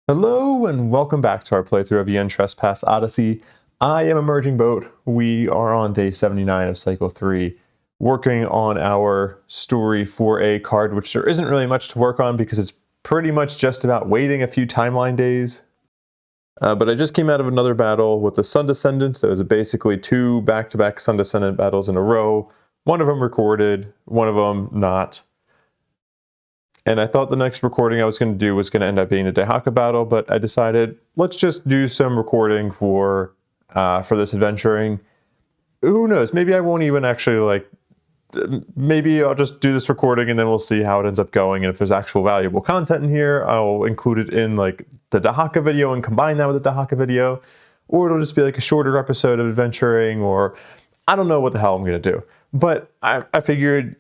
Hello and welcome back to our playthrough of Aeon Trespass Odyssey. I am Emerging Boat. We are on day 79 of Cycle 3, working on our story for a card, which there isn't really much to work on because it's pretty much just about waiting a few timeline days. But I just came out of another battle with the Sun Descendants. There was basically two back-to-back Sun Descendant battles in a row. One of them recorded, one of them not. And I thought the next recording I was going to do was going to end up being the Dahaka battle, but I decided let's just do some recording for this adventuring. Who knows? Maybe I won't even actually maybe I'll just do this recording and then we'll see how it ends up going. And if there's actual valuable content in here, I'll include it in like the Dahaka video and combine that with the Dahaka video. Or it'll just be like a shorter episode of adventuring, or I don't know what the hell I'm going to do. But I figured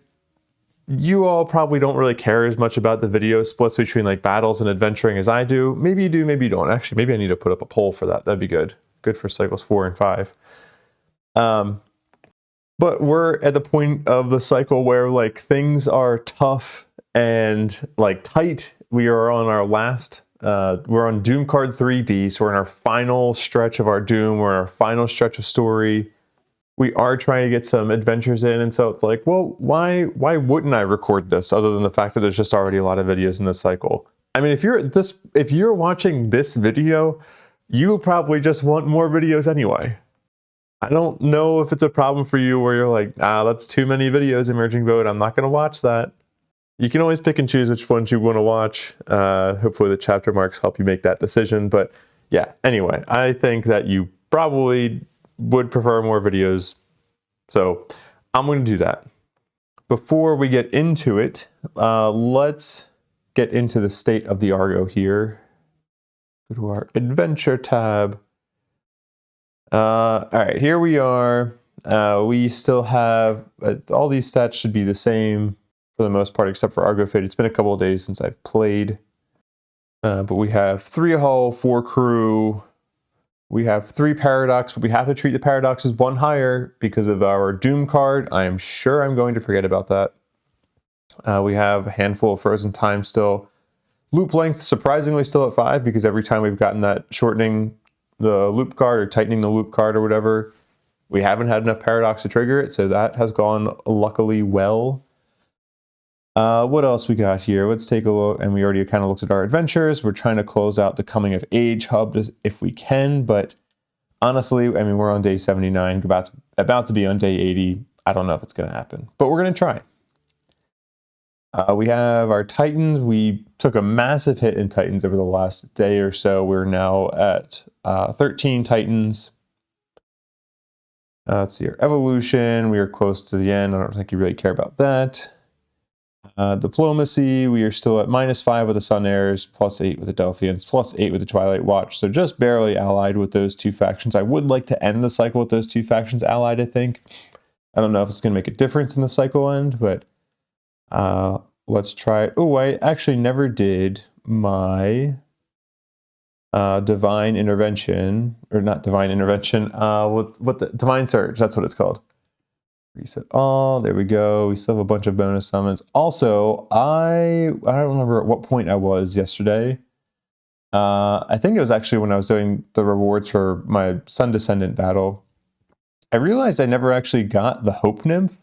you all probably don't really care as much about the video splits between like battles and adventuring as I do. Maybe you do, maybe you don't. Actually, maybe I need to put up a poll for that. That'd be good. Good for cycles 4 and 5. But we're at the point of the cycle where like things are tough and like tight. We are on our last, we're on Doom card 3B. So we're in our final stretch of our Doom. We're in our final stretch of story. We are trying to get some adventures in, and so it's like, well, why wouldn't I record this other than the fact that there's just already a lot of videos in this cycle? I mean, if you're watching this video, you probably just want more videos anyway. I don't know if it's a problem for you where you're like, that's too many videos, Emerging Boat. I'm not going to watch that. You can always pick and choose which ones you want to watch. Hopefully the chapter marks help you make that decision. But yeah, anyway, I think that you probably would prefer more videos, so I'm going to do that. Before we get into it, let's get into the state of the Argo here. Go to our adventure tab. All right, here we are. We still have all these stats should be the same for the most part, except for Argo Fate. It's been a couple of days since I've played, but we have 3 hull, 4 crew. We have 3 paradox, but we have to treat the paradox as 1 higher because of our Doom card. I am sure I'm going to forget about that. We have a handful of frozen time still. Loop length surprisingly still at 5 because every time we've gotten that shortening the loop card or tightening the loop card or whatever, we haven't had enough paradox to trigger it, so that has gone luckily well. What else we got here? Let's take a look. And we already kind of looked at our adventures. We're trying to close out the Coming of Age hub if we can, but honestly, I mean, we're on day 79, about to be on day 80. I don't know if it's going to happen, but we're going to try. We have our Titans. We took a massive hit in Titans over the last day or so. We're now at 13 Titans. Let's see our evolution. We are close to the end. I don't think you really care about that. Diplomacy, we are still at -5 with the Sun Heirs, +8 with the Delphians, +8 with the Twilight Watch, so just barely allied with those 2 factions. I would like to end the cycle with those 2 factions allied, I think. I don't know if it's going to make a difference in the cycle end, but let's try it. Oh, I actually never did my Divine Intervention, or not Divine Intervention, what the Divine Surge, that's what it's called. Reset all, there we go. We still have a bunch of bonus summons. Also, I don't remember at what point I was yesterday. I think it was actually when I was doing the rewards for my Sun Descendant battle. I realized I never actually got the Hope Nymph,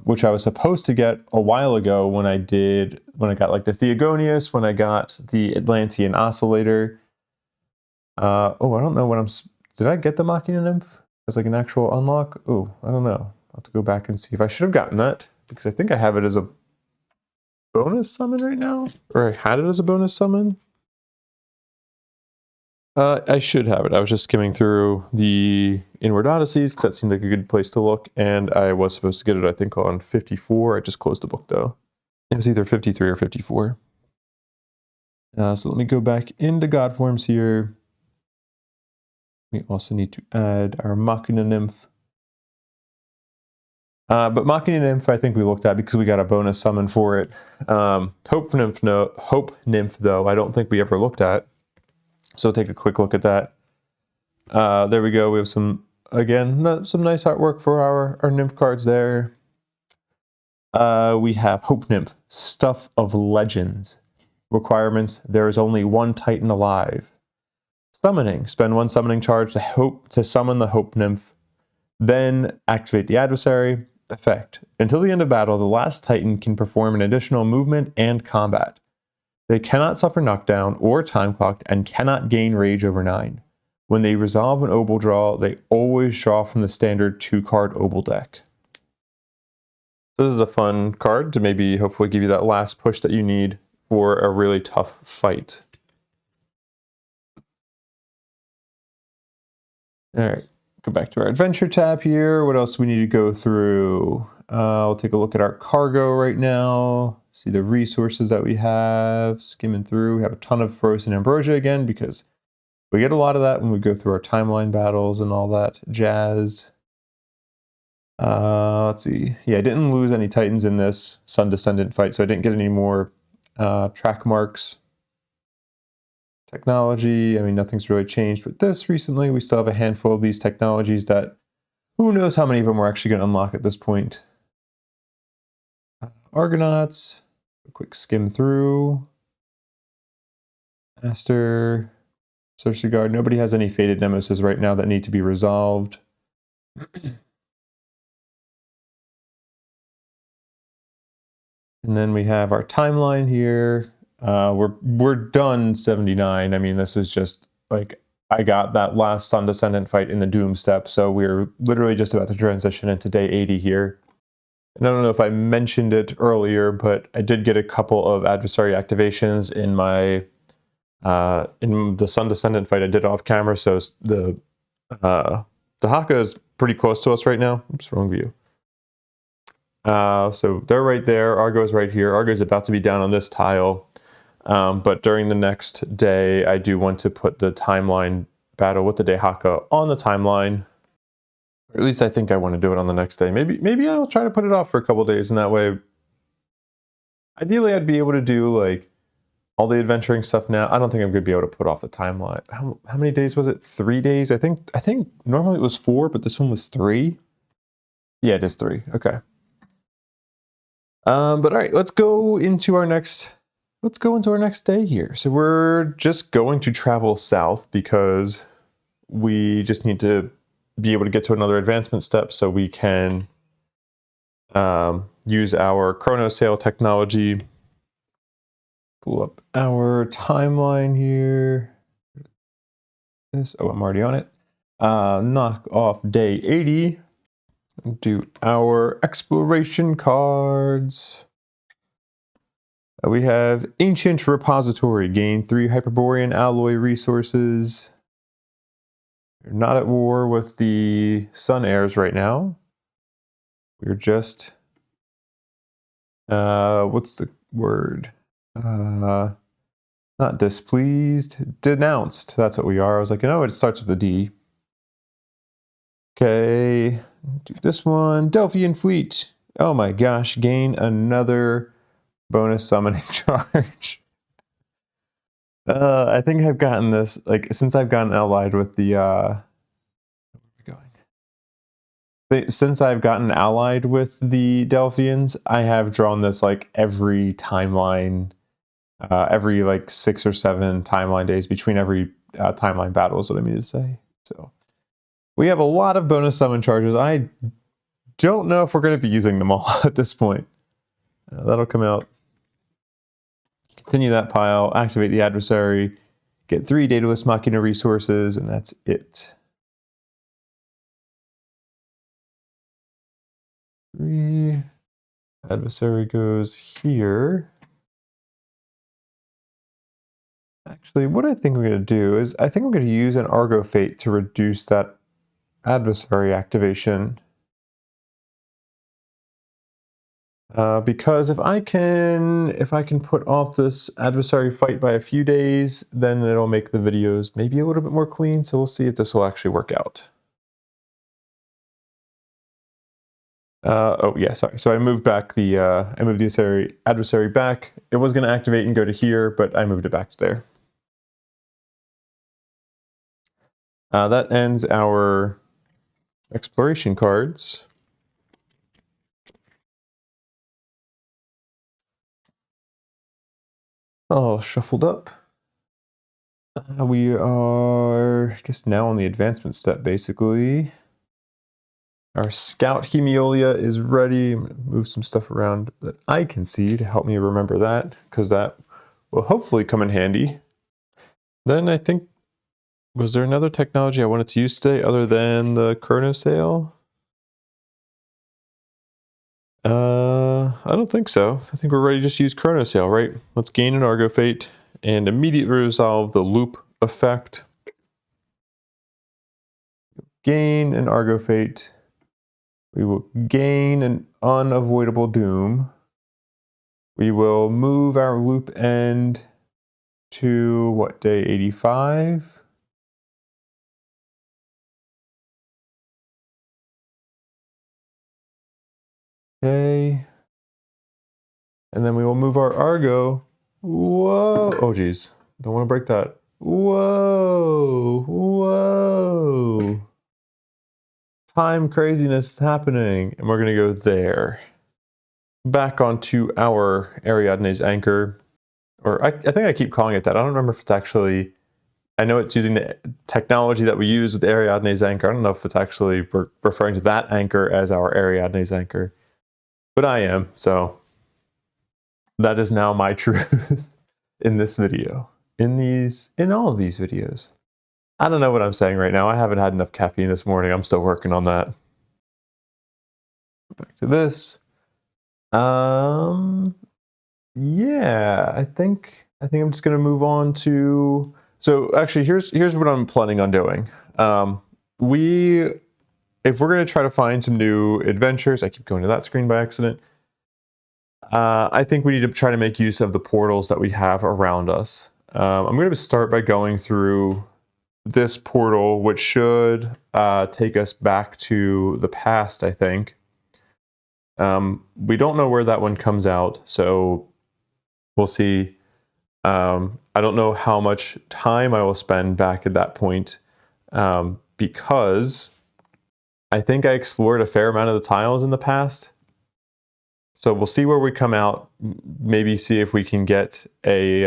which I was supposed to get a while ago when I got like the Theogonius, when I got the Atlantean Oscillator. Oh, I don't know did I get the Machina Nymph as like an actual unlock? Oh, I don't know. I'll have to go back and see if I should have gotten that, because I think I have it as a bonus summon right now, or I had it as a bonus summon. I should have it. I was just skimming through the Inward Odysseys because that seemed like a good place to look, and I was supposed to get it, I think, on 54. I just closed the book though. It was either 53 or 54. So let me go back into God Forms here. We also need to add our Machina Nymph. But Machina Nymph, I think we looked at because we got a bonus summon for it. Hope Nymph, though, I don't think we ever looked at. So take a quick look at that. There we go. We have some nice artwork for our Nymph cards there. We have Hope Nymph, Stuff of Legends. Requirements: there is only one Titan alive. Summoning: spend 1 summoning charge to summon the Hope Nymph. Then activate the adversary. Effect: until the end of battle, the last Titan can perform an additional movement and combat. They cannot suffer knockdown or time clocked and cannot gain rage over 9. When they resolve an Obel draw, they always draw from the standard 2-card Obel deck. This is a fun card to maybe hopefully give you that last push that you need for a really tough fight. All right, go back to our adventure tab here. What else do we need to go through? I'll take a look at our cargo right now. See the resources that we have. Skimming through, we have a ton of frozen ambrosia again because we get a lot of that when we go through our timeline battles and all that jazz. Let's see. Yeah, I didn't lose any Titans in this Sun Descendant fight, so I didn't get any more track marks. Technology, I mean, nothing's really changed with this recently. We still have a handful of these technologies that who knows how many of them we're actually going to unlock at this point. Argonauts, a quick skim through. Master, Cersei Guard. Nobody has any Fated Nemesis right now that need to be resolved. And then we have our timeline here. We're done 79. I mean, this was just like I got that last Sun Descendant fight in the Doom step, so we're literally just about to transition into day 80 here. And I don't know if I mentioned it earlier, but I did get a couple of adversary activations in my in the Sun Descendant fight I did off camera. So the Dahaka is pretty close to us right now. Oops, wrong view. So they're right there. Argo is right here. Argo is about to be down on this tile. But during the next day, I do want to put the timeline battle with the Dahaka on the timeline. Or at least I think I want to do it on the next day. Maybe I'll try to put it off for a couple days, and that way, ideally, I'd be able to do like all the adventuring stuff now. I don't think I'm going to be able to put off the timeline. How many days was it? 3 days? I think normally it was 4, but this one was 3. Yeah, it is 3. Okay. But all right, let's go into our next day here. So we're just going to travel south because we just need to be able to get to another advancement step so we can use our chronosail technology. Pull up our timeline here. I'm already on it. Knock off day 80. Do our exploration cards. We have Ancient Repository. Gain 3 Hyperborean alloy resources. We're not at war with the Sun Heirs right now. We're just... what's the word? Not displeased. Denounced. That's what we are. I was like, you know, it starts with a D. Okay. Do this one. Delphian Fleet. Oh my gosh. Gain another bonus summoning charge. I think I've gotten this, like, since I've gotten allied with the, since I've gotten allied with the Delphians, I have drawn this, like, every timeline, every, like, 6 or 7 timeline days between every timeline battle is what I mean to say. So, we have a lot of bonus summon charges. I don't know if we're going to be using them all at this point. That'll come out. Continue that pile, activate the adversary, get 3 Daedalus Machina resources, and that's it. 3. Adversary goes here. Actually, what I think I'm going to do is, I think I'm going to use an Argo Fate to reduce that adversary activation. Because if I can put off this adversary fight by a few days, then it'll make the videos maybe a little bit more clean. So we'll see if this will actually work out. Oh yeah, sorry. So I moved back the adversary back. It was going to activate and go to here, but I moved it back to there. That ends our exploration cards. all shuffled up. We are, I guess, now on the advancement step, basically. Our scout Hemiolia is ready. I'm going to move some stuff around that I can see to help me remember that, because that will hopefully come in handy. Then I think, was there another technology I wanted to use today other than the chronosail? I don't think so. I think we're ready to just use chronosail, right? Let's gain an Argo Fate and immediately resolve the loop effect. Gain an Argo Fate. We will gain an unavoidable doom. We will move our loop end to what, day 85? Okay. And then we will move our Argo. Whoa. Oh, geez. Don't want to break that. Whoa. Whoa. Time craziness is happening. And we're going to go there. Back onto our Ariadne's anchor. Or I think I keep calling it that. I don't remember if it's actually... I know it's using the technology that we use with the Ariadne's anchor. I don't know if it's actually referring to that anchor as our Ariadne's anchor. But I am, so... that is now my truth in this video. In all of these videos. I don't know what I'm saying right now. I haven't had enough caffeine this morning. I'm still working on that. Back to this. Yeah, I think I'm just gonna move on to. So actually, here's what I'm planning on doing. If we're gonna try to find some new adventures, I keep going to that screen by accident. I think we need to try to make use of the portals that we have around us. I'm going to start by going through this portal, which should take us back to the past, I think. We don't know where that one comes out, so we'll see. I don't know how much time I will spend back at that point, because I think I explored a fair amount of the tiles in the past. So we'll see where we come out, maybe see if we can get a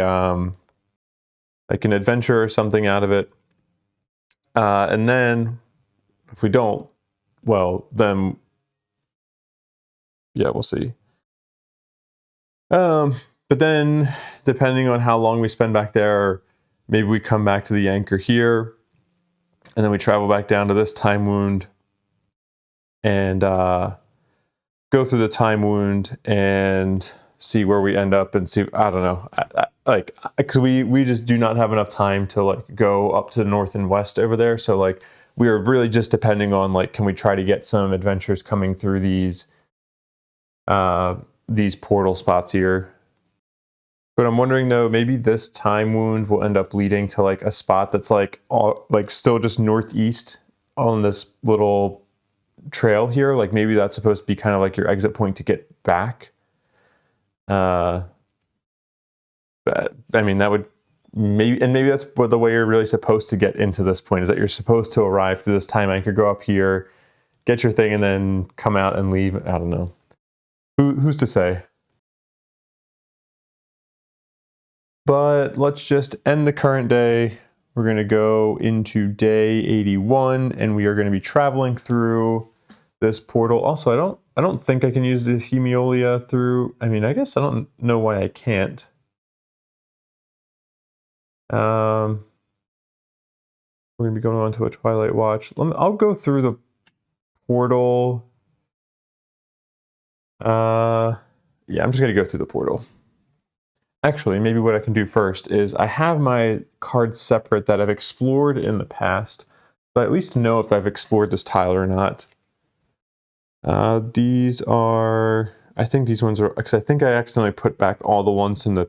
like an adventure or something out of it. And then if we don't, well, then yeah, we'll see. But then depending on how long we spend back there, maybe we come back to the anchor here and then we travel back down to this time wound and go through the time wound and see where we end up and see, I don't know, like, because we just do not have enough time to like go up to the north and west over there. So like we are really just depending on like, can we try to get some adventures coming through these portal spots here. But I'm wondering though, maybe this time wound will end up leading to like a spot that's like still just northeast on this little trail here. Like maybe that's supposed to be kind of like your exit point to get back. But I mean, that would maybe that's the way you're really supposed to get into this point, is that you're supposed to arrive through this time anchor, go up here, get your thing, and then come out and leave. I don't know. Who's to say? But let's just end the current day. We're going to go into day 81, and we are going to be traveling through this portal. Also, I don't think I can use the Hemiolia through. I mean, I guess I don't know why I can't. We're going to be going on to a Twilight Watch. I'll go through the portal. Yeah, I'm just going to go through the portal. Actually, maybe what I can do first is I have my cards separate that I've explored in the past, but at least know if I've explored this tile or not. These are, I think these ones are, because I think I accidentally put back all the ones in the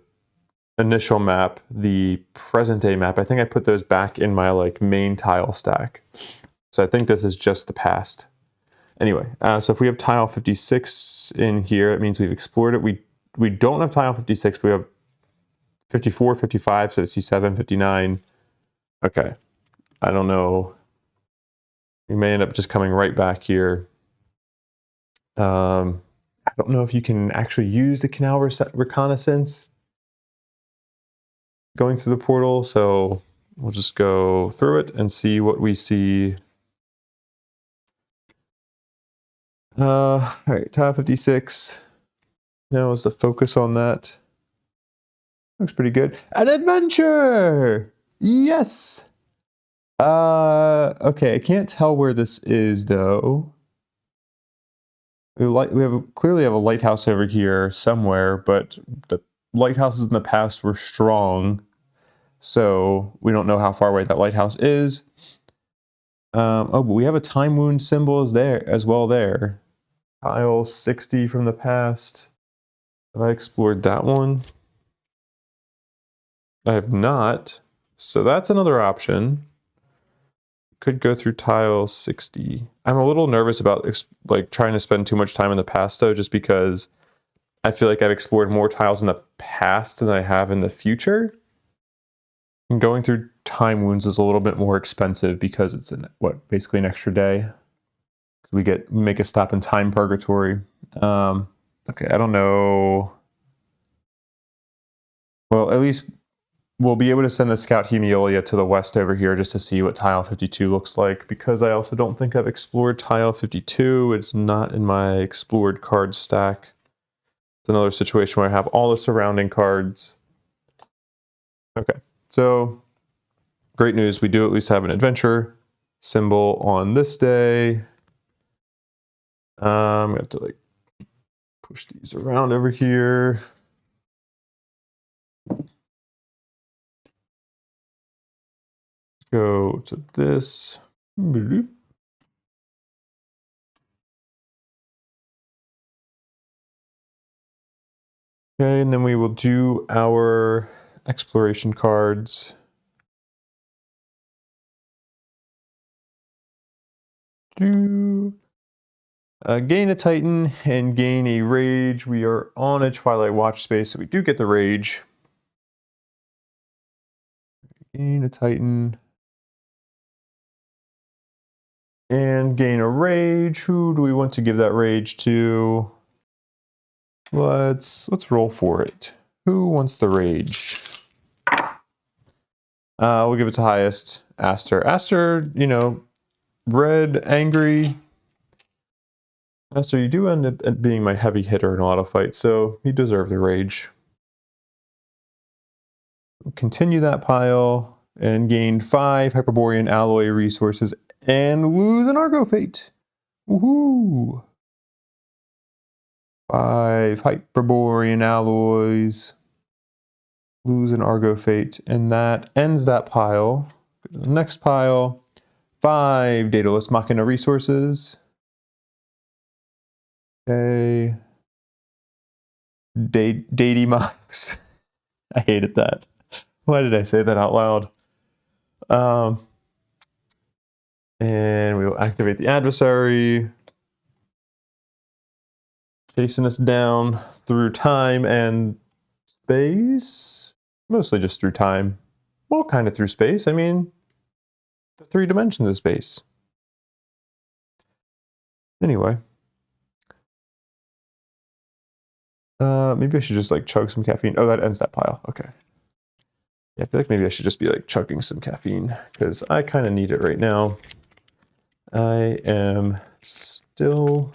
initial map, the present day map. I think I put those back in my like main tile stack. So I think this is just the past. Anyway, so if we have tile 56 in here, it means we've explored it. We don't have tile 56, we have 54, 55, 57, 59. Okay, I don't know. We may end up just coming right back here. I don't know if you can actually use the canal reconnaissance. going through the portal, so we'll just go through it and see what we see. All right, tile 56. Now is the focus on that. Looks pretty good. An adventure! Yes! Okay, I can't tell where this is though. We clearly have a lighthouse over here somewhere, but the lighthouses in the past were strong, so we don't know how far away that lighthouse is. Oh, but we have a time wound symbol there as well there. Tile 60 from the past. Have I explored that one? I have not. So that's another option. Could go through tile 60. I'm a little nervous about like trying to spend too much time in the past though, just because I feel like I've explored more tiles in the past than I have in the future. And going through time wounds is a little bit more expensive because it's basically an extra day. We make a stop in time purgatory. Okay, I don't know. Well, at least we'll be able to send the Scout Hemiolia to the west over here just to see what tile 52 looks like, because I also don't think I've explored tile 52. It's not in my explored card stack. It's another situation where I have all the surrounding cards. Okay, so great news. We do at least have an adventure symbol on this day. I'm going to like push these around over here. Go to this. Okay, and then we will do our exploration cards. Gain a Titan and gain a Rage. We are on a Twilight Watch space, so we do get the Rage. Gain a Titan. And gain a Rage. Who do we want to give that Rage to? Let's roll for it. Who wants the Rage? We'll give it to highest. Aster. Aster, you know, red, angry. Aster, you do end up being my heavy hitter in a lot of fights, so you deserve the Rage. We'll continue that pile and gain 5 Hyperborean alloy resources and lose an Argo Fate. Woohoo! 5 Hyperborean alloys. Lose an Argo Fate, and that ends that pile. Go to the next pile. 5 Daedalus Machina resources. Okay. Daedymox. I hated that. Why did I say that out loud? And we will activate the adversary. Chasing us down through time and space. Mostly just through time. Well, kind of through space. I mean, the 3 dimensions of space. Anyway. Maybe I should just like chug some caffeine. Oh, that ends that pile. Okay. Yeah, I feel like maybe I should just be like chugging some caffeine because I kind of need it right now. I am still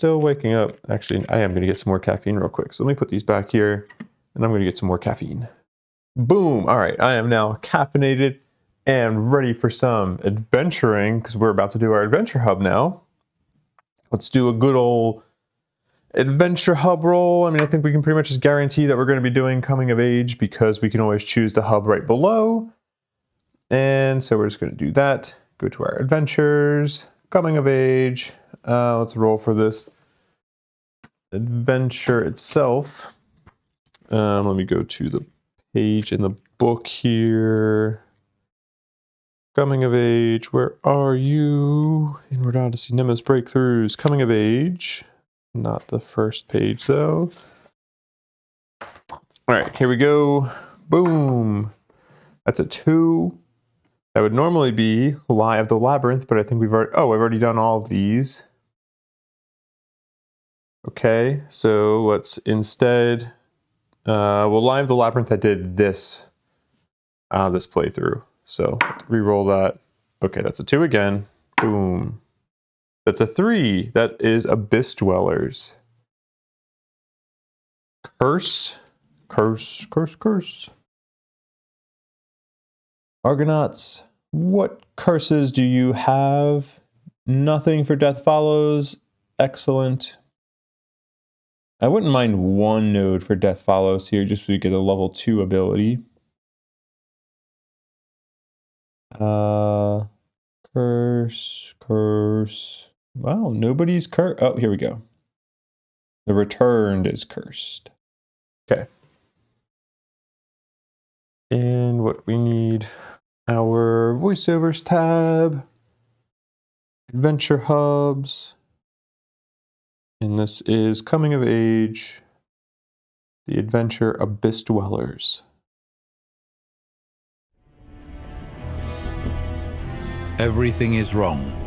waking up. Actually, I am going to get some more caffeine real quick. So let me put these back here and I'm going to get some more caffeine. Boom. All right. I am now caffeinated and ready for some adventuring because we're about to do our adventure hub now. Let's do a good old adventure hub roll. I mean, I think we can pretty much just guarantee that we're going to be doing coming of age because we can always choose the hub right below. And so we're just going to do that. Go to our adventures, coming of age. Let's roll for this adventure itself. Let me go to the page in the book here. Coming of age, where are you? Inward Odyssey, Nemo's Breakthroughs, coming of age. Not the first page though. All right, here we go. Boom. That's a 2. That would normally be Lie of the Labyrinth, but I think I've already done all of these. Okay, so let's instead We'll live the labyrinth that did this this playthrough. So re-roll that. Okay, that's a 2 again. Boom. That's a 3. That is Abyssdwellers. Curse. Curse, curse, curse. Argonauts, what curses do you have? Nothing for Death Follows. Excellent. I wouldn't mind 1 node for Death Follows here, just so we get a level 2 ability. Curse, curse. Wow, nobody's cursed. Oh, here we go. The Returned is cursed. Okay. And what we need, our voiceovers tab, adventure hubs, and this is Coming of Age, the adventure Abyssdwellers. Everything is wrong.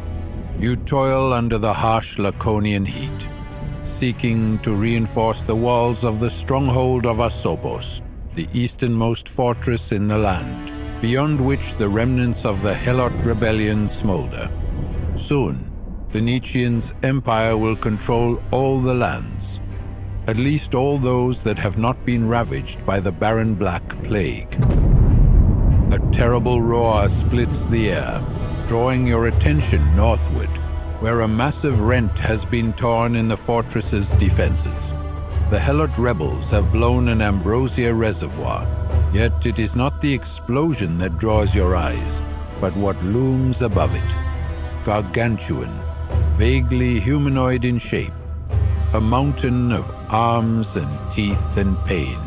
You toil under the harsh Laconian heat, seeking to reinforce the walls of the stronghold of Asobos, the easternmost fortress in the land, beyond which the remnants of the Helot rebellion smolder. Soon, the Nietzscheans' empire will control all the lands, at least all those that have not been ravaged by the barren Black Plague. A terrible roar splits the air, drawing your attention northward, where a massive rent has been torn in the fortress's defenses. The Helot rebels have blown an ambrosia reservoir, yet it is not the explosion that draws your eyes, but what looms above it. Gargantuan, vaguely humanoid in shape, a mountain of arms and teeth and pain.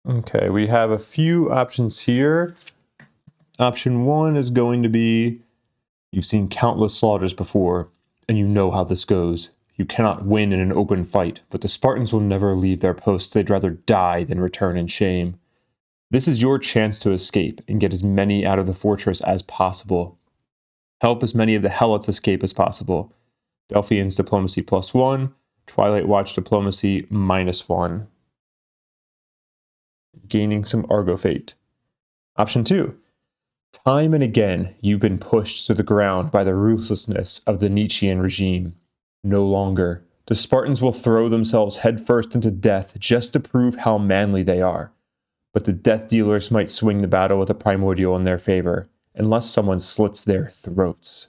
Okay, we have a few options here. Option 1 is going to be, you've seen countless slaughters before, and you know how this goes. You cannot win in an open fight, but the Spartans will never leave their posts. They'd rather die than return in shame. This is your chance to escape and get as many out of the fortress as possible. Help as many of the Helots escape as possible. Delphians diplomacy +1, Twilight Watch diplomacy -1. Gaining some Argo fate. Option 2. Time and again, you've been pushed to the ground by the ruthlessness of the Nietzschean regime. No longer. The Spartans will throw themselves headfirst into death just to prove how manly they are. But the death dealers might swing the battle with a primordial in their favor, unless someone slits their throats.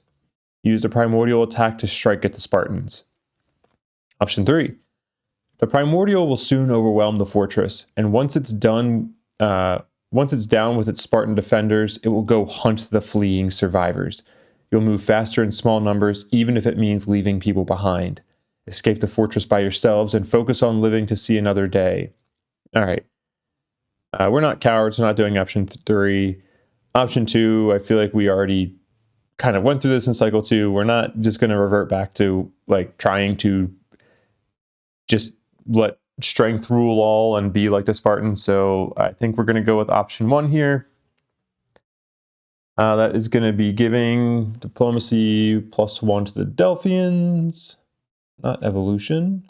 Use the primordial attack to strike at the Spartans. Option 3. The primordial will soon overwhelm the fortress, and once it's down with its Spartan defenders, it will go hunt the fleeing survivors. You'll move faster in small numbers, even if it means leaving people behind. Escape the fortress by yourselves and focus on living to see another day. All right. We're not cowards. We're not doing option 3. Option 2, I feel like we already kind of went through this in cycle 2. We're not just going to revert back to like trying to just let strength rule all and be like the Spartans. So I think we're going to go with option 1 here. That is going to be giving diplomacy +1 to the Delphians, not evolution.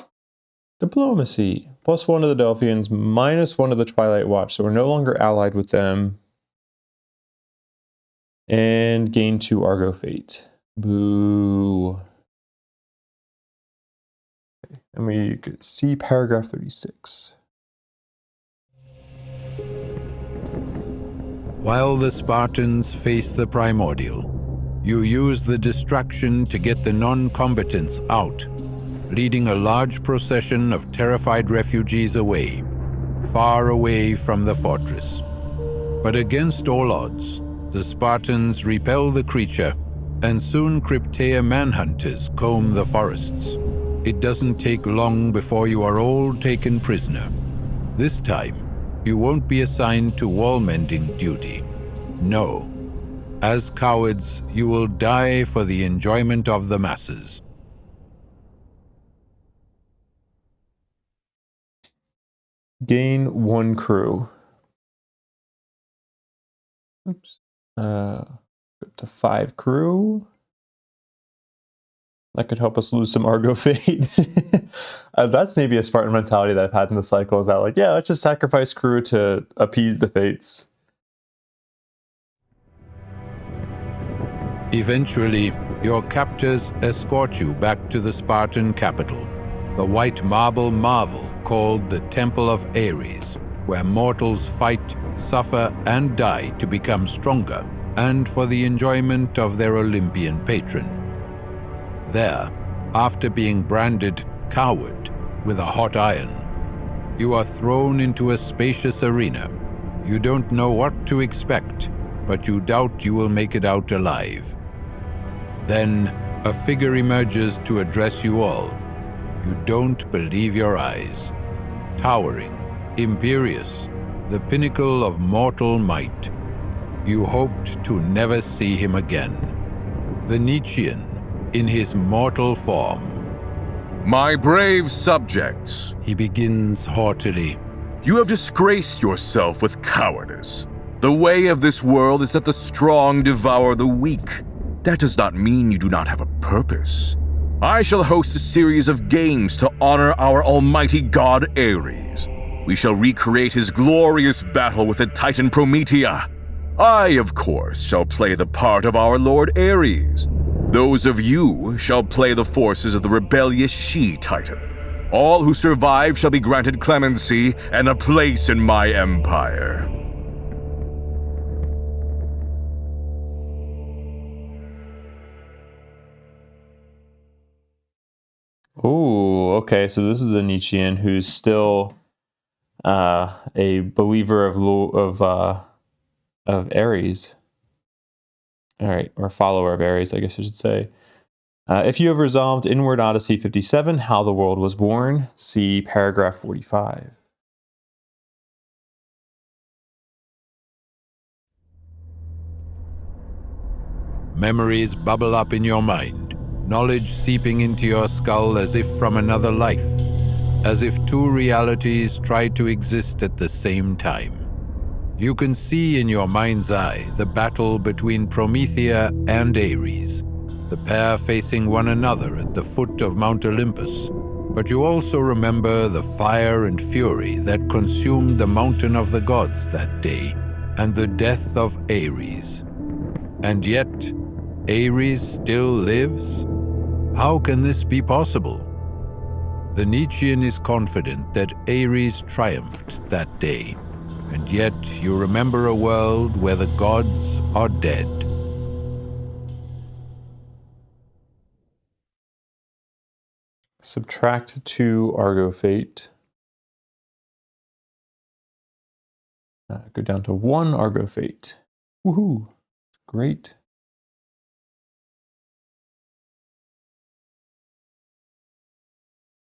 Diplomacy +1 to the Delphians, -1 to the Twilight Watch. So we're no longer allied with them. And gain 2 Argo fate. Boo. Okay. And we could see paragraph 36. While the Spartans face the primordial, you use the distraction to get the non-combatants out, leading a large procession of terrified refugees away, far away from the fortress. But against all odds, the Spartans repel the creature, and soon Cryptea manhunters comb the forests. It doesn't take long before you are all taken prisoner. This time, you won't be assigned to wall-mending duty. No. As cowards, you will die for the enjoyment of the masses. Gain 1 crew. Oops. Up to 5 crew. That could help us lose some Argo fate. That's maybe a Spartan mentality that I've had in the cycle, is that like, yeah, let's just sacrifice crew to appease the fates. Eventually, your captors escort you back to the Spartan capital, the white marble marvel called the Temple of Ares, where mortals fight, suffer, and die to become stronger, and for the enjoyment of their Olympian patron. There, after being branded coward with a hot iron, you are thrown into a spacious arena. You don't know what to expect, but you doubt you will make it out alive. Then, a figure emerges to address you all. You don't believe your eyes. Towering, imperious, the pinnacle of mortal might. You hoped to never see him again. The Nietzschean, in his mortal form. My brave subjects, He begins haughtily. you have disgraced yourself with cowardice. The way of this world is that the strong devour the weak. That does not mean you do not have a purpose. I shall host a series of games to honor our almighty god Ares. We shall recreate his glorious battle with the titan Promethea. I, of course, shall play the part of our lord Ares. Those of you shall play the forces of the rebellious she-titan. All who survive shall be granted clemency and a place in my empire. Ooh, okay. So this is a Nietzschean who's still a believer of Ares. All right, or follower of Ares, I guess I should say. If you have resolved Inward Odyssey 57, How the World Was Born, see paragraph 45. Memories bubble up in your mind, knowledge seeping into your skull as if from another life, as if two realities tried to exist at the same time. You can see in your mind's eye the battle between Promethea and Ares, the pair facing one another at the foot of Mount Olympus. But you also remember the fire and fury that consumed the mountain of the gods that day, and the death of Ares. And yet, Ares still lives? How can this be possible? The Nietzschean is confident that Ares triumphed that day, and yet you remember a world where the gods are dead. Subtract 2 Argo fate. Go down to 1 Argo fate. Woohoo! Great.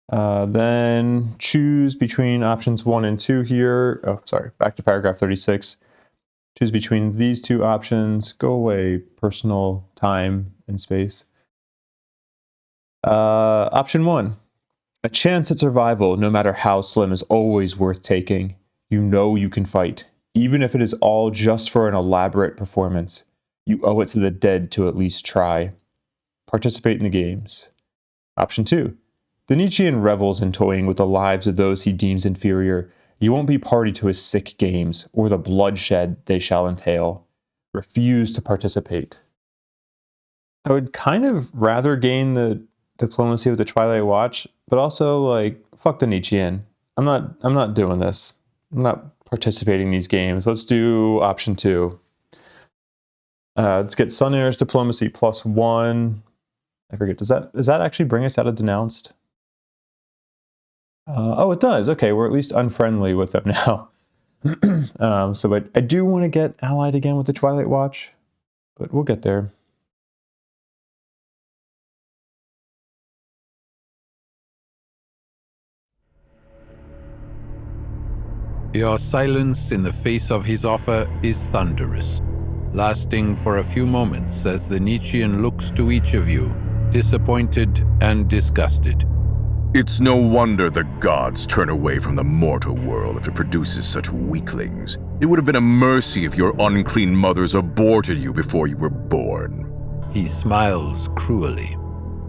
Then choose between options 1 and 2 here. Oh, sorry, back to paragraph 36. Choose between these two options. Go away, personal time and space. Option 1. A chance at survival, no matter how slim, is always worth taking. You know you can fight, even if it is all just for an elaborate performance. You owe it to the dead to at least try. Participate in the games. Option 2. The Nietzschean revels in toying with the lives of those he deems inferior. You won't be party to his sick games, or the bloodshed they shall entail. Refuse to participate. I would kind of rather gain the diplomacy with the Twilight Watch, but also, like, fuck the Nietzschean. I'm not doing this. I'm not participating in these games. Let's do option 2. Let's get Sun Air's diplomacy +1. I forget, does that actually bring us out of denounced? Oh, it does. Okay, we're at least unfriendly with them now. So I do want to get allied again with the Twilight Watch, but we'll get there. Your silence in the face of his offer is thunderous, lasting for a few moments as the Nietzschean looks to each of you, disappointed and disgusted. It's no wonder the gods turn away from the mortal world if it produces such weaklings. It would have been a mercy if your unclean mothers aborted you before you were born. He smiles cruelly.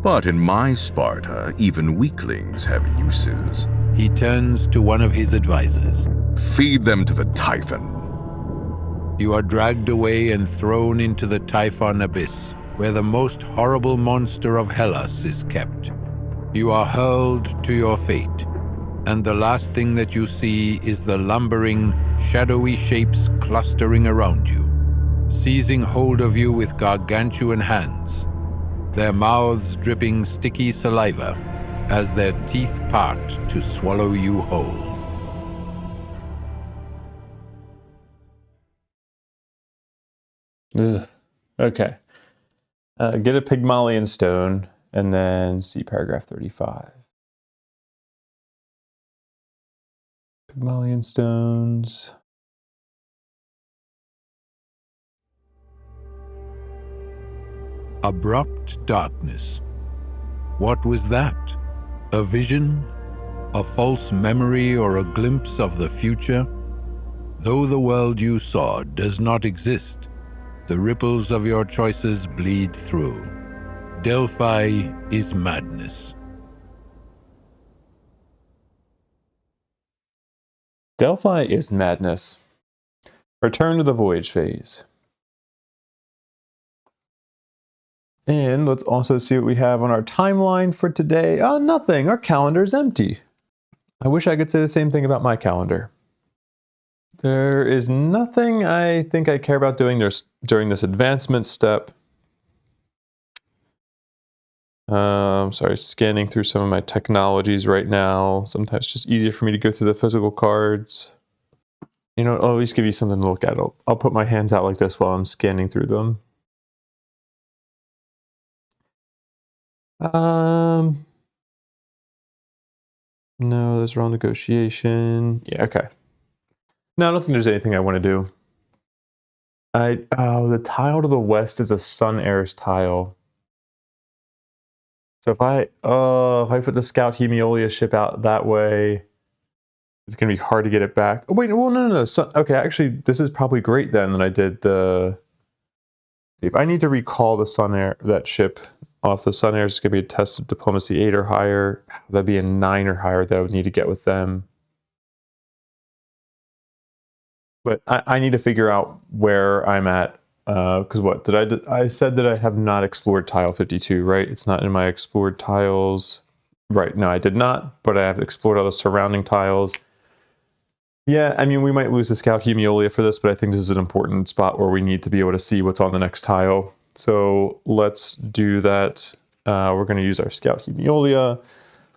But in my Sparta, even weaklings have uses. He turns to one of his advisors. Feed them to the Typhon. You are dragged away and thrown into the Typhon Abyss, where the most horrible monster of Hellas is kept. You are hurled to your fate, and the last thing that you see is the lumbering, shadowy shapes clustering around you, seizing hold of you with gargantuan hands, their mouths dripping sticky saliva as their teeth part to swallow you whole. Ugh. Okay. Get a Pygmalion stone, and then see paragraph 35. Pygmalion stones. Abrupt darkness. What was that? A vision? A false memory or a glimpse of the future? Though the world you saw does not exist, the ripples of your choices bleed through. Delphi is madness. Delphi is madness. Return to the voyage phase. And let's also see what we have on our timeline for today. Oh, nothing. Our calendar's empty. I wish I could say the same thing about my calendar. There is nothing I think I care about doing during this advancement step. Sorry, scanning through some of my technologies right now. Sometimes it's just easier for me to go through the physical cards. You know, I'll at least give you something to look at. I'll put my hands out like this while I'm scanning through them. No, there's wrong negotiation. Yeah, okay. No, I don't think there's anything I want to do. The tile to the west is a Sun Heirs tile. So if I put the Scout Hemiolia ship out that way, it's gonna be hard to get it back. Oh wait, well no. So, okay, actually, this is probably great then that I did the. See, if I need to recall the that ship off the Sun Heirs, it's gonna be a test of diplomacy 8 or higher. That'd be a 9 or higher that I would need to get with them. But I need to figure out where I'm at. Because what did I said that I have not explored tile 52, right? It's not in my explored tiles. Right, no, I did not, but I have explored all the surrounding tiles. Yeah, I mean, we might lose the Scout Hemiolia for this, but I think this is an important spot where we need to be able to see what's on the next tile. So let's do that. We're going to use our Scout Hemiolia,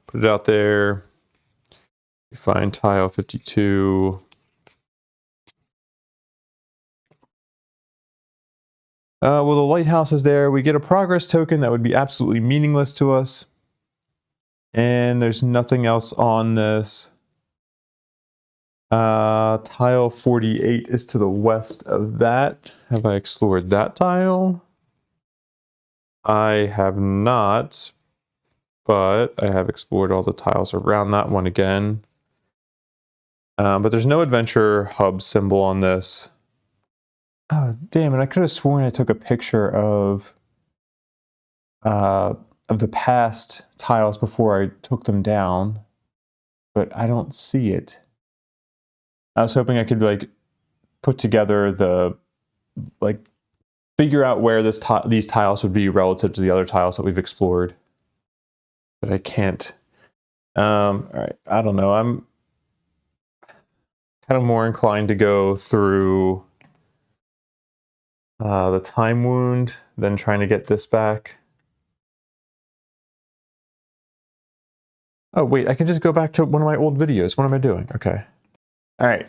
put it out there. Find tile 52. Well, the lighthouse is there. We get a progress token that would be absolutely meaningless to us. And there's nothing else on this. Tile 48 is to the west of that. Have I explored that tile? I have not, but I have explored all the tiles around that one again. But there's no adventure hub symbol on this. Oh, damn it. I could have sworn I took a picture of the past tiles before I took them down, but I don't see it. I was hoping I could like put together the figure out where these tiles would be relative to the other tiles that we've explored, but I can't. All right, I don't know. I'm kind of more inclined to go through the time wound than trying to get this back. Oh wait, I can just go back to one of my old videos. What am I doing? Okay. All right.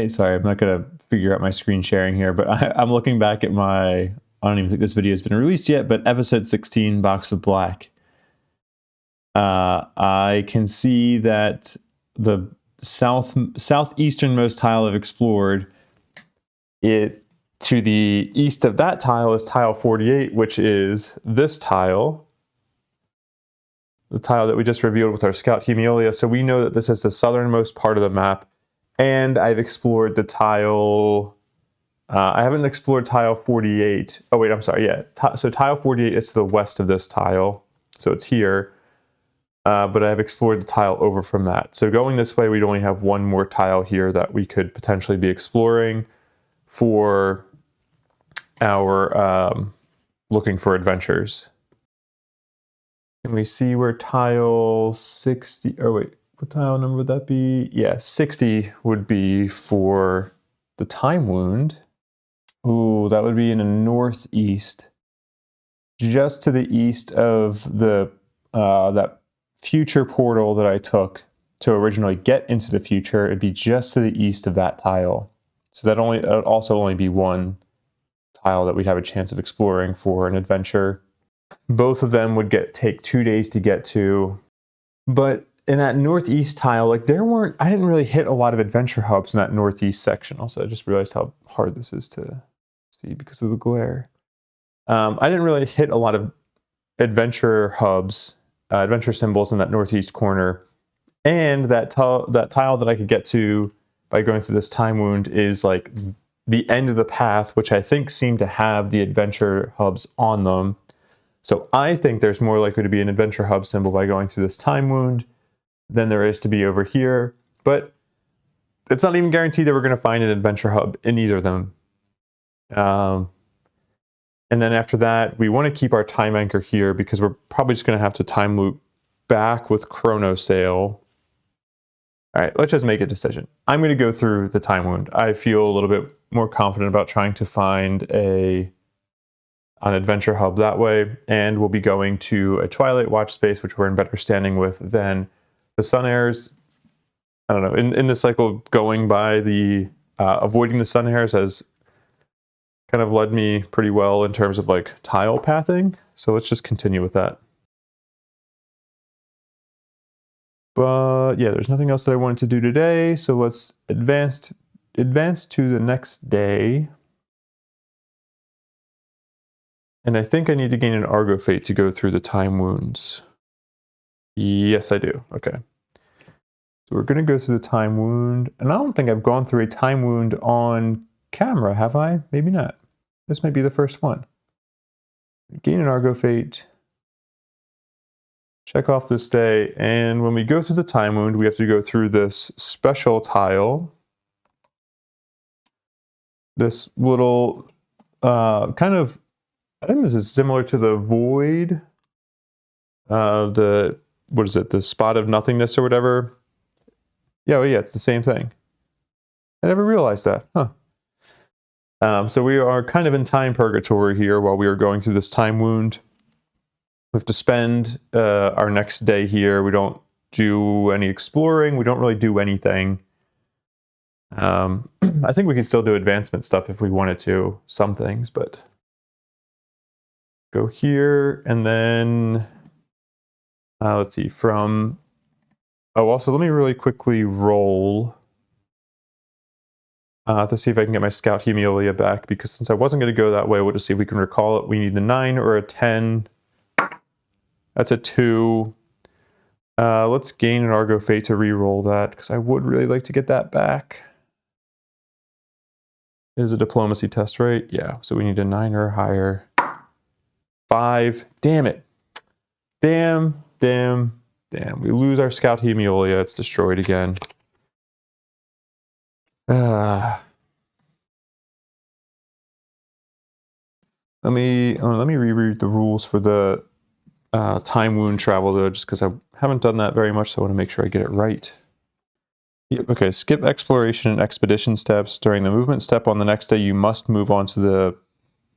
Sorry, I'm not gonna figure out my screen sharing here, but I'm looking back at I don't even think this video has been released yet, but episode 16, Box of Black. I can see that the southeasternmost tile I've explored, to the east of that tile is tile 48, which is this tile. The tile that we just revealed with our Scout Hemiolia. So we know that this is the southernmost part of the map. And I've explored the tile I haven't explored tile 48. Oh wait, I'm sorry, yeah. So tile 48 is to the west of this tile, so it's here. But I've explored the tile over from that. So going this way, we'd only have one more tile here that we could potentially be exploring for our looking for adventures. Can we see where tile 60, oh wait, what tile number would that be? Yeah, 60 would be for the time wound. Ooh, that would be in the northeast. Just to the east of the that future portal that I took to originally get into the future, it'd be just to the east of that tile. So that would also only be one tile that we'd have a chance of exploring for an adventure. Both of them would take 2 days to get to. But in that northeast tile, like I didn't really hit a lot of adventure hubs in that northeast section. Also, I just realized how hard this is to see because of the glare. I didn't really hit a lot of adventure hubs, adventure symbols in that northeast corner. And that tile that I could get to by going through this time wound is like the end of the path, which I think seemed to have the adventure hubs on them. So I think there's more likely to be an adventure hub symbol by going through this time wound than there is to be over here. But it's not even guaranteed that we're going to find an adventure hub in either of them. And then after that, we want to keep our time anchor here because we're probably just going to have to time loop back with Chrono Sail. All right, let's just make a decision. I'm going to go through the time wound. I feel a little bit more confident about trying to find an adventure hub that way, and we'll be going to a Twilight Watch space, which we're in better standing with than the Sun Airs. I don't know, in this cycle, going by the avoiding the Sun Airs has kind of led me pretty well in terms of like tile pathing. So let's just continue with that. But yeah, there's nothing else that I wanted to do today. So let's advance to the next day. And I think I need to gain an Argo Fate to go through the time wounds. Yes, I do. Okay. So we're going to go through the time wound. And I don't think I've gone through a time wound on camera, have I? Maybe not. This might be the first one. Gain an Argo Fate. Check off this day. And when we go through the time wound, we have to go through this special tile. This little kind of, I think this is similar to the void. What is it? The spot of nothingness or whatever. Yeah, well, yeah, it's the same thing. I never realized that, huh? So we are kind of in time purgatory here while we are going through this time wound. We have to spend our next day here. We don't do any exploring. We don't really do anything. I think we can still do advancement stuff if we wanted to, some things, but go here and then let's see also let me really quickly roll to see if I can get my Scout Hemiolia back, because since I wasn't going to go that way, we'll just see if we can recall it. We need a 9 or a 10. That's a 2. Let's gain an Argo Fate to re-roll that, because I would really like to get that back. It is a diplomacy test, right? Yeah, so we need a 9 or higher. 5. Damn it. Damn. We lose our Scout Hemiolia. It's destroyed again. Let me reread the rules for the time wound travel, though, just because I haven't done that very much, so I want to make sure I get it right. Yep, okay, skip exploration and expedition steps. During the movement step on the next day, you must move on to the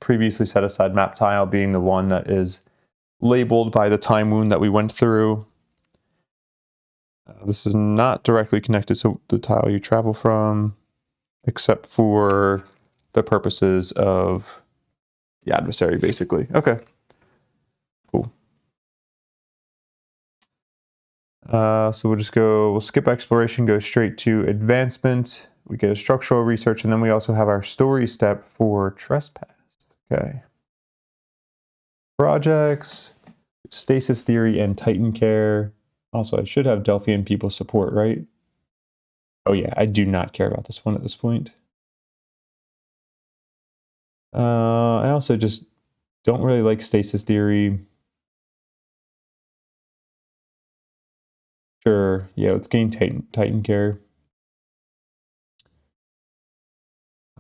previously set aside map tile, being the one that is labeled by the time wound that we went through. This is not directly connected to the tile you travel from, except for the purposes of the adversary, basically. Okay, cool. So we'll skip exploration, go straight to advancement. We get a structural research, and then we also have our story step for Trespass. Okay. Projects, Stasis Theory, and Titan Care. Also, I should have Delphian people support, right? Oh yeah, I do not care about this one at this point. I also just don't really like stasis theory. Sure, yeah, let's gain Titan care.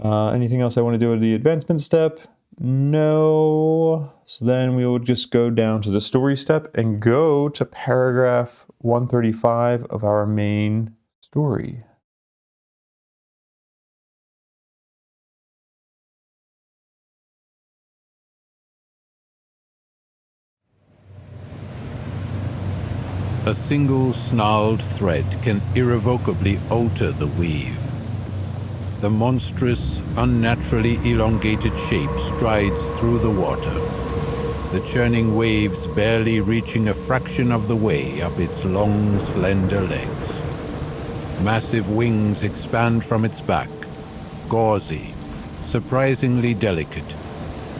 Anything else I want to do with the advancement step? No. So then we will just go down to the story step and go to paragraph 135 of our main story. A single snarled thread can irrevocably alter the weave. The monstrous, unnaturally elongated shape strides through the water, the churning waves barely reaching a fraction of the way up its long, slender legs. Massive wings expand from its back, gauzy, surprisingly delicate,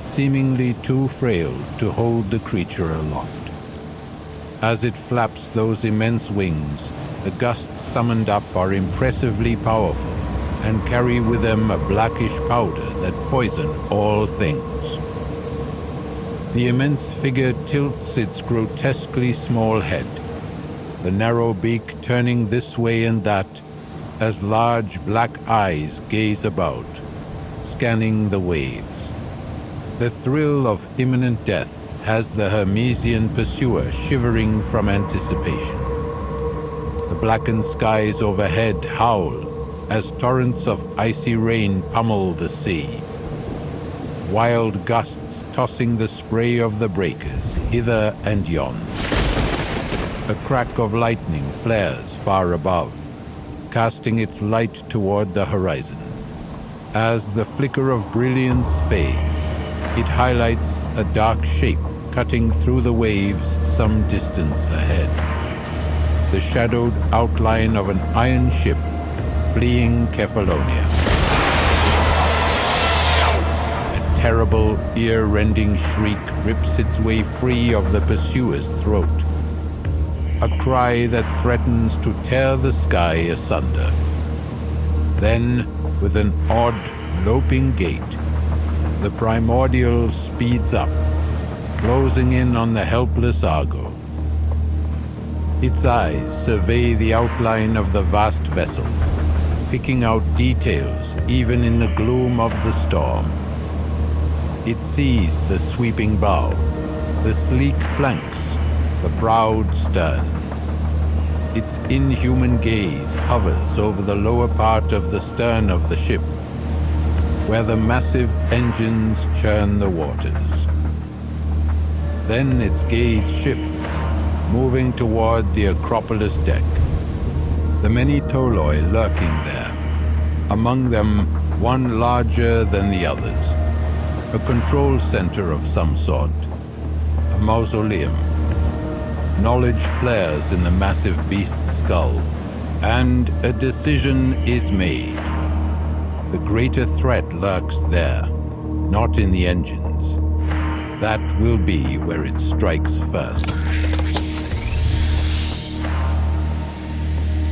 seemingly too frail to hold the creature aloft. As it flaps those immense wings, the gusts summoned up are impressively powerful and carry with them a blackish powder that poison all things. The immense figure tilts its grotesquely small head, the narrow beak turning this way and that as large black eyes gaze about, scanning the waves. The thrill of imminent death has the Hermesian pursuer shivering from anticipation. The blackened skies overhead howl as torrents of icy rain pummel the sea. Wild gusts tossing the spray of the breakers hither and yon. A crack of lightning flares far above, casting its light toward the horizon. As the flicker of brilliance fades, it highlights a dark shape cutting through the waves some distance ahead. The shadowed outline of an iron ship fleeing Kefalonia. A terrible, ear-rending shriek rips its way free of the pursuer's throat. A cry that threatens to tear the sky asunder. Then, with an odd, loping gait, the primordial speeds up, closing in on the helpless Argo. Its eyes survey the outline of the vast vessel, picking out details even in the gloom of the storm. It sees the sweeping bow, the sleek flanks, the proud stern. Its inhuman gaze hovers over the lower part of the stern of the ship, where the massive engines churn the waters. Then its gaze shifts, moving toward the Acropolis deck. The many toloi lurking there, among them one larger than the others, a control center of some sort, a mausoleum. Knowledge flares in the massive beast's skull, and a decision is made. The greater threat lurks there, not in the engines. That will be where it strikes first.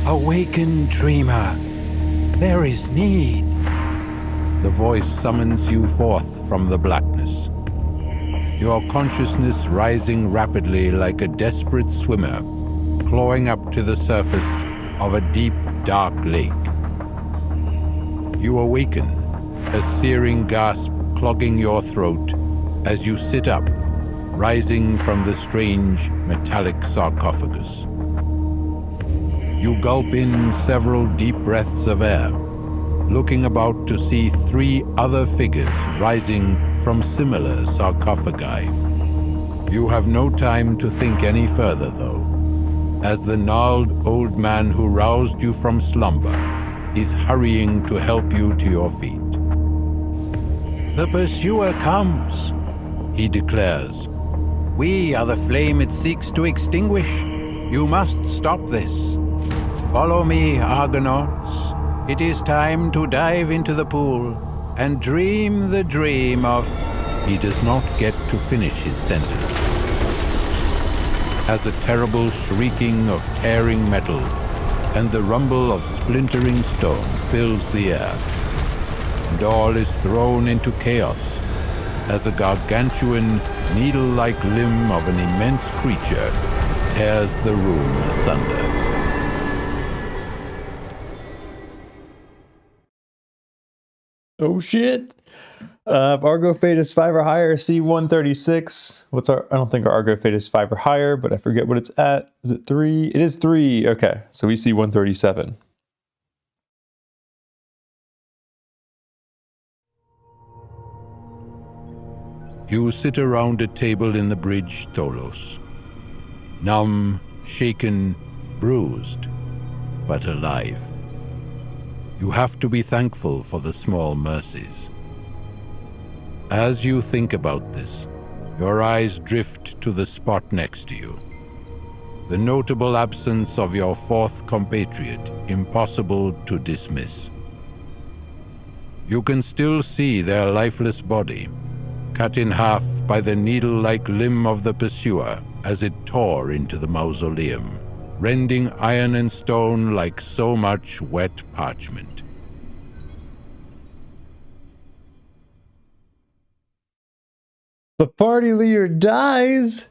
Awaken, dreamer. There is need. The voice summons you forth from the blackness, your consciousness rising rapidly like a desperate swimmer, clawing up to the surface of a deep, dark lake. You awaken, a searing gasp clogging your throat as you sit up, rising from the strange, metallic sarcophagus. You gulp in several deep breaths of air, looking about to see 3 other figures rising from similar sarcophagi. You have no time to think any further, though, as the gnarled old man who roused you from slumber is hurrying to help you to your feet. The pursuer comes, He declares. We are the flame it seeks to extinguish. You must stop this. Follow me, Argonauts. It is time to dive into the pool and dream the dream of... He does not get to finish his sentence, as a terrible shrieking of tearing metal and the rumble of splintering stone fills the air, and all is thrown into chaos as a gargantuan, needle-like limb of an immense creature tears the room asunder. Oh shit! Argo Fate is 5 or higher, C136. What's our? I don't think our Argo Fate is 5 or higher, but I forget what it's at. Is it 3? It is 3. Okay, so we see 137. You sit around a table in the bridge, Tholos. Numb, shaken, bruised, but alive. You have to be thankful for the small mercies. As you think about this, your eyes drift to the spot next to you. The notable absence of your fourth compatriot, impossible to dismiss. You can still see their lifeless body, cut in half by the needle-like limb of the pursuer as it tore into the mausoleum, rending iron and stone like so much wet parchment. The party leader dies!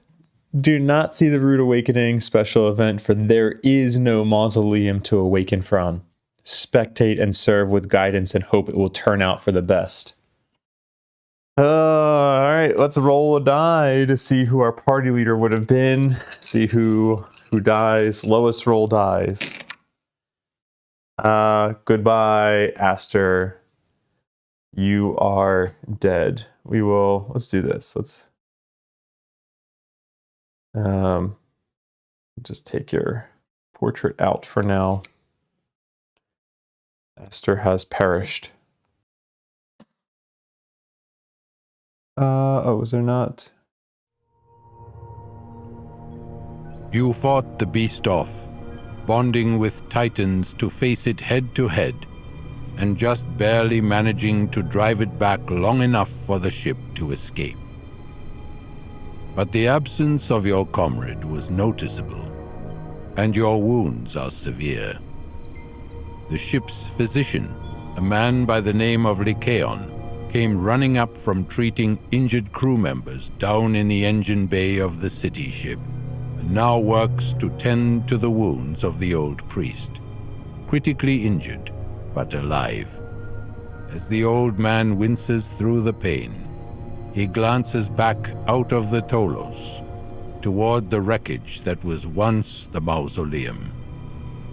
Do not see the Rude Awakening special event, for there is no mausoleum to awaken from. Spectate and serve with guidance and hope it will turn out for the best. All right, let's roll a die to see who our party leader would have been. See who dies. Lowest roll dies. Goodbye, Aster. You are dead. Let's do this. Let's just take your portrait out for now. Aster has perished. Is there not? You fought the beast off, bonding with Titans to face it head to head, and just barely managing to drive it back long enough for the ship to escape. But the absence of your comrade was noticeable, and your wounds are severe. The ship's physician, a man by the name of Lycaon, came running up from treating injured crew members down in the engine bay of the city ship, and now works to tend to the wounds of the old priest, critically injured, but alive. As the old man winces through the pain, he glances back out of the Tholos, toward the wreckage that was once the mausoleum.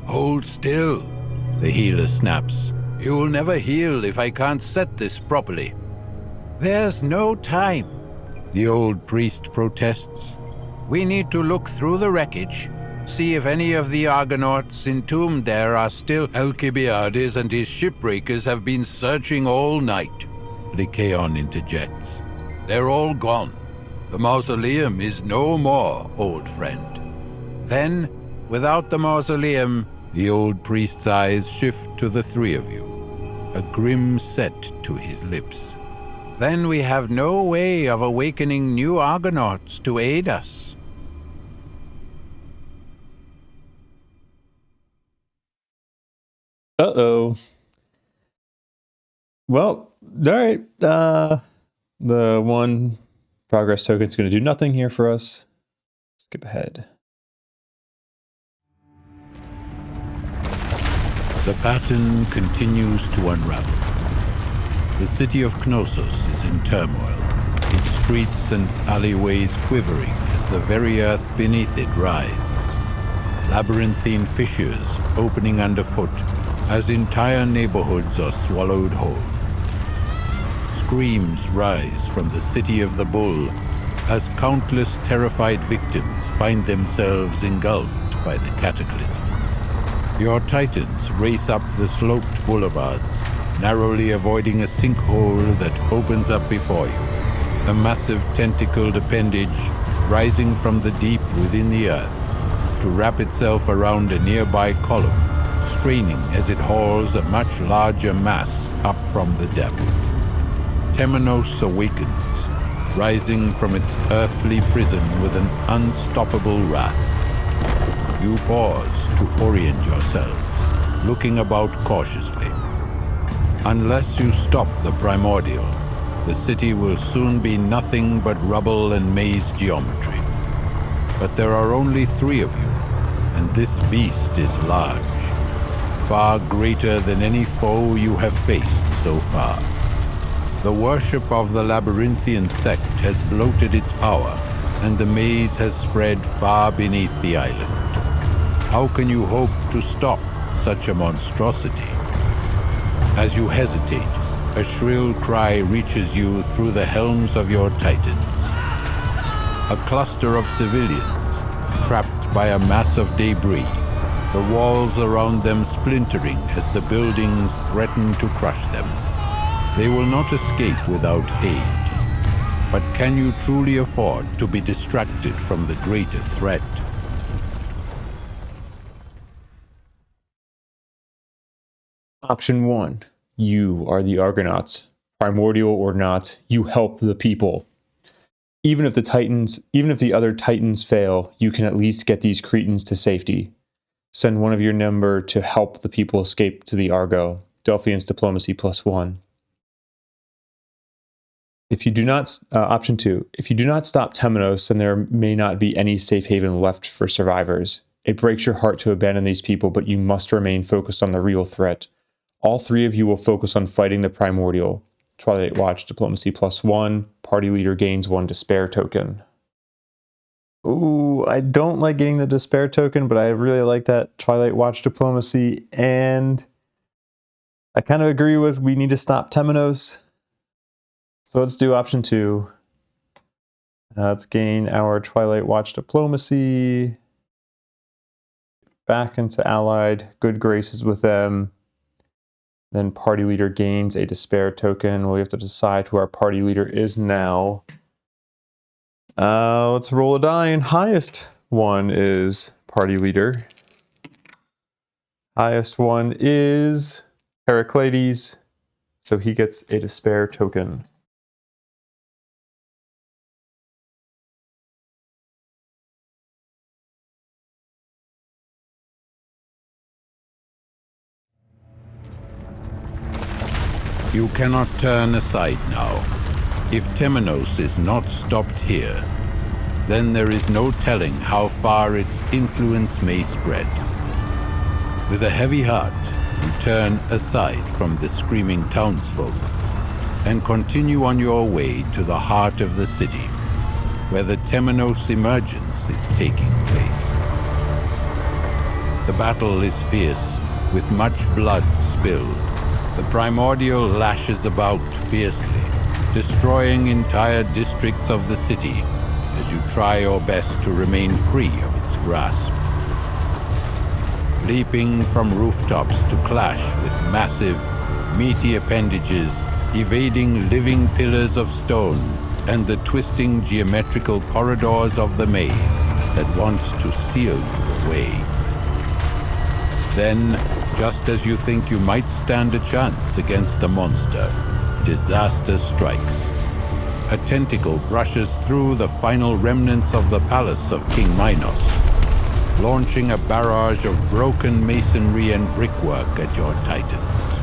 "Hold still," the healer snaps. "You'll never heal if I can't set this properly." There's no time. The old priest protests. We need to look through the wreckage, see if any of the Argonauts entombed there are still. "Alcibiades and his shipbreakers have been searching all night," Lycaon interjects. "They're all gone. The mausoleum is no more, old friend." Then, without the mausoleum, the old priest's eyes shift to the three of you, a grim set to his lips. then we have no way of awakening new Argonauts to aid us. Uh-oh. Well, all right. The one progress token is going to do nothing here for us. Skip ahead. The pattern continues to unravel. The city of Knossos is in turmoil, its streets and alleyways quivering as the very earth beneath it writhes. Labyrinthine fissures opening underfoot as entire neighborhoods are swallowed whole. Screams rise from the city of the Bull as countless terrified victims find themselves engulfed by the cataclysm. Your Titans race up the sloped boulevards, narrowly avoiding a sinkhole that opens up before you, a massive tentacled appendage rising from the deep within the earth to wrap itself around a nearby column, straining as it hauls a much larger mass up from the depths. Temenos awakens, rising from its earthly prison with an unstoppable wrath. You pause to orient yourselves, looking about cautiously. Unless you stop the primordial, the city will soon be nothing but rubble and maze geometry. But there are only 3 of you, and this beast is large, far greater than any foe you have faced so far. The worship of the Labyrinthian sect has bloated its power, and the maze has spread far beneath the island. How can you hope to stop such a monstrosity? As you hesitate, a shrill cry reaches you through the helms of your titans. A cluster of civilians, trapped by a mass of debris, the walls around them splintering as the buildings threaten to crush them. They will not escape without aid. But can you truly afford to be distracted from the greater threat? Option 1. You are the Argonauts. Primordial or not, you help the people. Even if the other Titans fail, you can at least get these Cretans to safety. Send one of your number to help the people escape to the Argo. Delphian's diplomacy +1. If you do not, option 2, if you do not stop Temenos, then there may not be any safe haven left for survivors. It breaks your heart to abandon these people, but you must remain focused on the real threat. All 3 of you will focus on fighting the Primordial. Twilight Watch diplomacy +1. Party leader gains 1 despair token. Ooh, I don't like getting the despair token, but I really like that Twilight Watch diplomacy, and I kind of agree with we need to stop Temenos. So let's do option 2. Let's gain our Twilight Watch diplomacy. Back into allied, good graces with them. Then party leader gains a despair token. We have to decide who our party leader is now. Let's roll a die, and highest one is party leader. Highest one is Heracleides, so he gets a despair token. You cannot turn aside now. If Temenos is not stopped here, then there is no telling how far its influence may spread. With a heavy heart, you turn aside from the screaming townsfolk and continue on your way to the heart of the city, where the Temenos emergence is taking place. The battle is fierce, with much blood spilled. The Primordial lashes about fiercely, destroying entire districts of the city as you try your best to remain free of its grasp. Leaping from rooftops to clash with massive, meaty appendages, evading living pillars of stone and the twisting geometrical corridors of the maze that wants to seal you away. Then, just as you think you might stand a chance against the monster, disaster strikes. A tentacle brushes through the final remnants of the palace of King Minos, launching a barrage of broken masonry and brickwork at your titans.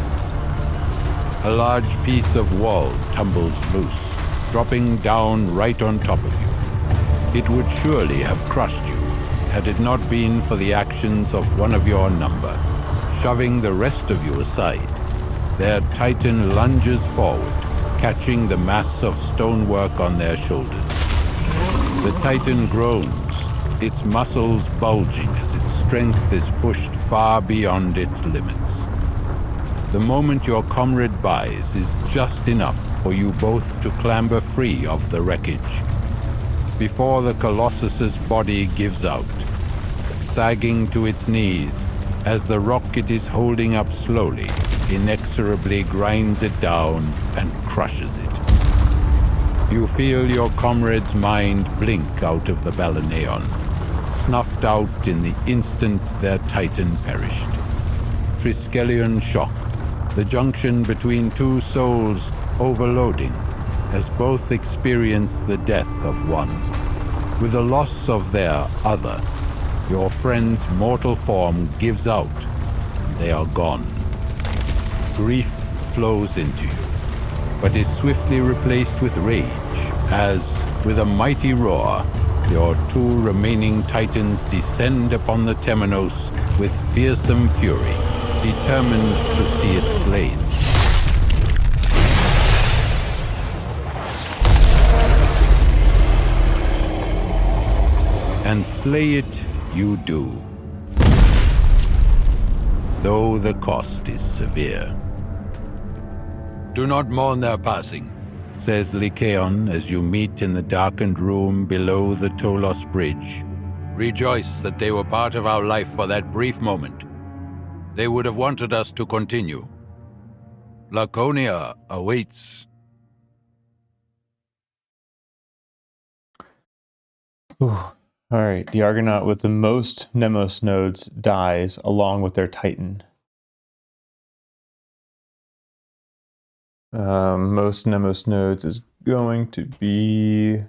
A large piece of wall tumbles loose, dropping down right on top of you. It would surely have crushed you had it not been for the actions of one of your number. Shoving the rest of you aside, their titan lunges forward, catching the mass of stonework on their shoulders. The titan groans, its muscles bulging as its strength is pushed far beyond its limits. The moment your comrade buys is just enough for you both to clamber free of the wreckage, before the Colossus's body gives out, sagging to its knees as the rock it is holding up slowly, inexorably grinds it down and crushes it. You feel your comrade's mind blink out of the Balaneon, snuffed out in the instant their titan perished. Triskelion shock, the junction between 2 souls overloading, as both experience the death of one. With the loss of their other, your friend's mortal form gives out, and they are gone. Grief flows into you. but is swiftly replaced with rage as, with a mighty roar, your two remaining titans descend upon the Temenos with fearsome fury, determined to see it slain. And slay it you do, though the cost is severe. Do not mourn their passing, says Lycaon as you meet in the darkened room below the Tolos Bridge. Rejoice that they were part of our life for that brief moment. They would have wanted us to continue. Laconia awaits. Ooh. All right, the Argonaut with the most Nemos nodes dies along with their Titan. Most Nemos nodes is going to be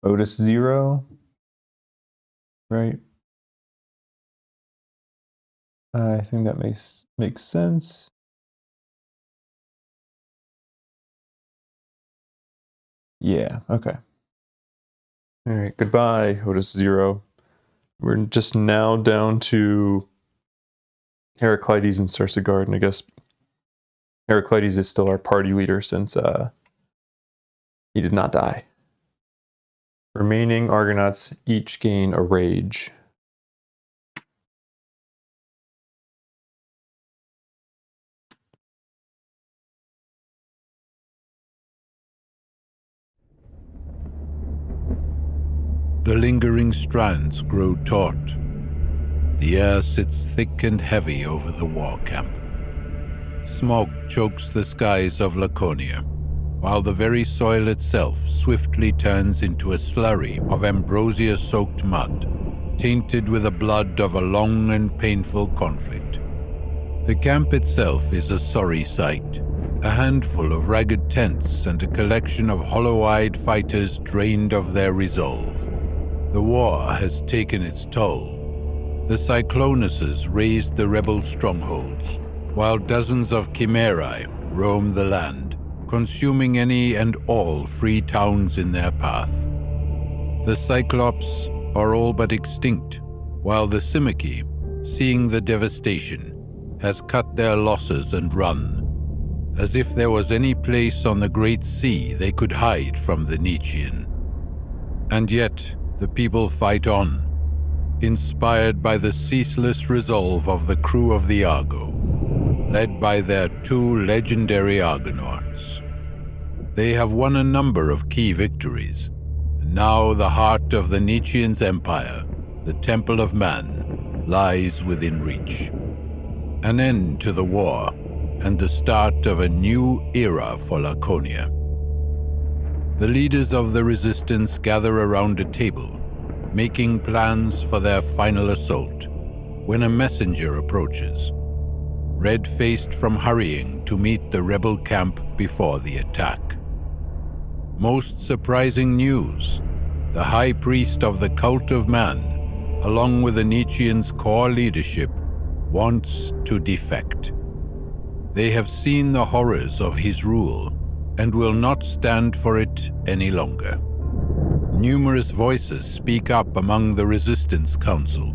Otis 0, right? I think that makes sense. Yeah, okay. All right, goodbye, Otis 0. We're just now down to Heraclides and Cersegard, and I guess Heraclides is still our party leader since he did not die. Remaining Argonauts each gain a rage. The lingering strands grow taut. The air sits thick and heavy over the war camp. Smog chokes the skies of Laconia, while the very soil itself swiftly turns into a slurry of ambrosia-soaked mud, tainted with the blood of a long and painful conflict. The camp itself is a sorry sight, a handful of ragged tents and a collection of hollow-eyed fighters drained of their resolve. The war has taken its toll. The Cyclonuses razed the rebel strongholds, while dozens of Chimerae roam the land, consuming any and all free towns in their path. The Cyclops are all but extinct, while the Simici, seeing the devastation, has cut their losses and run, as if there was any place on the Great Sea they could hide from the Nietzschean. And yet, the people fight on, inspired by the ceaseless resolve of the crew of the Argo, led by their two legendary Argonauts. They have won a number of key victories, and now the heart of the Nietzschean's empire, the Temple of Man, lies within reach. An end to the war, and the start of a new era for Laconia. The leaders of the resistance gather around a table, making plans for their final assault, when a messenger approaches, red-faced from hurrying to meet the rebel camp before the attack. Most surprising news: the high priest of the cult of man, along with the Nietzschean's core leadership, wants to defect. They have seen the horrors of his rule and will not stand for it any longer. Numerous voices speak up among the Resistance Council.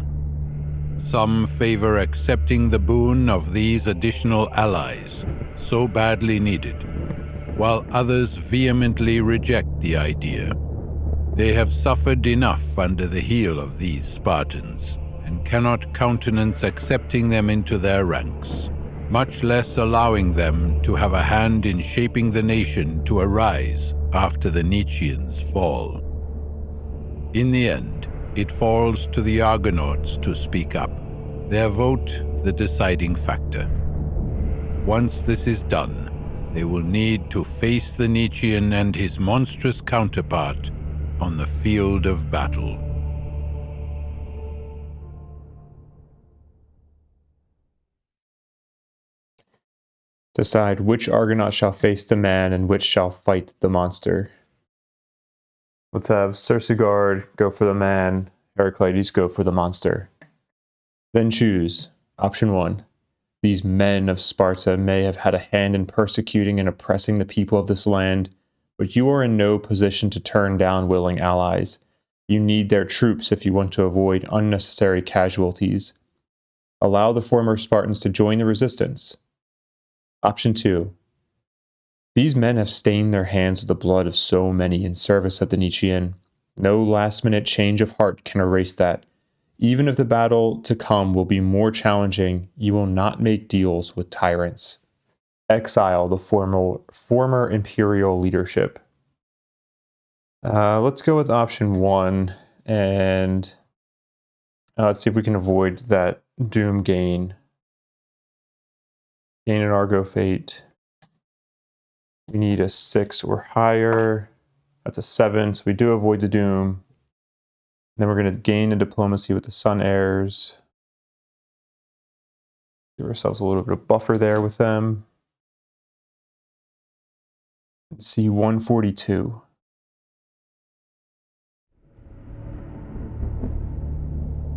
Some favor accepting the boon of these additional allies, so badly needed, while others vehemently reject the idea. They have suffered enough under the heel of these Spartans, and cannot countenance accepting them into their ranks, much less allowing them to have a hand in shaping the nation to arise after the Nietzscheans' fall. In the end, it falls to the Argonauts to speak up, their vote the deciding factor. Once this is done, they will need to face the Nietzschean and his monstrous counterpart on the field of battle. Decide which Argonaut shall face the man and which shall fight the monster. Let's have Cersegard go for the man, Heraclides go for the monster. Then choose. Option 1. These men of Sparta may have had a hand in persecuting and oppressing the people of this land, but you are in no position to turn down willing allies. You need their troops if you want to avoid unnecessary casualties. Allow the former Spartans to join the resistance. Option 2. These men have stained their hands with the blood of so many in service of the Nietzschean. No last-minute change of heart can erase that. Even if the battle to come will be more challenging, you will not make deals with tyrants. Exile the former imperial leadership. Let's go with option 1, and let's see if we can avoid that doom gain. Gain an Argo fate. We need a 6 or higher. That's a 7, so we do avoid the doom. Then we're going to gain a diplomacy with the Sun Heirs. Give ourselves a little bit of buffer there with them. Let's see, 142.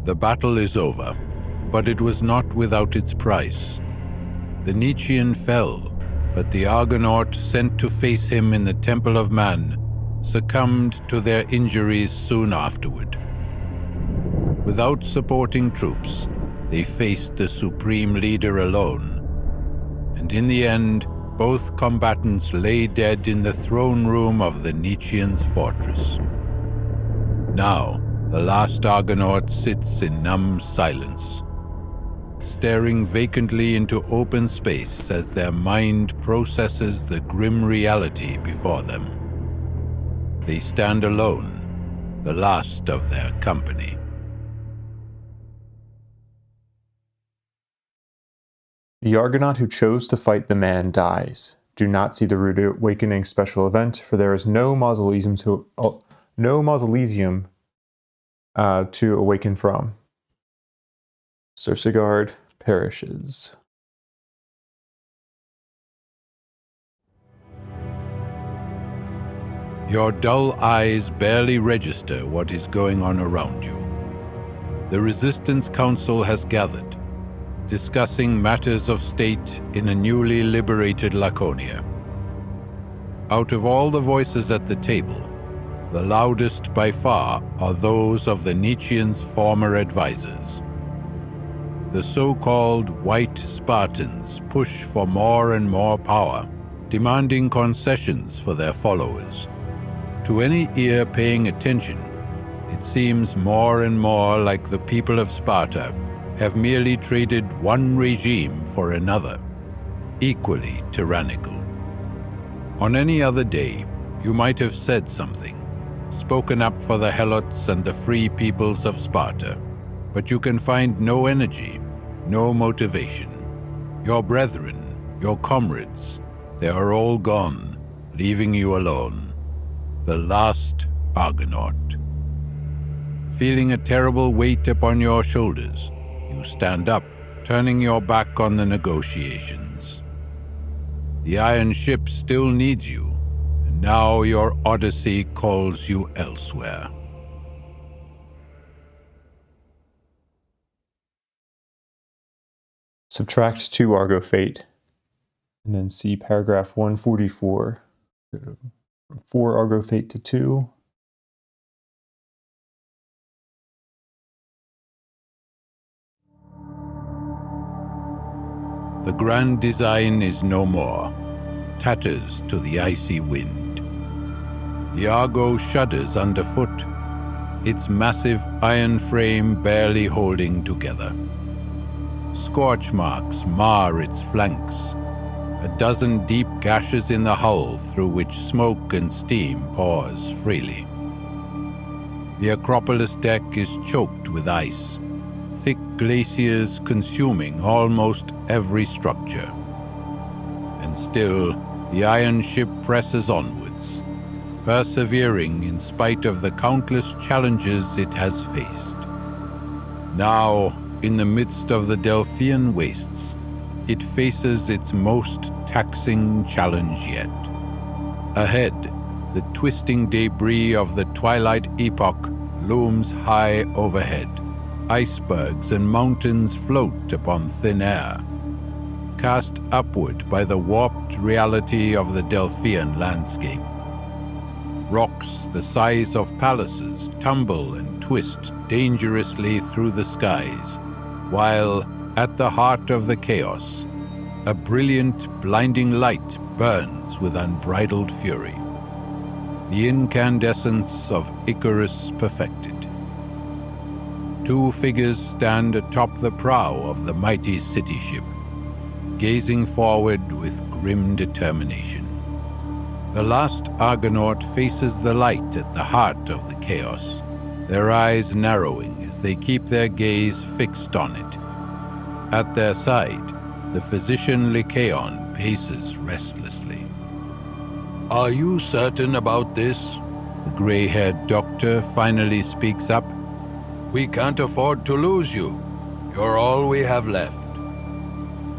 The battle is over, but it was not without its price. The Nietzschean fell, but the Argonaut sent to face him in the Temple of Man succumbed to their injuries soon afterward. Without supporting troops, they faced the supreme leader alone. And in the end, both combatants lay dead in the throne room of the Nietzschean's fortress. Now, the last Argonaut sits in numb silence, staring vacantly into open space as their mind processes the grim reality before them. They stand alone, the last of their company. The Argonaut who chose to fight the man dies. Do not see the Rude Awakening special event, for there is no mausoleum to awaken from. Circegard perishes. Your dull eyes barely register what is going on around you. The Resistance Council has gathered, discussing matters of state in a newly liberated Laconia. Out of all the voices at the table, the loudest by far are those of the Nietzschean's former advisors. The so-called White Spartans push for more and more power, demanding concessions for their followers. To any ear paying attention, it seems more and more like the people of Sparta have merely traded one regime for another, equally tyrannical. On any other day, you might have said something, spoken up for the Helots and the free peoples of Sparta, but you can find no energy, no motivation. Your brethren, your comrades, they are all gone, leaving you alone, the last Argonaut. Feeling a terrible weight upon your shoulders, you stand up, turning your back on the negotiations. The iron ship still needs you, and now your Odyssey calls you elsewhere. Subtract 2 Argo fate, and then see paragraph 144. From 4 Argo fate to 2. The grand design is no more, tatters to the icy wind. The Argo shudders underfoot, its massive iron frame barely holding together. Scorch marks mar its flanks, a dozen deep gashes in the hull through which smoke and steam pours freely. The Acropolis deck is choked with ice, thick glaciers consuming almost every structure. And still, the iron ship presses onwards, persevering in spite of the countless challenges it has faced. Now, in the midst of the Delphian wastes, it faces its most taxing challenge yet. Ahead, the twisting debris of the Twilight Epoch looms high overhead. Icebergs and mountains float upon thin air, cast upward by the warped reality of the Delphian landscape. Rocks the size of palaces tumble and twist dangerously through the skies, while, at the heart of the chaos, a brilliant, blinding light burns with unbridled fury. The incandescence of Icarus perfected. Two figures stand atop the prow of the mighty city ship, gazing forward with grim determination. The last Argonaut faces the light at the heart of the chaos, their eyes narrowing as they keep their gaze fixed on it. At their side, the physician Lycaon paces restlessly. Are you certain about this? The gray-haired doctor finally speaks up. We can't afford to lose you. You're all we have left.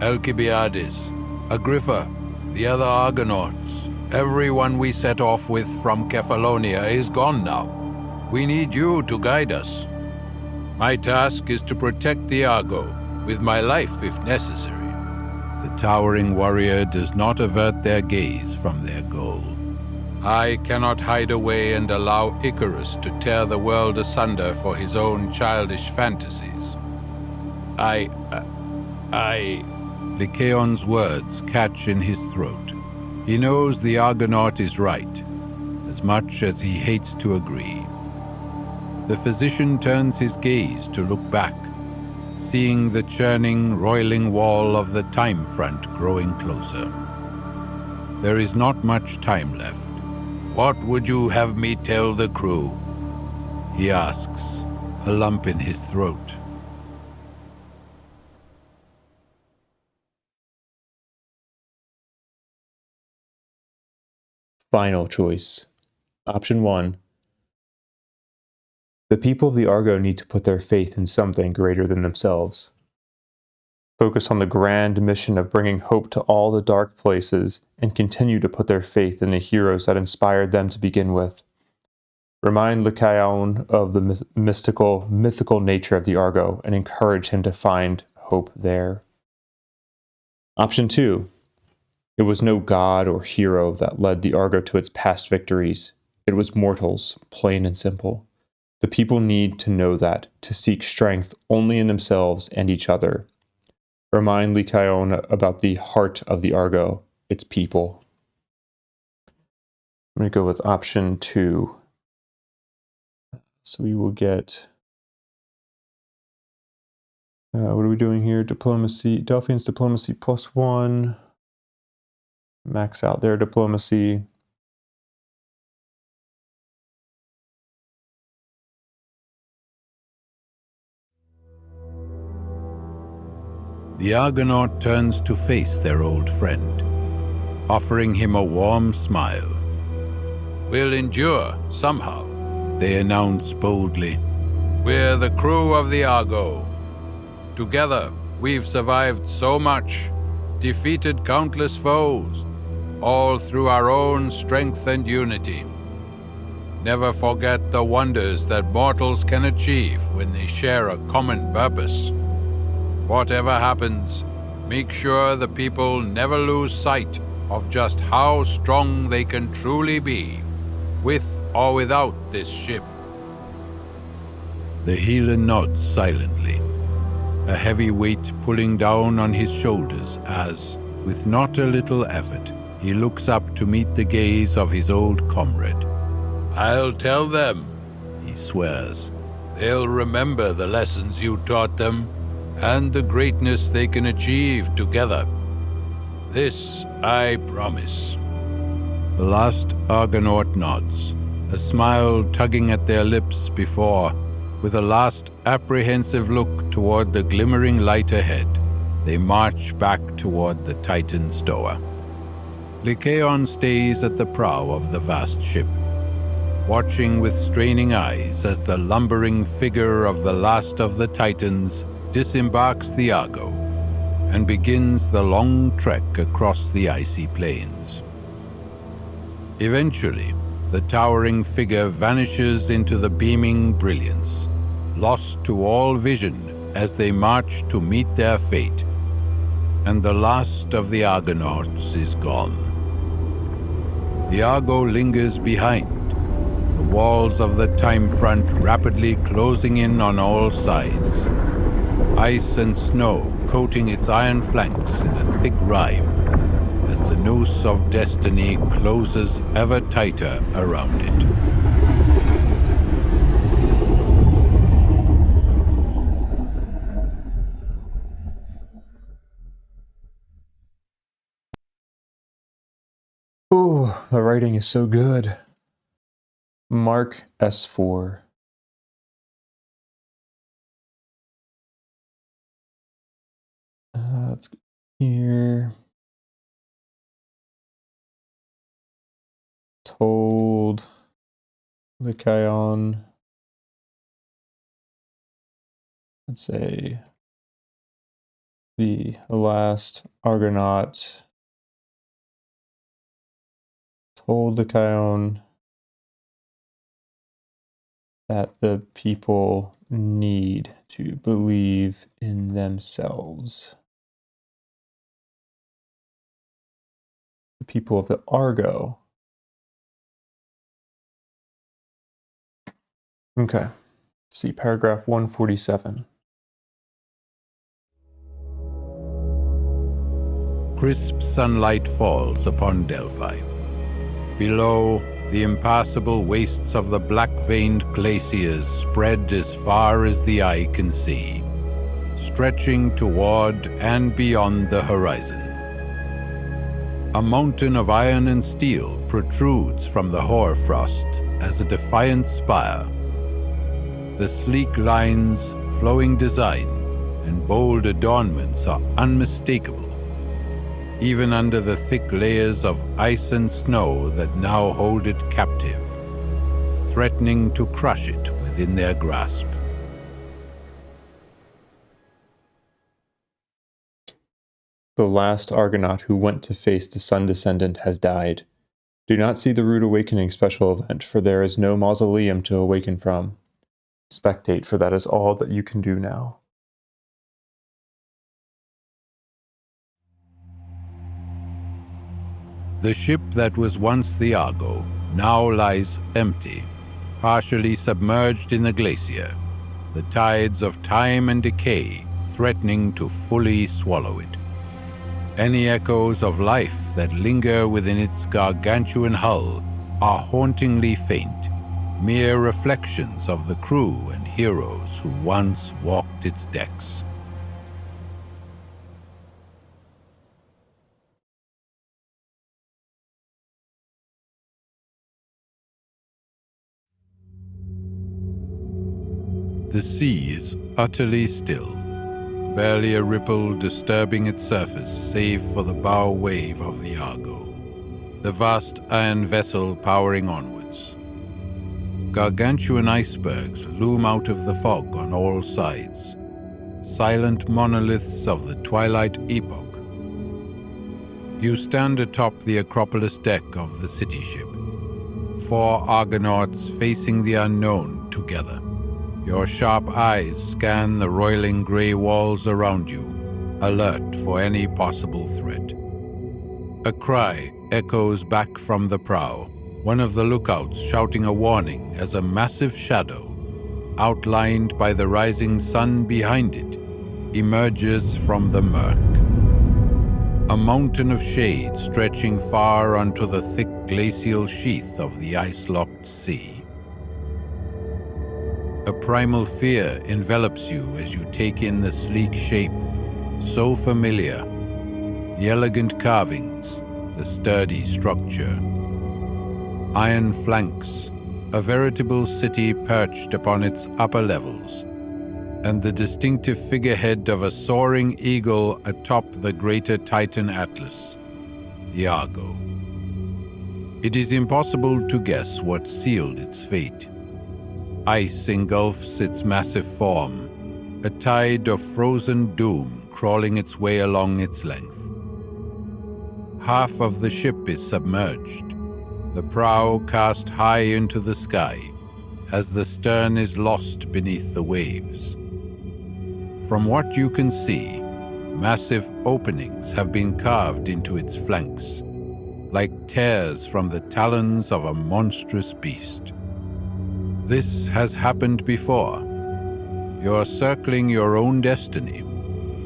Alcibiades, Agrippa, the other Argonauts, everyone we set off with from Kephallonia is gone now. We need you to guide us. My task is to protect the Argo, with my life if necessary. The towering warrior does not avert their gaze from their goal. I cannot hide away and allow Icarus to tear the world asunder for his own childish fantasies. Lycaon's words catch in his throat. He knows the Argonaut is right, as much as he hates to agree. The physician turns his gaze to look back, seeing the churning, roiling wall of the time front growing closer. There is not much time left. What would you have me tell the crew? He asks, a lump in his throat. Final choice. Option 1. The people of the Argo need to put their faith in something greater than themselves. Focus on the grand mission of bringing hope to all the dark places and continue to put their faith in the heroes that inspired them to begin with. Remind Lycaon of the mythical nature of the Argo and encourage him to find hope there. Option 2. It was no god or hero that led the Argo to its past victories. It was mortals, plain and simple. The people need to know that, to seek strength only in themselves and each other. Remind Lycaon about the heart of the Argo, its people. I'm going to go with option 2. So we will get... what are we doing here? Diplomacy. Delphians diplomacy +1. Max out their diplomacy. The Argonaut turns to face their old friend, offering him a warm smile. We'll endure, somehow, they announce boldly. We're the crew of the Argo. Together, we've survived so much, defeated countless foes, all through our own strength and unity. Never forget the wonders that mortals can achieve when they share a common purpose. Whatever happens, make sure the people never lose sight of just how strong they can truly be, with or without this ship. The healer nods silently, a heavy weight pulling down on his shoulders as, with not a little effort, he looks up to meet the gaze of his old comrade. I'll tell them, he swears. They'll remember the lessons you taught them, and the greatness they can achieve together. This I promise. The last Argonaut nods, a smile tugging at their lips before, with a last apprehensive look toward the glimmering light ahead, they march back toward the Titan's door. Lycaon stays at the prow of the vast ship, watching with straining eyes as the lumbering figure of the last of the Titans disembarks the Argo and begins the long trek across the icy plains. Eventually, the towering figure vanishes into the beaming brilliance, lost to all vision as they march to meet their fate. and the last of the Argonauts is gone. The Argo lingers behind, the walls of the time front rapidly closing in on all sides. Ice and snow coating its iron flanks in a thick rime as the noose of destiny closes ever tighter around it. Oh, the writing is so good. Mark S4. Let's go here. Told the Aeon. Let's say the last Argonaut told the Aeon that the people need to believe in themselves. The people of the Argo. Okay. Let's see, paragraph 147. Crisp sunlight falls upon Delphi. Below, the impassable wastes of the black-veined glaciers spread as far as the eye can see, stretching toward and beyond the horizon. A mountain of iron and steel protrudes from the hoarfrost as a defiant spire. The sleek lines, flowing design, and bold adornments are unmistakable, even under the thick layers of ice and snow that now hold it captive, threatening to crush it within their grasp. The last Argonaut who went to face the Sun Descendant has died. Do not see the Rude Awakening special event, for there is no mausoleum to awaken from. Spectate, for that is all that you can do now. The ship that was once the Argo now lies empty, partially submerged in the glacier, the tides of time and decay threatening to fully swallow it. Any echoes of life that linger within its gargantuan hull are hauntingly faint, mere reflections of the crew and heroes who once walked its decks. The sea is utterly still, barely a ripple disturbing its surface save for the bow wave of the Argo, the vast iron vessel powering onwards. Gargantuan icebergs loom out of the fog on all sides, silent monoliths of the twilight epoch. You stand atop the Acropolis deck of the city ship, 4 Argonauts facing the unknown together. Your sharp eyes scan the roiling gray walls around you, alert for any possible threat. A cry echoes back from the prow, one of the lookouts shouting a warning as a massive shadow, outlined by the rising sun behind it, emerges from the murk. A mountain of shade stretching far onto the thick glacial sheath of the ice-locked sea. A primal fear envelops you as you take in the sleek shape, so familiar. The elegant carvings, the sturdy structure. Iron flanks, a veritable city perched upon its upper levels, and the distinctive figurehead of a soaring eagle atop the greater Titan Atlas, the Argo. It is impossible to guess what sealed its fate. Ice engulfs its massive form, a tide of frozen doom crawling its way along its length. Half of the ship is submerged, the prow cast high into the sky as the stern is lost beneath the waves. From what you can see, Massive openings have been carved into its flanks, like tears from the talons of a monstrous beast. This has happened before. You're circling your own destiny,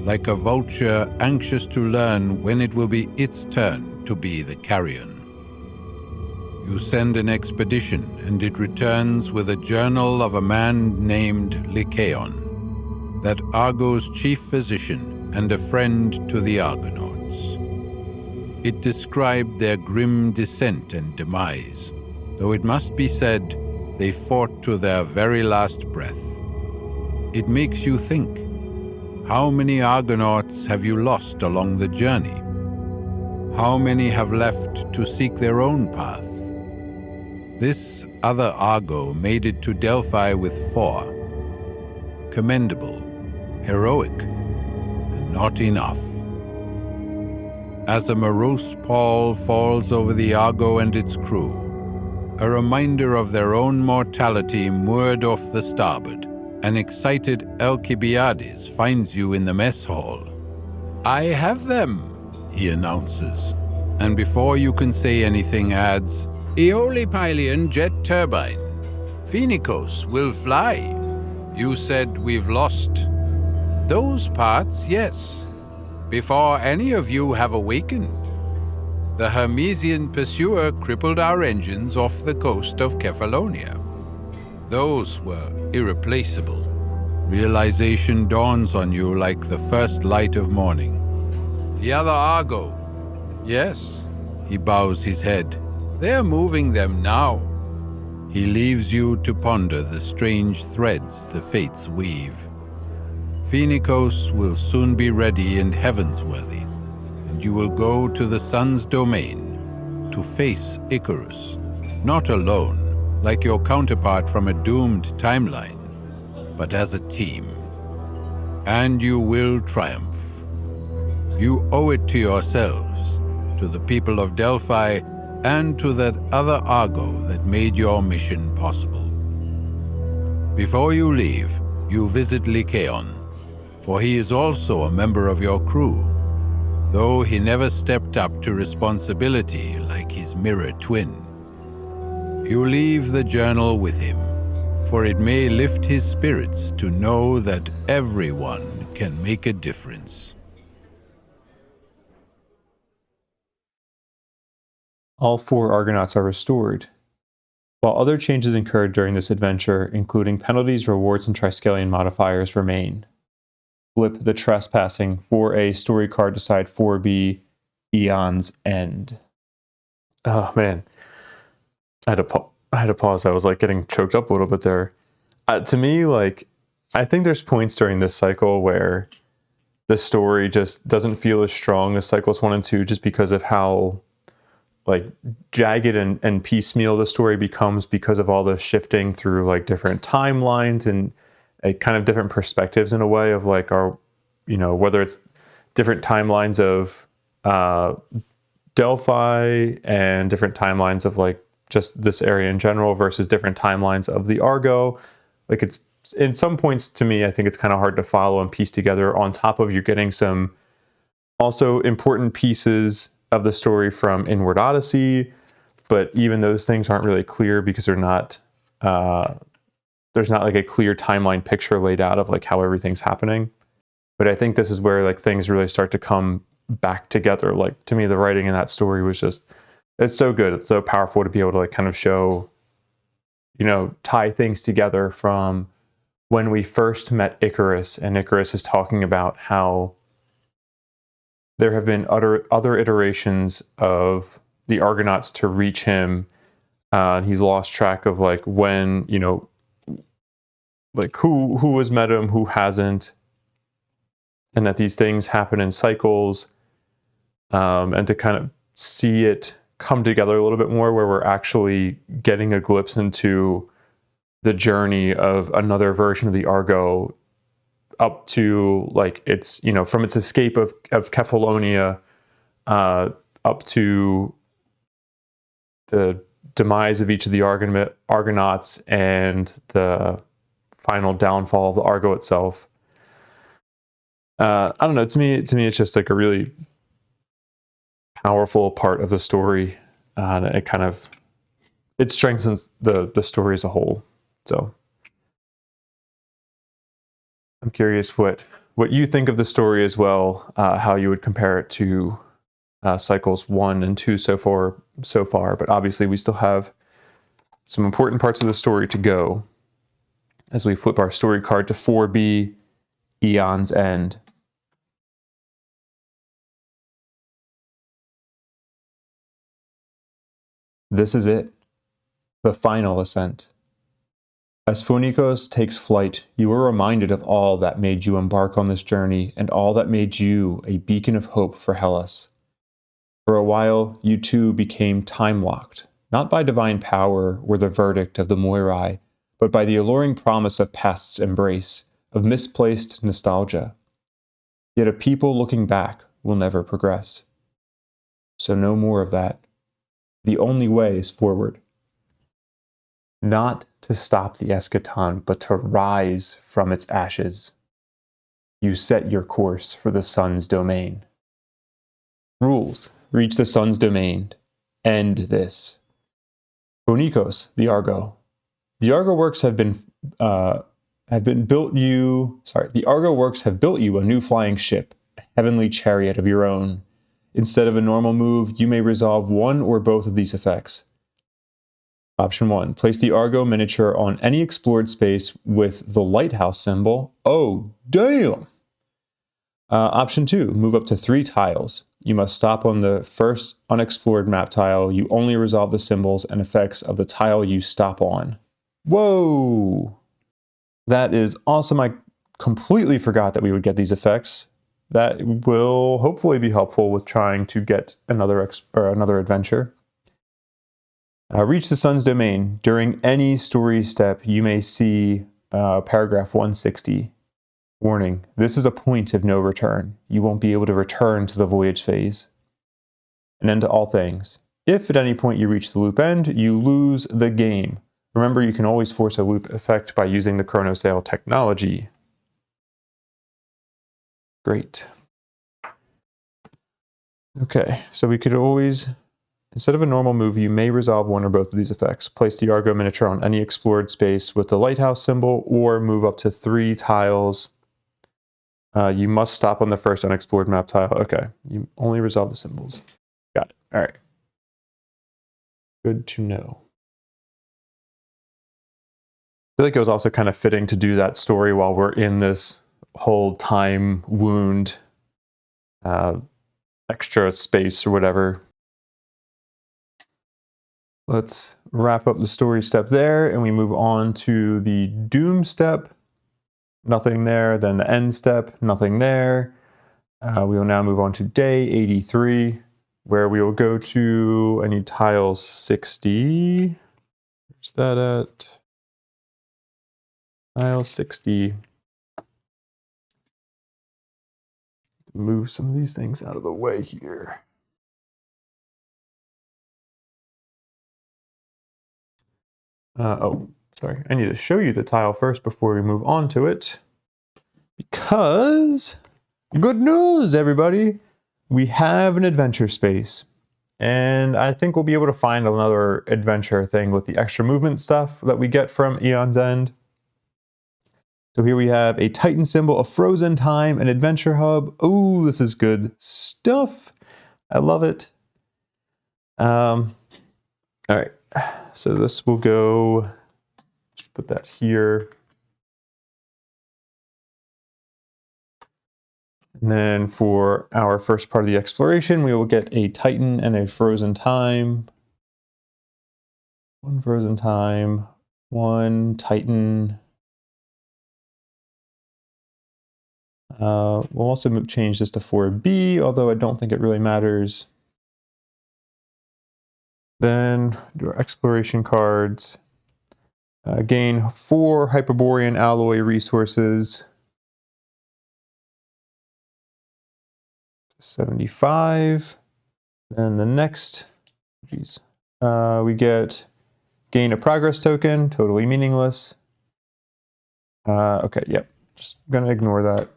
like a vulture anxious to learn when it will be its turn to be the carrion. You send an expedition, and it returns with a journal of a man named Lycaon, that Argo's chief physician and a friend to the Argonauts. It described their grim descent and demise, though it must be said they fought to their very last breath. It makes you think, how many Argonauts have you lost along the journey? How many have left to seek their own path? This other Argo made it to Delphi with 4. Commendable, heroic, and not enough. As a morose pall falls over the Argo and its crew, a reminder of their own mortality moored off the starboard, an excited Alcibiades finds you in the mess hall. "I have them," he announces, and before you can say anything adds, "Aeolipylian jet turbine. Phoenikos will fly. You said we've lost." "Those parts, yes. Before any of you have awakened. The Hermesian pursuer crippled our engines off the coast of Kephallonia. Those were irreplaceable." Realization dawns on you like the first light of morning. "The other Argo." "Yes." He bows his head. "They're moving them now." He leaves you to ponder the strange threads the fates weave. Phoenikos will soon be ready and heavensworthy, and you will go to the sun's domain to face Icarus, not alone, like your counterpart from a doomed timeline, but as a team. And you will triumph. You owe it to yourselves, to the people of Delphi, and to that other Argo that made your mission possible. Before you leave, you visit Lycaon, for he is also a member of your crew, though he never stepped up to responsibility like his mirror twin. You leave the journal with him, for it may lift his spirits to know that everyone can make a difference. All 4 Argonauts are restored, while other changes incurred during this adventure, including penalties, rewards, and Triskelion modifiers, remain. Flip the Trespassing for a story card to side 4B, Aeons End. Oh man, I had to pause. I was like getting choked up a little bit there. To me, like, I think there's points during this cycle where the story just doesn't feel as strong as cycles 1 and 2, just because of how like jagged and piecemeal the story becomes because of all the shifting through like different timelines and a kind of different perspectives in a way of like our, you know, whether it's different timelines of Delphi and different timelines of like just this area in general versus different timelines of the Argo. Like, it's in some points to me, I think it's kind of hard to follow and piece together, on top of you're getting some also important pieces of the story from Inward Odyssey, but even those things aren't really clear because they're not, there's not like a clear timeline picture laid out of like how everything's happening. But I think this is where like things really start to come back together. Like, to me, the writing in that story was just, it's so good. It's so powerful to be able to like kind of show, you know, tie things together from when we first met Icarus, and Icarus is talking about how there have been other iterations of the Argonauts to reach him. He's lost track of like when, you know, like who has met him, who hasn't, and that these things happen in cycles, and to kind of see it come together a little bit more, where we're actually getting a glimpse into the journey of another version of the Argo up to like its, you know, from its escape of Kephallonia up to the demise of each of the Argonauts and the final downfall of the Argo itself. I don't know. To me, it's just like a really powerful part of the story. And it strengthens the story as a whole. So I'm curious what you think of the story as well, how you would compare it to cycles 1 and 2 so far. But obviously we still have some important parts of the story to go as we flip our story card to 4B, Aeon's End. This is it, the final ascent. As Phonikos takes flight, you are reminded of all that made you embark on this journey and all that made you a beacon of hope for Hellas. For a while, you too became time-locked, not by divine power or the verdict of the Moirai, but by the alluring promise of past's embrace, of misplaced nostalgia. Yet a people looking back will never progress. So no more of that. The only way is forward. Not to stop the eschaton, but to rise from its ashes. You set your course for the sun's domain. Rules. Reach the sun's domain. End this. Phonikos, the Argo. The Argo works have built you a new flying ship, a heavenly chariot of your own. Instead of a normal move, you may resolve one or both of these effects. Option 1. Place the Argo miniature on any explored space with the lighthouse symbol. Oh, damn! Option 2. Move up to 3 tiles. You must stop on the first unexplored map tile. You only resolve the symbols and effects of the tile you stop on. Whoa! That is awesome. I completely forgot that we would get these effects. That will hopefully be helpful with trying to get another adventure. Reach the sun's domain. During any story step, you may see paragraph 160. Warning, this is a point of no return. You won't be able to return to the voyage phase. An end to all things. If at any point you reach the loop end, you lose the game. Remember, you can always force a loop effect by using the chronosail technology. Great. Okay, so we could always, instead of a normal move, you may resolve one or both of these effects. Place the Argo miniature on any explored space with the lighthouse symbol, or move up to 3 tiles. You must stop on the first unexplored map tile. Okay, you only resolve the symbols. Got it. All right. Good to know. I feel like it was also kind of fitting to do that story while we're in this whole time wound, extra space or whatever. Let's wrap up the story step there, and we move on to the doom step. Nothing there. Then the end step, nothing there. We will now move on to day 83, where we will go to, I need tile 60. Where's that at? Tile 60. Move some of these things out of the way here. Oh, sorry. I need to show you the tile first before we move on to it. Because, good news, everybody. We have an adventure space. And I think we'll be able to find another adventure thing with the extra movement stuff that we get from Aeon's End. So here we have a Titan symbol, a frozen time, an adventure hub. Oh, this is good stuff. I love it. All right. So this will go, just put that here. And then for our first part of the exploration, we will get a Titan and a frozen time. 1 frozen time, 1 Titan. We'll also change this to 4B, although I don't think it really matters. Then do our exploration cards. Gain 4 Hyperborean alloy resources. 75. Then the next, we get gain a progress token, totally meaningless. Okay, yep, just gonna ignore that.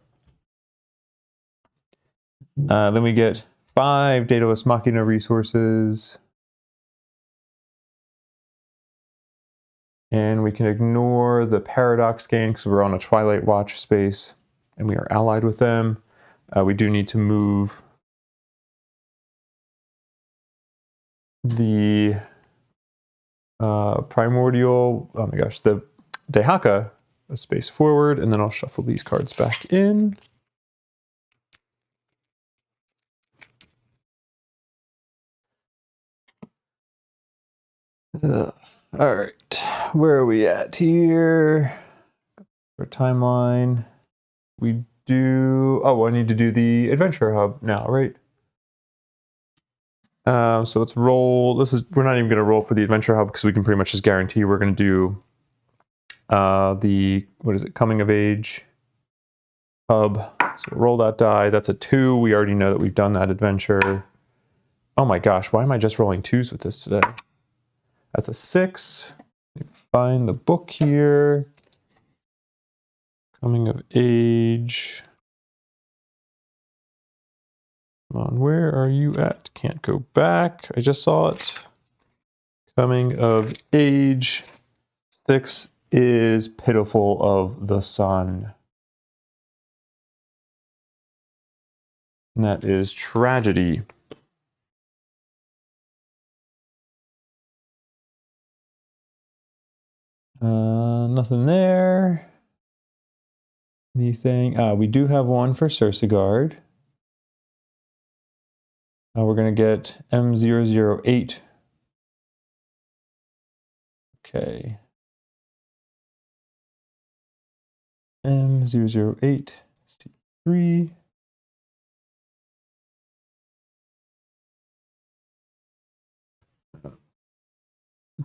Then we get 5 Daedalus Machina resources. And we can ignore the Paradox gain because we're on a Twilight Watch space and we are allied with them. We do need to move the Primordial, oh my gosh, the Dahaka a space forward, and then I'll shuffle these cards back in. All right, where are we at here? Our timeline. We do, oh, I need to do the Adventure Hub now, right? So let's roll. We're not even going to roll for the Adventure Hub because we can pretty much just guarantee we're going to do the, what is it, Coming of Age Hub. So roll that die. That's a 2. We already know that we've done that adventure. Oh my gosh, why am I just rolling 2s with this today? That's a 6. Find the book here. Coming of Age. Come on, where are you at? Can't go back. I just saw it. Coming of Age. 6 is Pitiful of the Sun. And that is Tragedy. Nothing there. Anything? We do have one for Cersegard. We're going to get M008. Okay. M008, C3.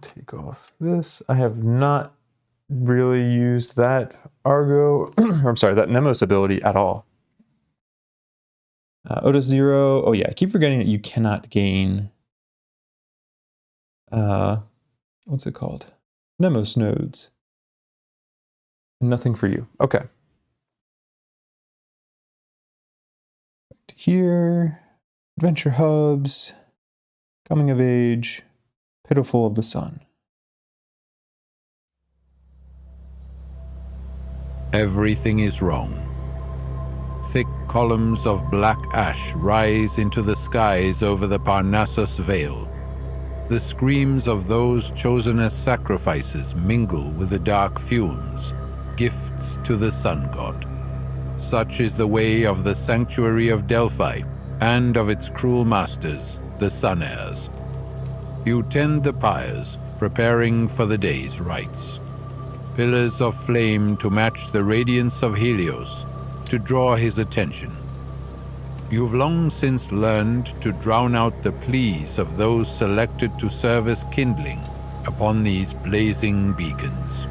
Take off this. I have not really used that Argo, I'm sorry, that Nemos ability at all. Otis 0. Oh yeah, I keep forgetting that you cannot gain, what's it called? Nemos nodes. Nothing for you. Okay. Here, Adventure Hubs, Coming of Age, Pitiful of the Sun. Everything is wrong. Thick columns of black ash rise into the skies over the Parnassus Vale. The screams of those chosen as sacrifices mingle with the dark fumes, gifts to the sun god. Such is the way of the sanctuary of Delphi and of its cruel masters, the Sun Heirs. You tend the pyres, preparing for the day's rites. Pillars of flame to match the radiance of Helios, to draw his attention. You've long since learned to drown out the pleas of those selected to serve as kindling upon these blazing beacons.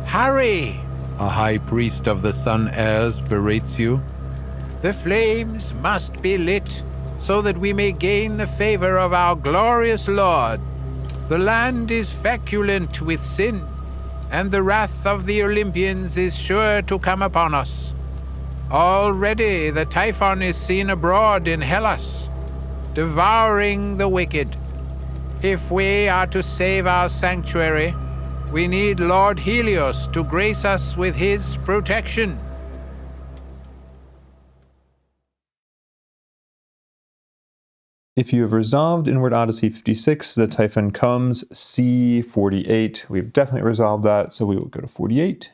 Hurry! A high priest of the Sun Heirs berates you. The flames must be lit so that we may gain the favor of our glorious Lord. The land is feculent with sin, and the wrath of the Olympians is sure to come upon us. Already the Typhon is seen abroad in Hellas, devouring the wicked. If we are to save our sanctuary, we need Lord Helios to grace us with his protection. If you have resolved Inward Odyssey 56, the Typhon comes, C48. We've definitely resolved that, so we will go to 48.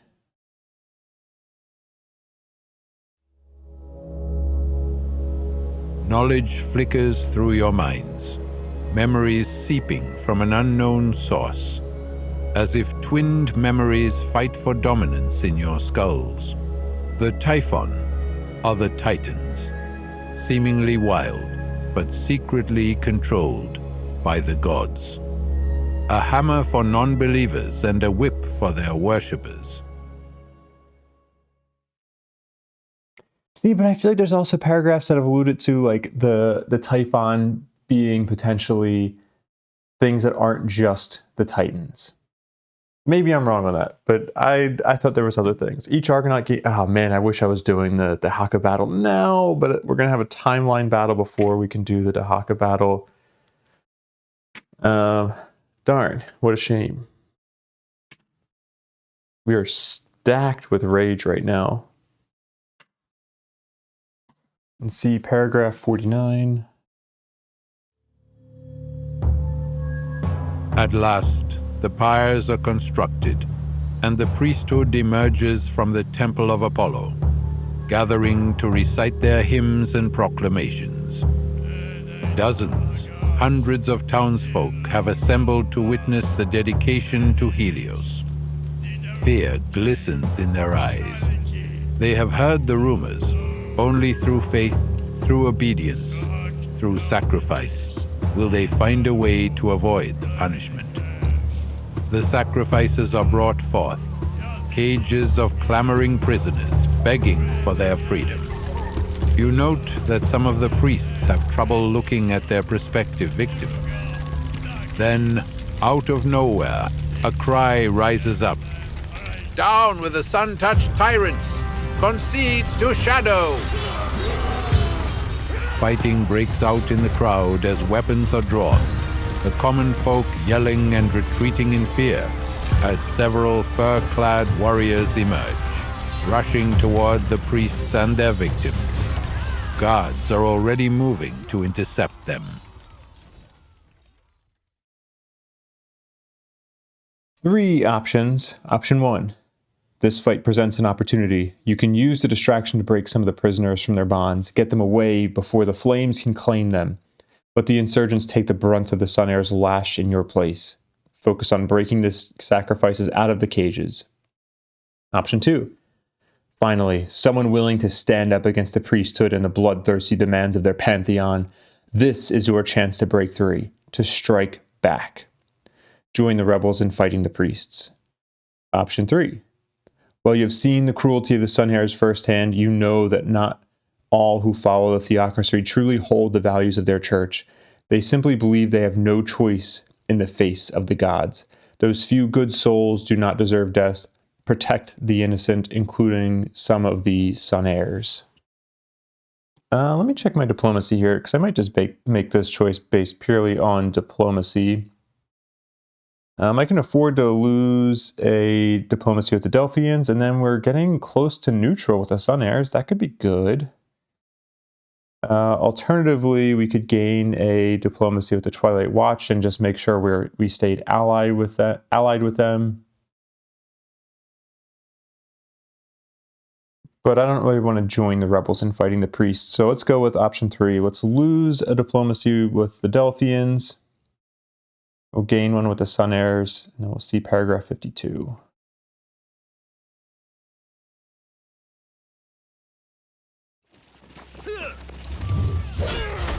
Knowledge flickers through your minds, memories seeping from an unknown source, as if twinned memories fight for dominance in your skulls. The Typhon are the Titans, seemingly wild, but secretly controlled by the gods. A hammer for non-believers and a whip for their worshippers. See, but I feel like there's also paragraphs that have alluded to like the Typhon being potentially things that aren't just the Titans. Maybe I'm wrong on that, but I thought there was other things. Each Argonaut gate. Oh man, I wish I was doing the Dahaka battle now, but we're gonna have a timeline battle before we can do the Dahaka battle. Darn, what a shame. We are stacked with rage right now. And see paragraph 49. At last, the pyres are constructed, and the priesthood emerges from the temple of Apollo, gathering to recite their hymns and proclamations. Dozens, hundreds of townsfolk have assembled to witness the dedication to Helios. Fear glistens in their eyes. They have heard the rumors. Only through faith, through obedience, through sacrifice, will they find a way to avoid the punishment. The sacrifices are brought forth, cages of clamoring prisoners begging for their freedom. You note that some of the priests have trouble looking at their prospective victims. Then, out of nowhere, a cry rises up. Down with the sun-touched tyrants! Concede to Shadow! Fighting breaks out in the crowd as weapons are drawn, the common folk yelling and retreating in fear as several fur-clad warriors emerge, rushing toward the priests and their victims. Guards are already moving to intercept them. 3 options. Option 1. This fight presents an opportunity. You can use the distraction to break some of the prisoners from their bonds, get them away before the flames can claim them. But the insurgents take the brunt of the Sun Air's lash in your place. Focus on breaking the sacrifices out of the cages. Option 2. Finally, someone willing to stand up against the priesthood and the bloodthirsty demands of their pantheon. This is your chance to break free, to strike back. Join the rebels in fighting the priests. Option 3. While you have seen the cruelty of the Sun Hares firsthand, you know that not all who follow the theocracy truly hold the values of their church. They simply believe they have no choice in the face of the gods. Those few good souls do not deserve death. Protect the innocent, including some of the Sun Heirs. Let me check my diplomacy here, because I might just make this choice based purely on diplomacy. I can afford to lose a diplomacy with the Delphians, and then we're getting close to neutral with the Sun Heirs. That could be good. Alternatively, we could gain a diplomacy with the Twilight Watch and just make sure we stayed allied with them. But I don't really want to join the rebels in fighting the priests, so let's go with option 3. Let's lose a diplomacy with the Delphians. We'll gain one with the Sun Heirs, and then we'll see paragraph 52.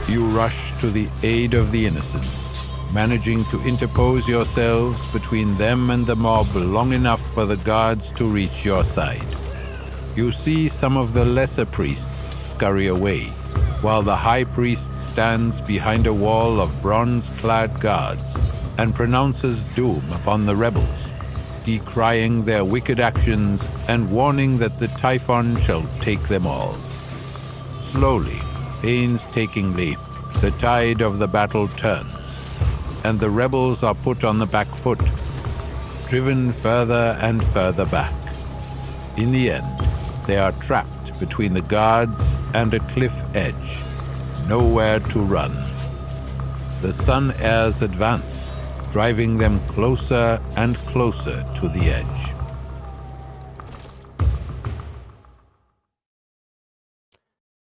You rush to the aid of the innocents, managing to interpose yourselves between them and the mob long enough for the guards to reach your side. You see some of the lesser priests scurry away, while the high priest stands behind a wall of bronze-clad guards and pronounces doom upon the rebels, decrying their wicked actions and warning that the Typhon shall take them all. Slowly, painstakingly, the tide of the battle turns, and the rebels are put on the back foot, driven further and further back. In the end, they are trapped between the guards and a cliff edge, nowhere to run. The Sun Heirs advance, driving them closer and closer to the edge.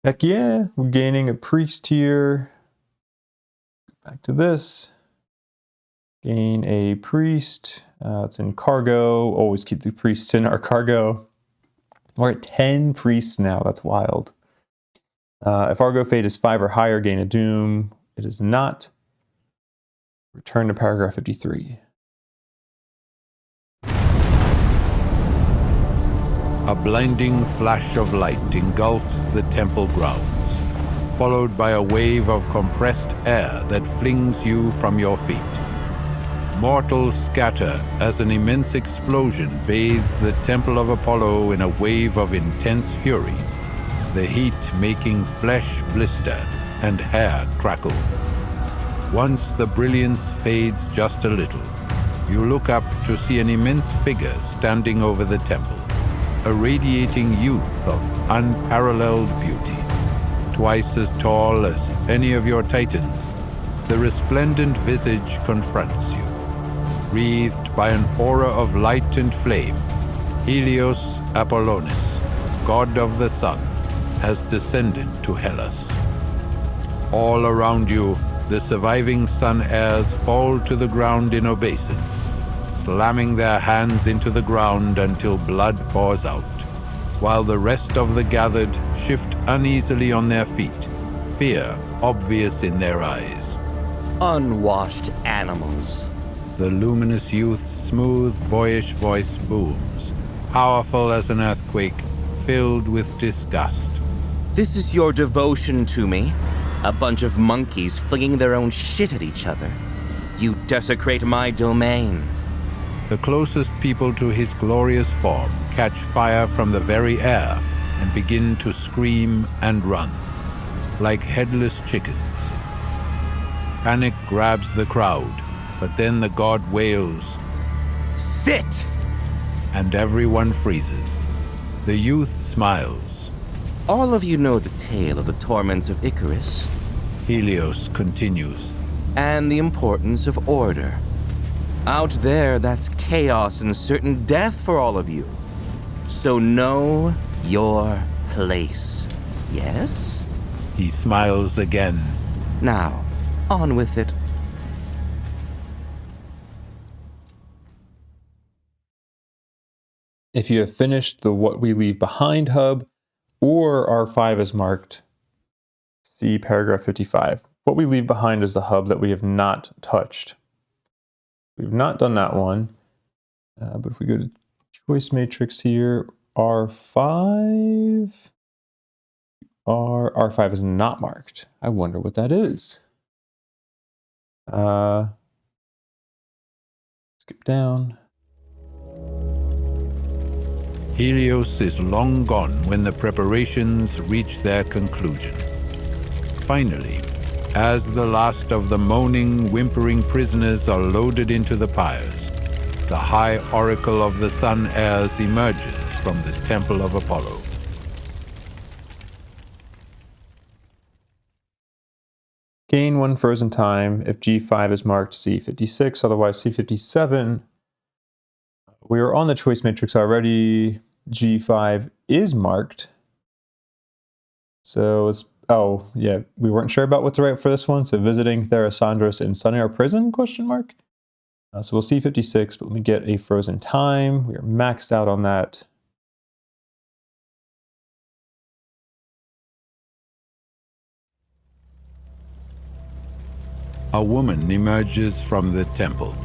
Heck yeah, we're gaining a priest here. Back to this. Gain a priest. It's in cargo. Always keep the priests in our cargo. We're at 10 priests now. That's wild. If Argo Fate is 5 or higher, gain a doom. It is not. Return to paragraph 53. A blinding flash of light engulfs the temple grounds, followed by a wave of compressed air that flings you from your feet. Mortals scatter as an immense explosion bathes the Temple of Apollo in a wave of intense fury, the heat making flesh blister and hair crackle. Once the brilliance fades just a little, you look up to see an immense figure standing over the temple, a radiating youth of unparalleled beauty. Twice as tall as any of your titans, the resplendent visage confronts you. Wreathed by an aura of light and flame, Helios Apollonus, god of the sun, has descended to Hellas. All around you, the surviving sun heirs fall to the ground in obeisance, slamming their hands into the ground until blood pours out, while the rest of the gathered shift uneasily on their feet, fear obvious in their eyes. Unwashed animals. The luminous youth's smooth, boyish voice booms, powerful as an earthquake, filled with disgust. This is your devotion to me? A bunch of monkeys flinging their own shit at each other. You desecrate my domain. The closest people to his glorious form catch fire from the very air and begin to scream and run, like headless chickens. Panic grabs the crowd, but then the god wails, Sit! And everyone freezes. The youth smiles. All of you know the tale of the torments of Icarus. Helios continues. And the importance of order. Out there, that's chaos and certain death for all of you. So know your place. Yes? He smiles again. Now, on with it. If you have finished the What We Leave Behind hub, or R5 is marked, see paragraph 55. What We Leave Behind is the hub that we have not touched. We've not done that one. But if we go to choice matrix here, R5 is not marked. I wonder what that is. Skip down. Helios is long gone when the preparations reach their conclusion. Finally, as the last of the moaning, whimpering prisoners are loaded into the pyres, the high oracle of the sun heirs emerges from the Temple of Apollo. Gain 1 frozen time if G5 is marked C56, otherwise C57. We are on the choice matrix already. G5 is marked. So it's, oh yeah, we weren't sure about what to write for this one. So visiting Therasandros in Sunair prison, question mark. So we'll see 56, but let me get a frozen time. We are maxed out on that. A woman emerges from the temple,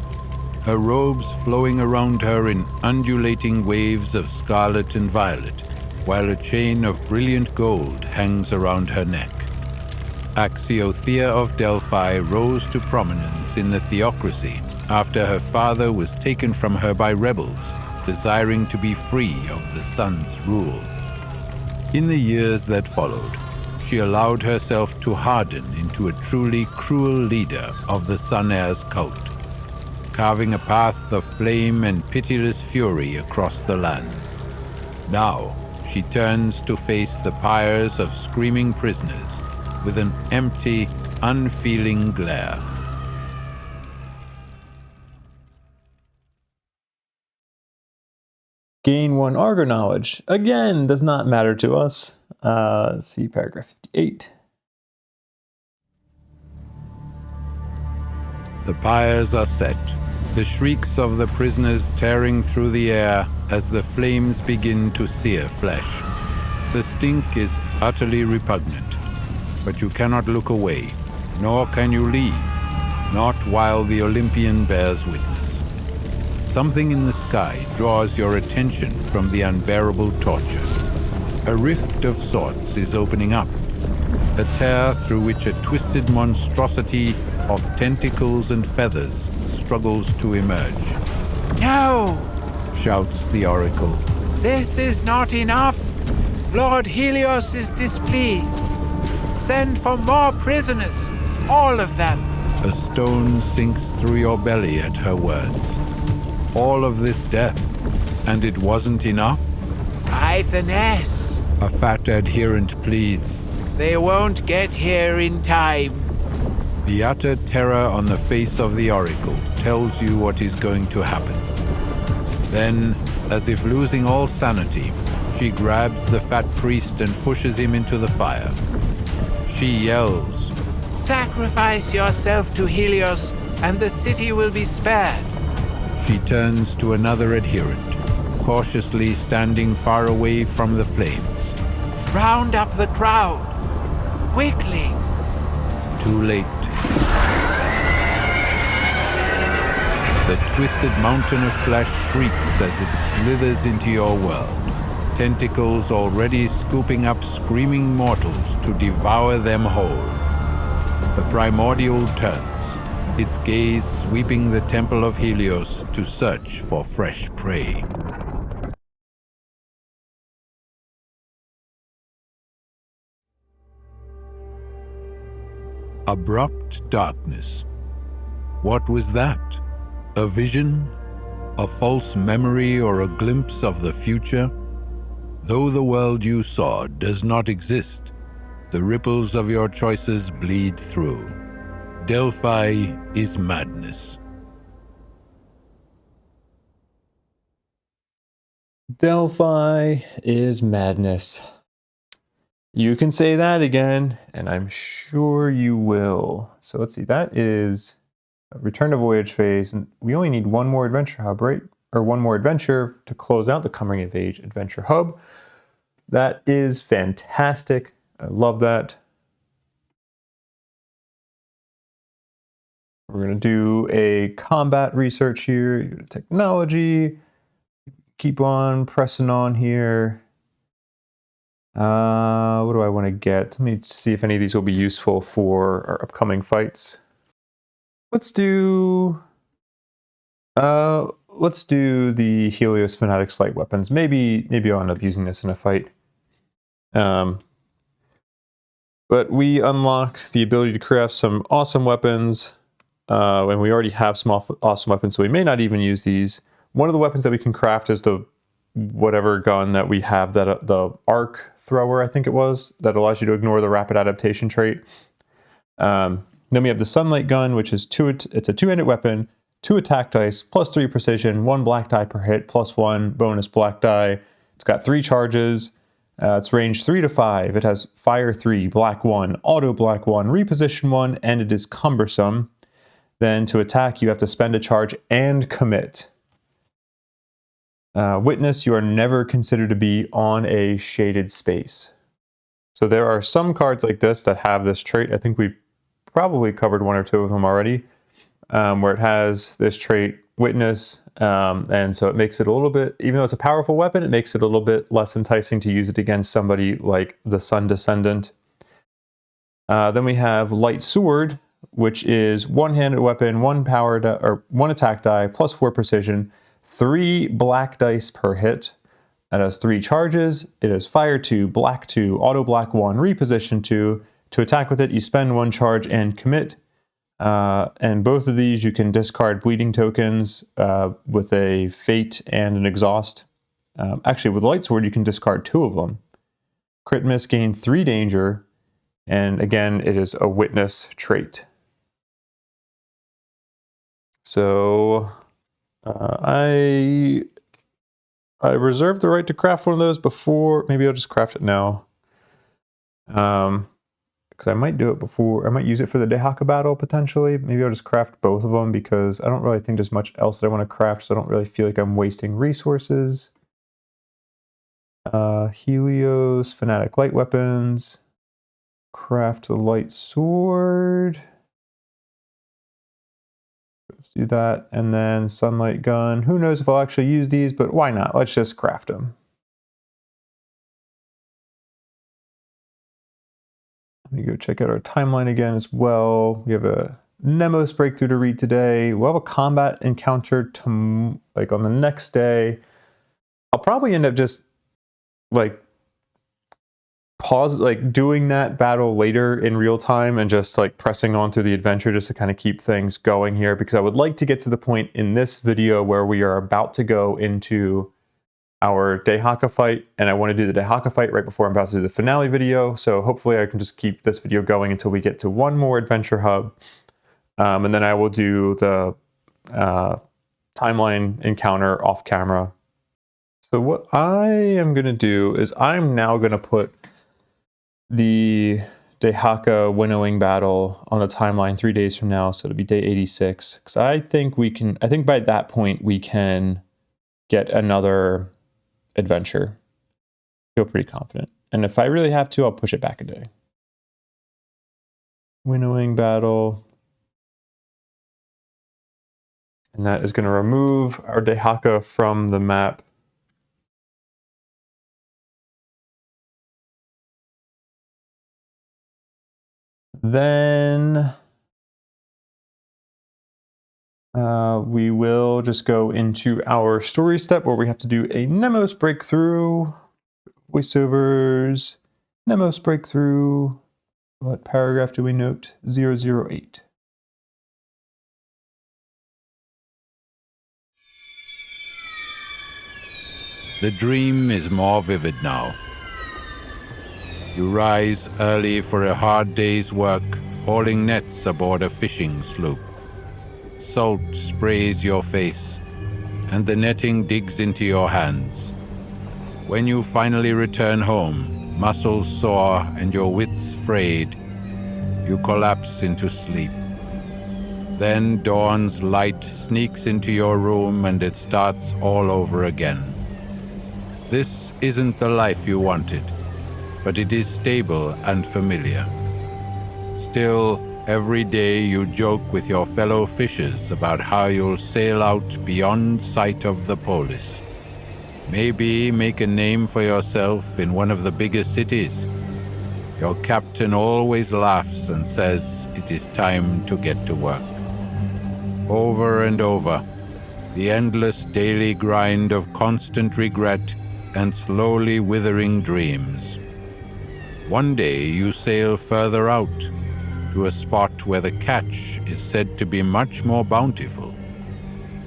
her robes flowing around her in undulating waves of scarlet and violet, while a chain of brilliant gold hangs around her neck. Axiothea of Delphi rose to prominence in the theocracy after her father was taken from her by rebels, desiring to be free of the sun's rule. In the years that followed, she allowed herself to harden into a truly cruel leader of the Sun Heirs cult, carving a path of flame and pitiless fury across the land. Now, she turns to face the pyres of screaming prisoners with an empty, unfeeling glare. Gain 1 Argo knowledge. Again, does not matter to us. Let's see paragraph 58. The pyres are set, the shrieks of the prisoners tearing through the air as the flames begin to sear flesh. The stink is utterly repugnant, but you cannot look away, nor can you leave, not while the Olympian bears witness. Something in the sky draws your attention from the unbearable torture. A rift of sorts is opening up. a tear through which a twisted monstrosity of tentacles and feathers struggles to emerge. No! Shouts the Oracle. This is not enough! Lord Helios is displeased. Send for more prisoners, all of them. A stone sinks through your belly at her words. All of this death, and it wasn't enough? I finesse. A fat adherent pleads. They won't get here in time. The utter terror on the face of the Oracle tells you what is going to happen. Then, as if losing all sanity, she grabs the fat priest and pushes him into the fire. She yells, Sacrifice yourself to Helios, and the city will be spared. She turns to another adherent, cautiously standing far away from the flames. Round up the crowd. Quickly. Too late. The twisted mountain of flesh shrieks as it slithers into your world. Tentacles already scooping up screaming mortals to devour them whole. The primordial turns, its gaze sweeping the temple of Helios to search for fresh prey. Abrupt darkness. What was that? A vision? A false memory or a glimpse of the future? Though the world you saw does not exist, the ripples of your choices bleed through. Delphi is madness. Delphi is madness. You can say that again, and I'm sure you will. So let's see, that is Return to Voyage phase, and we only need one more adventure hub, right? Or one more adventure to close out the Coming of Age adventure hub. That is fantastic. I love that. We're going to do a combat research here, technology, keep on pressing on here. What do I want to get? Let me see if any of these will be useful for our upcoming fights. Let's do the Helios Fanatics light weapons. Maybe I'll end up using this in a fight. But we unlock the ability to craft some awesome weapons, and we already have some awesome weapons, so we may not even use these. One of the weapons that we can craft is the whatever gun that we have, that the arc thrower, I think it was, that allows you to ignore the rapid adaptation trait. Then we have the sunlight gun, which is it's a two-handed weapon, 2 attack dice, +3 precision, 1 black die per hit, +1 bonus black die. It's got 3 charges. It's range 3 to 5. It has fire 3, black 1, auto black 1, reposition 1, and it is cumbersome. Then to attack, you have to spend a charge and commit. Witness, you are never considered to be on a shaded space. So there are some cards like this that have this trait. I think we've probably covered 1 or 2 of them already, where it has this trait, Witness, and so it makes it a little bit, even though it's a powerful weapon, it makes it a little bit less enticing to use it against somebody like the Sun Descendant. Then we have Light Sword, which is one-handed weapon, 1 power or 1 attack die, +4 precision, 3 black dice per hit. It has 3 charges. It has fire 2, black 2, auto black 1, reposition 2. To attack with it, you spend 1 charge and commit. And both of these you can discard bleeding tokens with a fate and an exhaust. Actually, with Light Sword, you can discard 2 of them. Crit miss, gain 3 danger, and again, it is a witness trait. So I reserved the right to craft one of those before. Maybe I'll just craft it now. Because I might do it before, I might use it for the Dahaka battle potentially. Maybe I'll just craft both of them because I don't really think there's much else that I want to craft, so I don't really feel like I'm wasting resources. Helios, Fanatic Light Weapons, craft the Light Sword. Let's do that, and then Sunlight Gun. Who knows if I'll actually use these, but why not? Let's just craft them. Let me go check out our timeline again as well. We have a Nemos breakthrough to read today. We'll have a combat encounter like on the next day. I'll probably end up just like doing that battle later in real time and just like pressing on through the adventure just to kind of keep things going here, because I would like to get to the point in this video where we are about to go into our Dahaka fight, and I want to do the Dahaka fight right before I'm about to do the finale video. So hopefully I can just keep this video going until we get to one more adventure hub, and then I will do the timeline encounter off camera. So what I am going to do is I'm now going to put the Dahaka winnowing battle on a timeline 3 days from now, so it'll be day 86, because I think by that point we can get another adventure. I feel pretty confident, and if I really have to, I'll push it back a day. Winnowing battle, and that is going to remove our Dahaka from the map. Then we will just go into our story step where we have to do a Nemos breakthrough. Voiceovers, Nemos breakthrough. What paragraph do we note? 008. The dream is more vivid now. You rise early for a hard day's work, hauling nets aboard a fishing sloop. Salt sprays your face, and the netting digs into your hands. When you finally return home, muscles sore and your wits frayed, you collapse into sleep. Then dawn's light sneaks into your room and it starts all over again. This isn't the life you wanted, but it is stable and familiar. Still, every day you joke with your fellow fishers about how you'll sail out beyond sight of the polis. Maybe make a name for yourself in one of the bigger cities. Your captain always laughs and says it is time to get to work. Over and over, the endless daily grind of constant regret and slowly withering dreams. One day you sail further out, to a spot where the catch is said to be much more bountiful.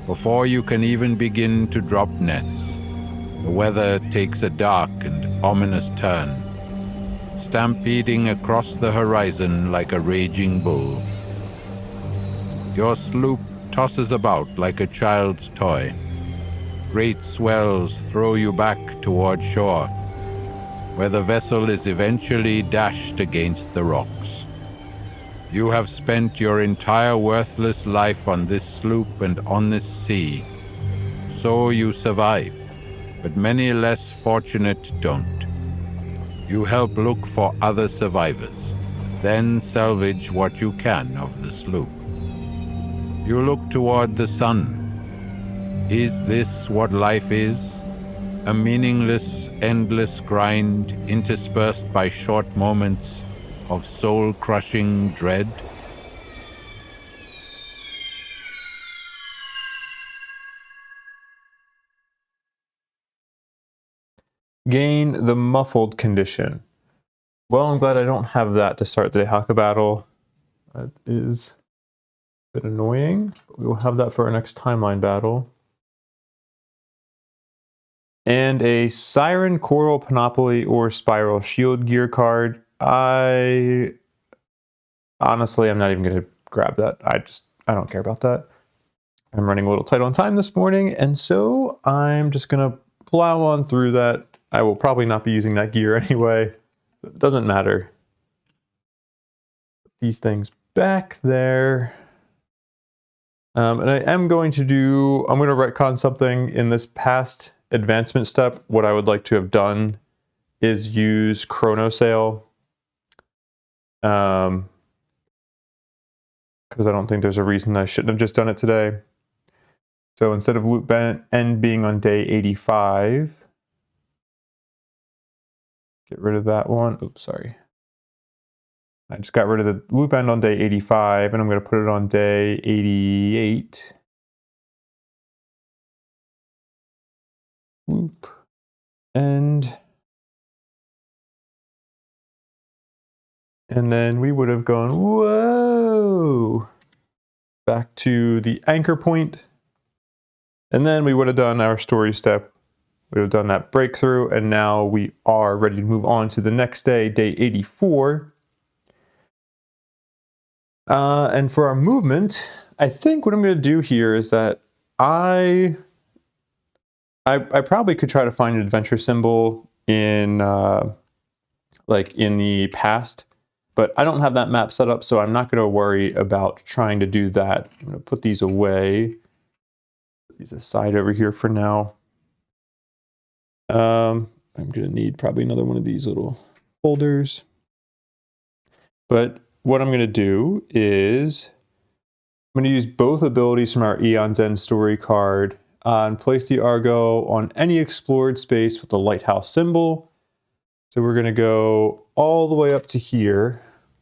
Before you can even begin to drop nets, the weather takes a dark and ominous turn, stampeding across the horizon like a raging bull. Your sloop tosses about like a child's toy. Great swells throw you back toward shore, where the vessel is eventually dashed against the rocks. You have spent your entire worthless life on this sloop and on this sea. So you survive, but many less fortunate don't. You help look for other survivors, then salvage what you can of the sloop. You look toward the sun. Is this what life is? A meaningless, endless grind interspersed by short moments of soul-crushing dread? Gain the muffled condition. Well, I'm glad I don't have that to start the Dahaka battle. That is a bit annoying. We will have that for our next timeline battle. And a Siren Coral Panoply or Spiral Shield Gear card. Honestly, I'm not even going to grab that. I don't care about that. I'm running a little tight on time this morning, and so I'm just going to plow on through that. I will probably not be using that gear anyway, so it doesn't matter. Put these things back there. And I am going to I'm going to retcon something in this past advancement step. What I would like to have done is use Chronosail. Because I don't think there's a reason I shouldn't have just done it today. So instead of loop end being on day 85, get rid of that one. Oops, sorry. I just got rid of the loop end on day 85, and I'm going to put it on day 88. Loop end. And then we would have gone, whoa, back to the anchor point. And then we would have done our story step. We would have done that breakthrough, and now we are ready to move on to the next day, day 84. And for our movement, I think what I'm going to do here is that I probably could try to find an adventure symbol in like in the past, but I don't have that map set up, so I'm not going to worry about trying to do that. I'm going to put these away. Put these aside over here for now. I'm going to need probably another one of these little folders. But what I'm going to do is I'm going to use both abilities from our Aeons End story card and place the Argo on any explored space with the lighthouse symbol. So we're going to go all the way up to here.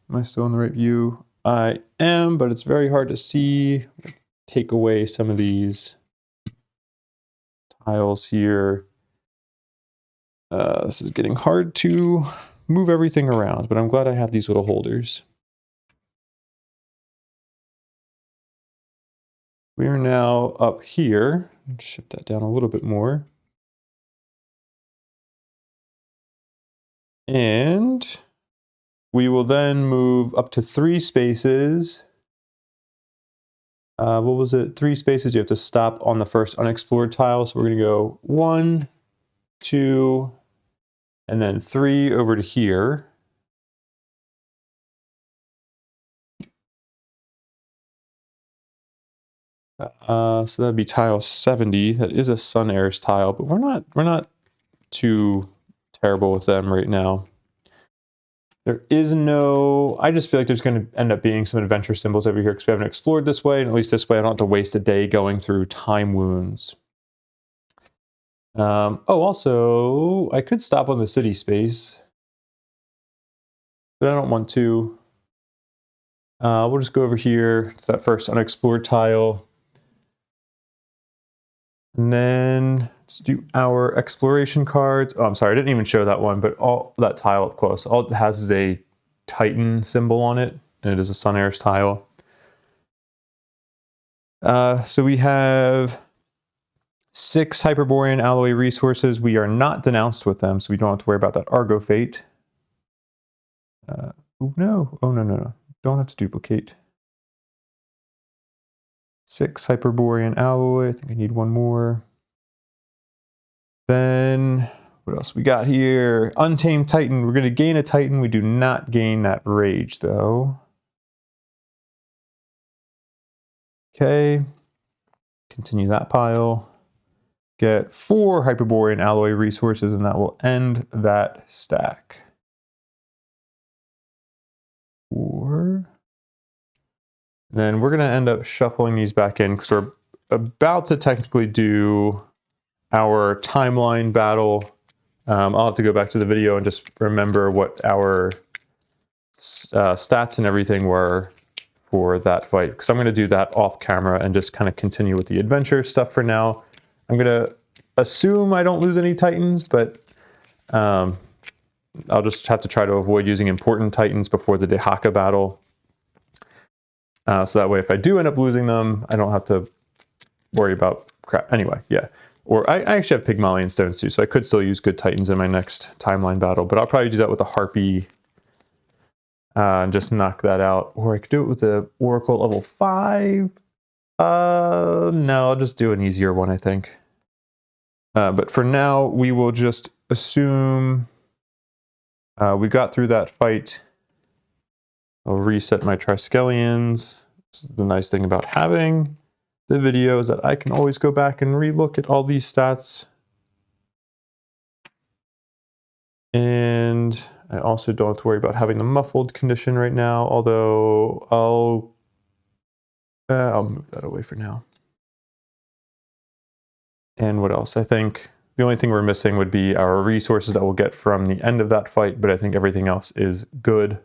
Am I still in the right view? I am, but it's very hard to see. Take away some of these tiles here. This is getting hard to move everything around, but I'm glad I have these little holders. We are now up here. Shift that down a little bit more. And we will then move up to 3 spaces. What was it? 3 spaces. You have to stop on the first unexplored tile. So we're going to go 1, 2, and then 3 over to here. So that'd be tile 70. That is a Sun Airs tile, but we're not too terrible with them right now. There is no, I just feel like there's going to end up being some adventure symbols over here because we haven't explored this way, and at least this way I don't have to waste a day going through time wounds. Oh, also, I could stop on the city space, but I don't want to. We'll just go over here to that first unexplored tile. And then let's do our exploration cards. Oh, I'm sorry, I didn't even show that one, but all that tile up close, all it has is a Titan symbol on it, and it is a Sun Airs tile. So we have 6 Hyperborean alloy resources. We are not denounced with them, so we don't have to worry about that Argo fate. Oh no, don't have to duplicate. 6 Hyperborean alloy. I think I need one more. Then, what else we got here? Untamed Titan. We're going to gain a Titan. We do not gain that Rage, though. Okay. Continue that pile. Get 4 Hyperborean alloy resources, and that will end that stack. 4. Then we're going to end up shuffling these back in because we're about to technically do our timeline battle. I'll have to go back to the video and just remember what our stats and everything were for that fight, because I'm going to do that off camera and just kind of continue with the adventure stuff for now. I'm going to assume I don't lose any Titans, but I'll just have to try to avoid using important Titans before the Dahaka battle. So that way, if I do end up losing them, I don't have to worry about crap. Anyway, yeah. Or I actually have Pygmalion Stones too, so I could still use good Titans in my next timeline battle, but I'll probably do that with a Harpy and just knock that out. Or I could do it with the Oracle level 5. No, I'll just do an easier one, I think. But for now, we will just assume we got through that fight. I'll reset my Triskelions. This is the nice thing about having the video, is that I can always go back and relook at all these stats. And I also don't have to worry about having the muffled condition right now, although I'll move that away for now. And what else? I think the only thing we're missing would be our resources that we'll get from the end of that fight, but I think everything else is good.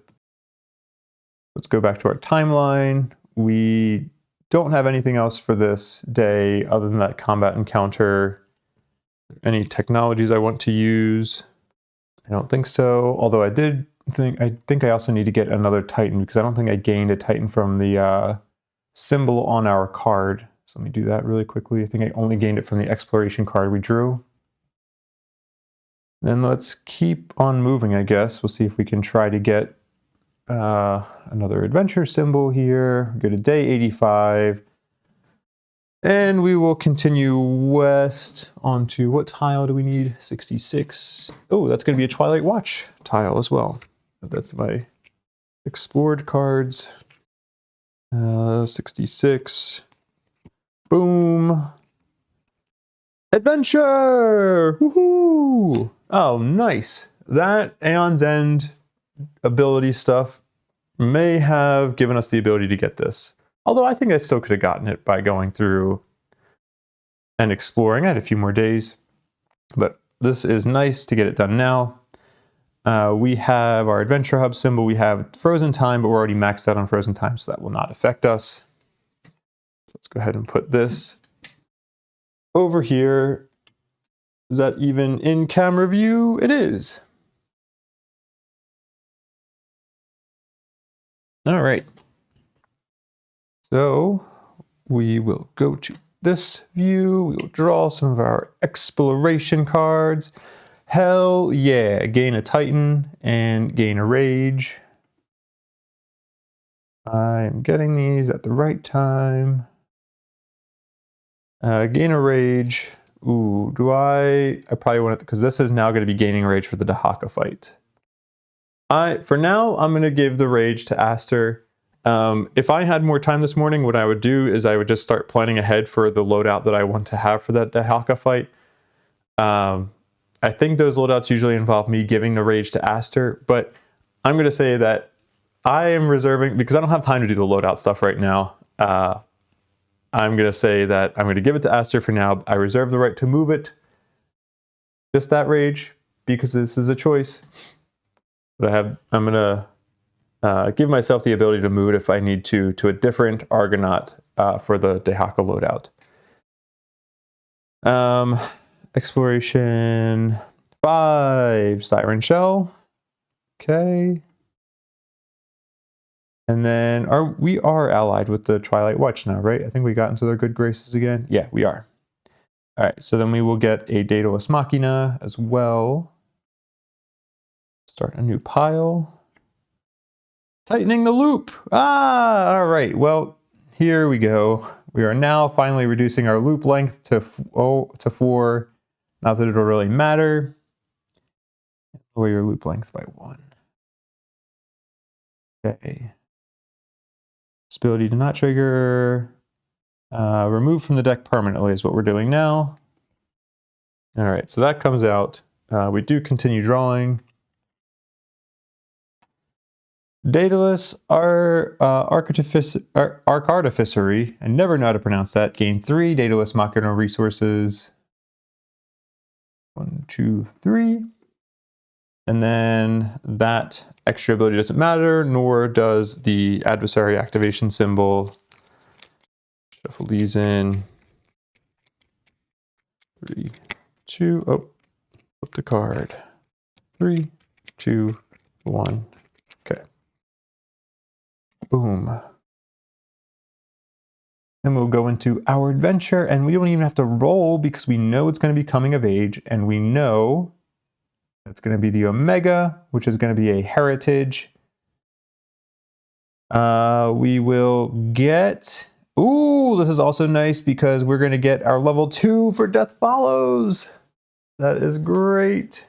Let's go back to our timeline. We don't have anything else for this day other than that combat encounter. Any technologies I want to use? I don't think so. Although I think I also need to get another Titan because I don't think I gained a Titan from the symbol on our card. So let me do that really quickly. I think I only gained it from the exploration card we drew. Then let's keep on moving, I guess. We'll see if we can try to get another adventure symbol here. Go to day 85. And we will continue west onto, what tile do we need? 66. Oh, that's going to be a Twilight Watch tile as well. That's my explored cards. 66. Boom. Adventure! Woohoo! Oh, nice. That Aeons End ability stuff may have given us the ability to get this. Although I think I still could have gotten it by going through and exploring. I had a few more days. But this is nice to get it done now. We have our Adventure Hub symbol. We have Frozen Time, but we're already maxed out on Frozen Time, so that will not affect us. Let's go ahead and put this over here. Is that even in camera view? It is. All right. So we will go to this view. We will draw some of our exploration cards. Hell yeah. Gain a Titan and gain a Rage. I'm getting these at the right time. Gain a Rage. Ooh, I probably want it because this is now going to be gaining Rage for the Dahaka fight. For now, I'm going to give the Rage to Aster. If I had more time this morning, what I would do is I would just start planning ahead for the loadout that I want to have for that Dahaka fight. I think those loadouts usually involve me giving the Rage to Aster, but I'm going to say that I am reserving, because I don't have time to do the loadout stuff right now. I'm going to say that I'm going to give it to Aster for now. I reserve the right to move it, just that Rage, because this is a choice. But I'm going to give myself the ability to move it if I need to a different Argonaut for the Dahaka loadout. Exploration 5, Siren Shell. Okay. And then we are allied with the Twilight Watch now, right? I think we got into their good graces again. Yeah, we are. All right, so then we will get a Daedalus Machina as well. Start a new pile. Tightening the loop. All right. Well, here we go. We are now finally reducing our loop length to 4. Not that it'll really matter. Lower your loop length by 1. Okay. This ability to not trigger. Remove from the deck permanently is what we're doing now. All right. So that comes out. We do continue drawing. Daedalus Arcartificery, I never know how to pronounce that. Gain 3 Daedalus Machina resources. 1, 2, 3. And then that extra ability doesn't matter, nor does the adversary activation symbol. Shuffle these in. 3, 2, oh, flip the card. 3, 2, 1. Okay. Boom. Then we'll go into our adventure, and we don't even have to roll because we know it's going to be coming of age, and we know it's going to be the Omega, which is going to be a heritage. We will get... Ooh, this is also nice because we're going to get our level 2 for Death Follows. That is great.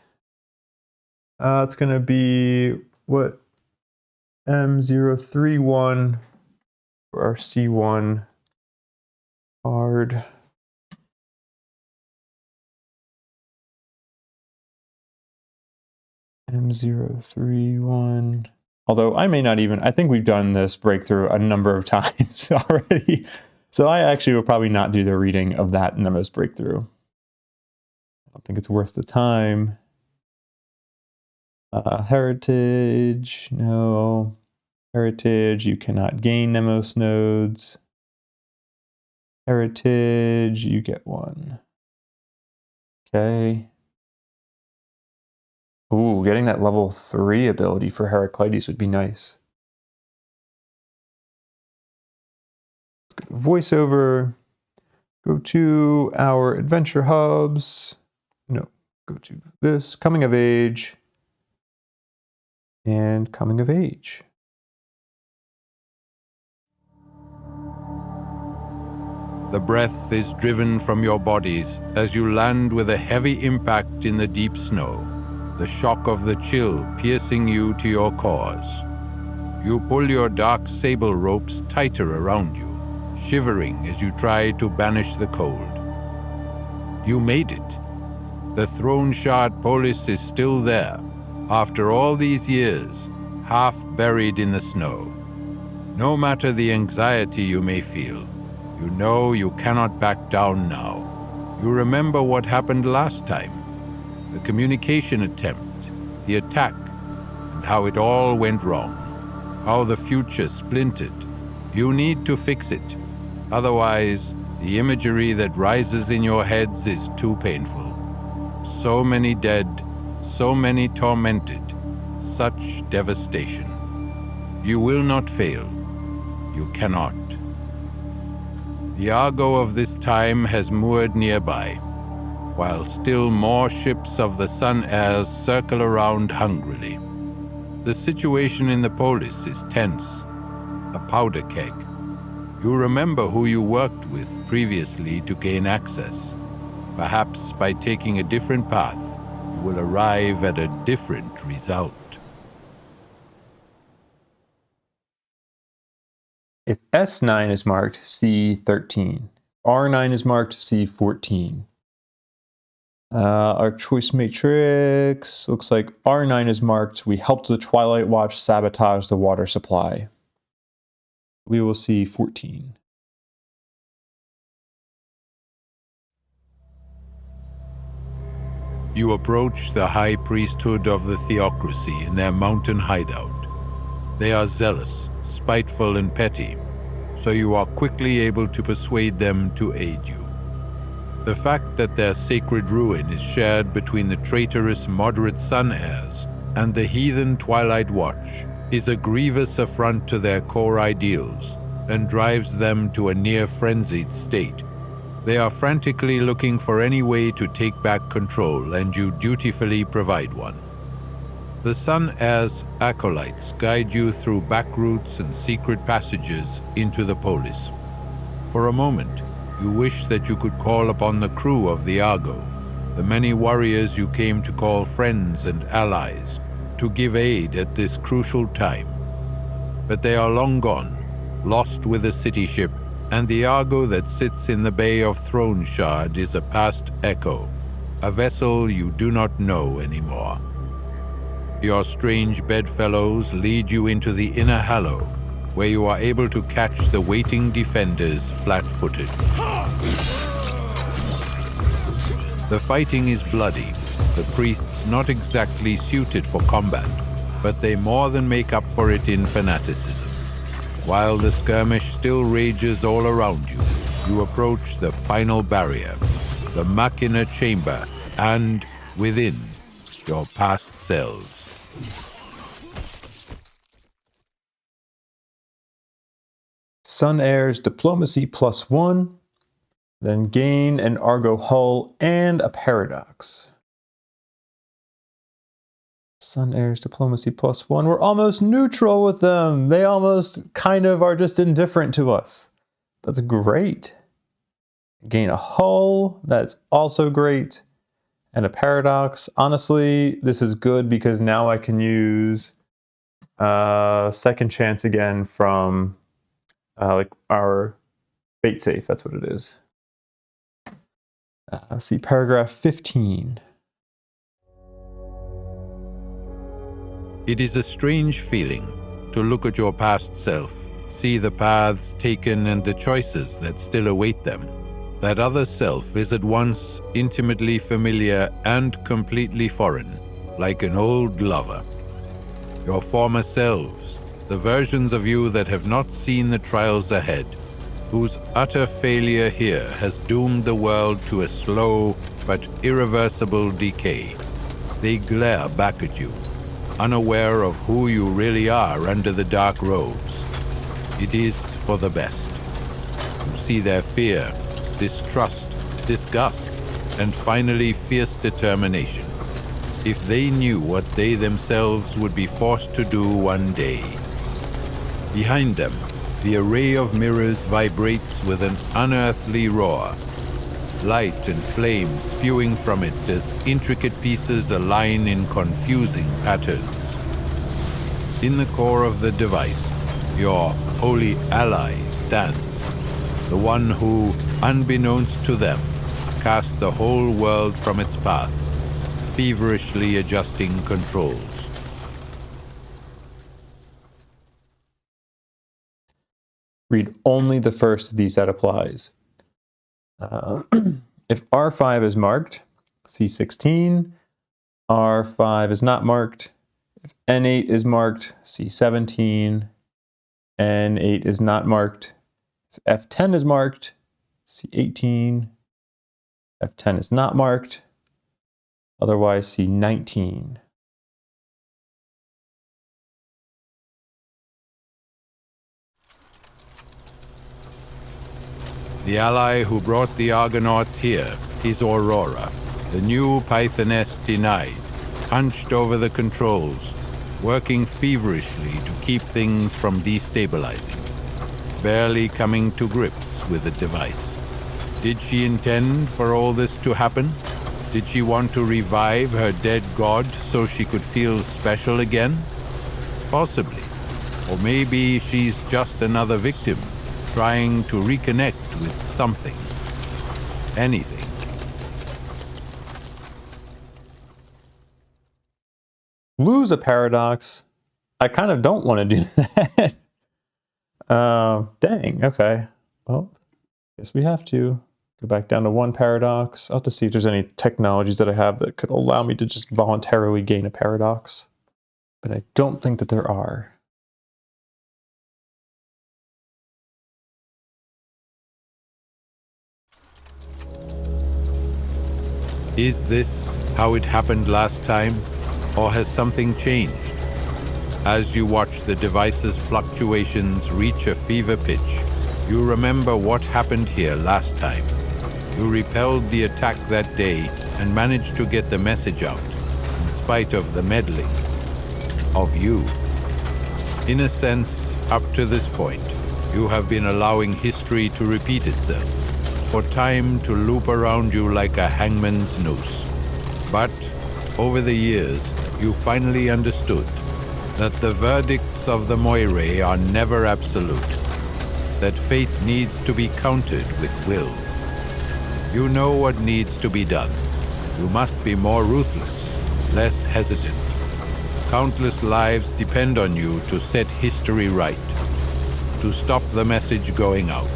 It's going to be, what? M031 for our C1 card. M031. Although I may not even, I think we've done this breakthrough a number of times already. So I actually will probably not do the reading of that Nemos breakthrough. I don't think it's worth the time. Heritage, no. Heritage, you cannot gain Nemos nodes. Heritage, you get one. Okay. Ooh, getting that level 3 ability for Heraclides would be nice. Voiceover. Go to our adventure hubs. No, go to this. Coming of age. And coming of age. The breath is driven from your bodies as you land with a heavy impact in the deep snow, the shock of the chill piercing you to your cores. You pull your dark sable ropes tighter around you, shivering as you try to banish the cold. You made it. The throne shard polis is still there, after all these years, half buried in the snow. No matter the anxiety you may feel, you know you cannot back down now. You remember what happened last time, the communication attempt, the attack, and how it all went wrong, how the future splintered. You need to fix it. Otherwise, the imagery that rises in your heads is too painful. So many dead, so many tormented, such devastation. You will not fail. You cannot. The Argo of this time has moored nearby, while still more ships of the Sun Heirs circle around hungrily. The situation in the polis is tense, a powder keg. You remember who you worked with previously to gain access. Perhaps by taking a different path, you will arrive at a different result. If S9 is marked, C13. R9 is marked, C14. Our choice matrix looks like R9 is marked. We helped the Twilight Watch sabotage the water supply. We will see 14. You approach the high priesthood of the theocracy in their mountain hideout. They are zealous, spiteful, and petty, so you are quickly able to persuade them to aid you. The fact that their sacred ruin is shared between the traitorous moderate Sun Heirs and the heathen Twilight Watch is a grievous affront to their core ideals and drives them to a near-frenzied state. They are frantically looking for any way to take back control, and you dutifully provide one. The Sun Heirs' acolytes guide you through back routes and secret passages into the polis. For a moment, you wish that you could call upon the crew of the Argo, the many warriors you came to call friends and allies, to give aid at this crucial time. But they are long gone, lost with a city ship, and the Argo that sits in the Bay of Throne Shard is a past echo, a vessel you do not know anymore. Your strange bedfellows lead you into the inner hallow, where you are able to catch the waiting defenders flat-footed. The fighting is bloody, the priests not exactly suited for combat, but they more than make up for it in fanaticism. While the skirmish still rages all around you, you approach the final barrier, the Machina chamber, and, within, your past selves. Sun Heirs Diplomacy +1, then gain an Argo hull and a paradox. Sun Heirs Diplomacy +1. We're almost neutral with them. They almost kind of are just indifferent to us. That's great. Gain a hull. That's also great. And a paradox. Honestly, this is good because now I can use second chance again from like our bait safe. That's what it is. See paragraph 15. It is a strange feeling to look at your past self, see the paths taken and the choices that still await them. That other self is at once intimately familiar and completely foreign, like an old lover. Your former selves, the versions of you that have not seen the trials ahead, whose utter failure here has doomed the world to a slow but irreversible decay. They glare back at you, unaware of who you really are under the dark robes. It is for the best. You see their fear, distrust, disgust, and finally fierce determination. If they knew what they themselves would be forced to do one day. Behind them, the array of mirrors vibrates with an unearthly roar. Light and flame spewing from it as intricate pieces align in confusing patterns. In the core of the device, your holy ally stands, the one who, unbeknownst to them, cast the whole world from its path, feverishly adjusting controls. Read only the first of these that applies. If R5 is marked, C16. R5 is not marked. If N8 is marked, C17. N8 is not marked. If F10 is marked, C18. F10 is not marked. Otherwise, C19. The ally who brought the Argonauts here is Aurora, the new Pythoness denied, hunched over the controls, working feverishly to keep things from destabilizing, barely coming to grips with the device. Did she intend for all this to happen? Did she want to revive her dead god so she could feel special again? Possibly. Or maybe she's just another victim, trying to reconnect with something. Anything. Lose a paradox. I kind of don't want to do that. Dang, okay. Well, guess we have to go back down to one paradox. I'll have to see if there's any technologies that I have that could allow me to just voluntarily gain a paradox. But I don't think that there are. Is this how it happened last time, or has something changed? As you watch the device's fluctuations reach a fever pitch, you remember what happened here last time. You repelled the attack that day and managed to get the message out, in spite of the meddling of you. In a sense, up to this point, you have been allowing history to repeat itself, for time to loop around you like a hangman's noose. But, over the years, you finally understood that the verdicts of the Moirae are never absolute, that fate needs to be countered with will. You know what needs to be done. You must be more ruthless, less hesitant. Countless lives depend on you to set history right, to stop the message going out,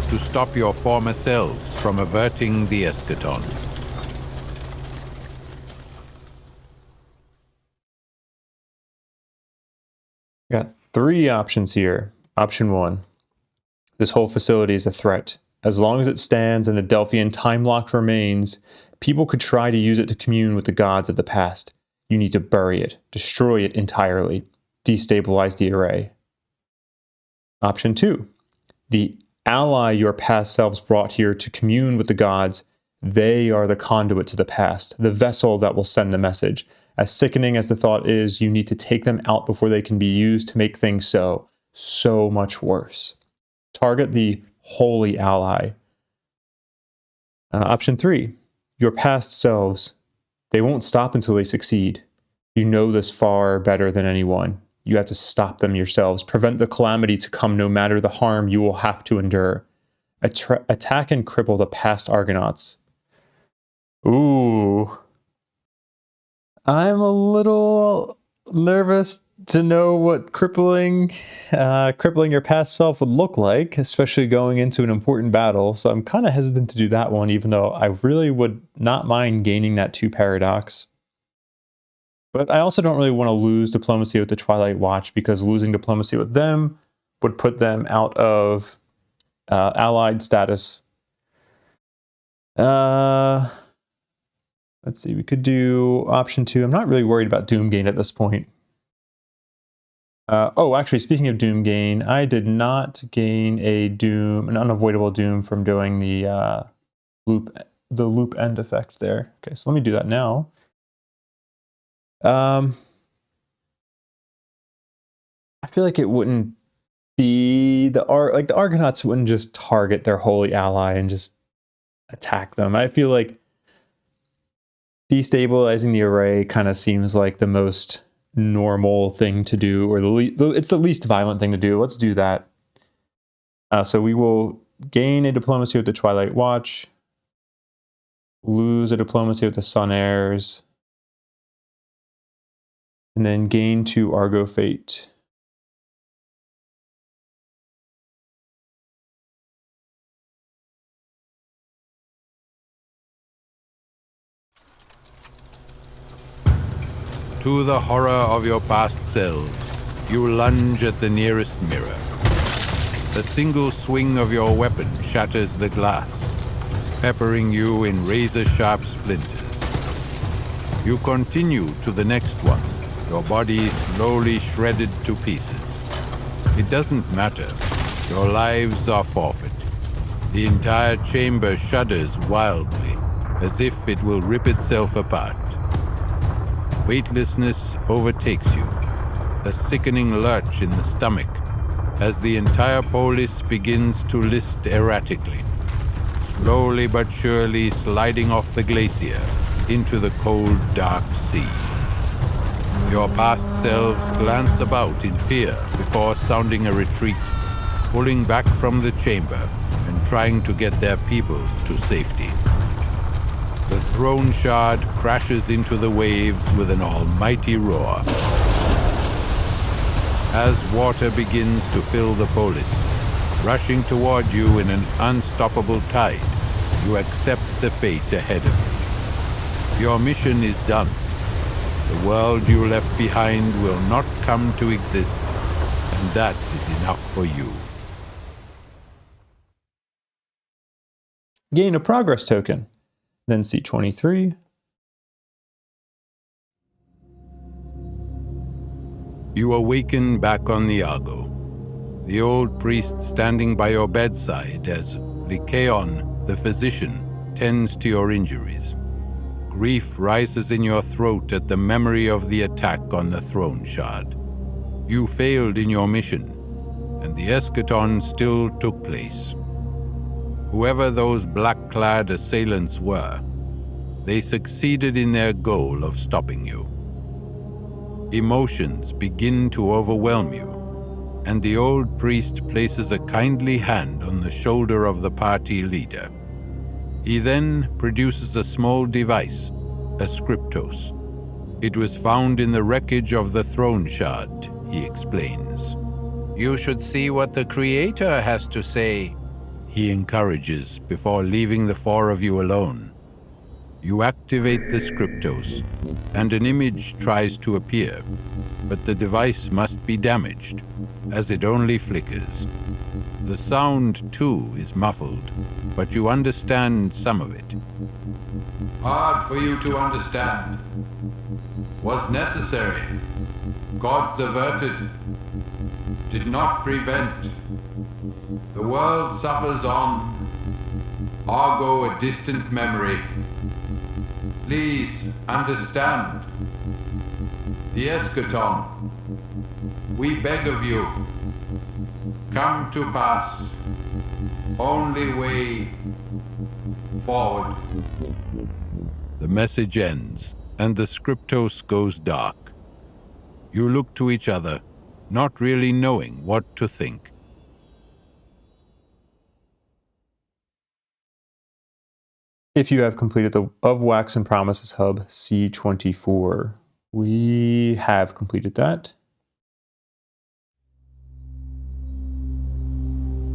to stop your former selves from averting the eschaton. Got three options here. Option 1. This whole facility is a threat. As long as it stands and the Delphian time lock remains, people could try to use it to commune with the gods of the past. You need to bury it, destroy it entirely, destabilize the array. Option 2. The ally your past selves brought here to commune with the gods, they are the conduit to the past, the vessel that will send the message. As sickening as the thought is, you need to take them out before they can be used to make things so much worse. Target the holy ally. Option 3. Your past selves, they won't stop until they succeed. You know this far better than anyone. You have to stop them yourselves. Prevent the calamity to come no matter the harm you will have to endure. Attack and cripple the past Argonauts. Ooh. I'm a little nervous to know what crippling your past self would look like, especially going into an important battle. So I'm kind of hesitant to do that one, even though I really would not mind gaining that 2 paradox. But I also don't really want to lose diplomacy with the Twilight Watch, because losing diplomacy with them would put them out of allied status. Let's see, we could do option 2. I'm not really worried about Doom Gain at this point. Oh, actually, speaking of Doom Gain, I did not gain an unavoidable Doom from doing the loop end effect there. Okay, so let me do that now. I feel like it wouldn't be the Argonauts wouldn't just target their holy ally and just attack them. I feel like destabilizing the array kind of seems like the most normal thing to do, or it's the least violent thing to do. Let's do that. So we will gain a diplomacy with the Twilight Watch, lose a diplomacy with the Sun Heirs, and then gain 2 Argo Fate. To the horror of your past selves, you lunge at the nearest mirror. A single swing of your weapon shatters the glass, peppering you in razor-sharp splinters. You continue to the next one, your body slowly shredded to pieces. It doesn't matter. Your lives are forfeit. The entire chamber shudders wildly, as if it will rip itself apart. Weightlessness overtakes you, a sickening lurch in the stomach, as the entire polis begins to list erratically, slowly but surely sliding off the glacier into the cold, dark sea. Your past selves glance about in fear before sounding a retreat, pulling back from the chamber and trying to get their people to safety. The throne shard crashes into the waves with an almighty roar. As water begins to fill the polis, rushing toward you in an unstoppable tide, you accept the fate ahead of you. Your mission is done. The world you left behind will not come to exist, and that is enough for you. Gain a progress token. Then C23. You awaken back on the Argo, the old priest standing by your bedside as Aeon, the physician, tends to your injuries. Grief rises in your throat at the memory of the attack on the throne shard. You failed in your mission, and the eschaton still took place. Whoever those black-clad assailants were, they succeeded in their goal of stopping you. Emotions begin to overwhelm you, and the old priest places a kindly hand on the shoulder of the party leader. He then produces a small device, a scriptos. It was found in the wreckage of the throne shard, he explains. You should see what the Creator has to say, he encourages before leaving the 4 of you alone. You activate the scriptos, and an image tries to appear, but the device must be damaged, as it only flickers. The sound, too, is muffled, but you understand some of it. Hard for you to understand. Was necessary. Gods averted. Did not prevent. The world suffers on. Argo a distant memory. Please understand. The eschaton. We beg of you. Come to pass. Only way forward. The message ends, and the scriptos goes dark. You look to each other, not really knowing what to think. If you have completed the Of Wax and Promises hub, C24. We have completed that.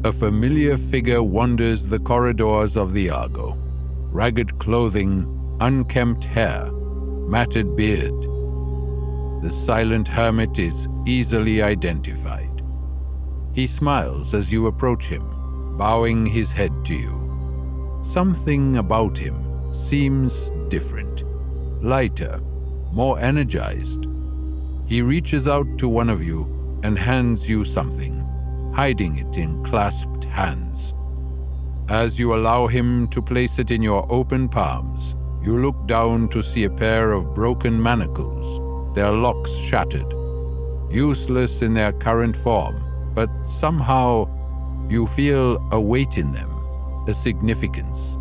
A familiar figure wanders the corridors of the Argo. Ragged clothing, unkempt hair, matted beard. the silent hermit is easily identified. He smiles as you approach him, bowing his head to you. Something about him seems different, lighter, more energized. He reaches out to one of you and hands you something, hiding it in clasped hands. As you allow him to place it in your open palms, you look down to see a pair of broken manacles, their locks shattered, useless in their current form, but somehow you feel a weight in them, a significance.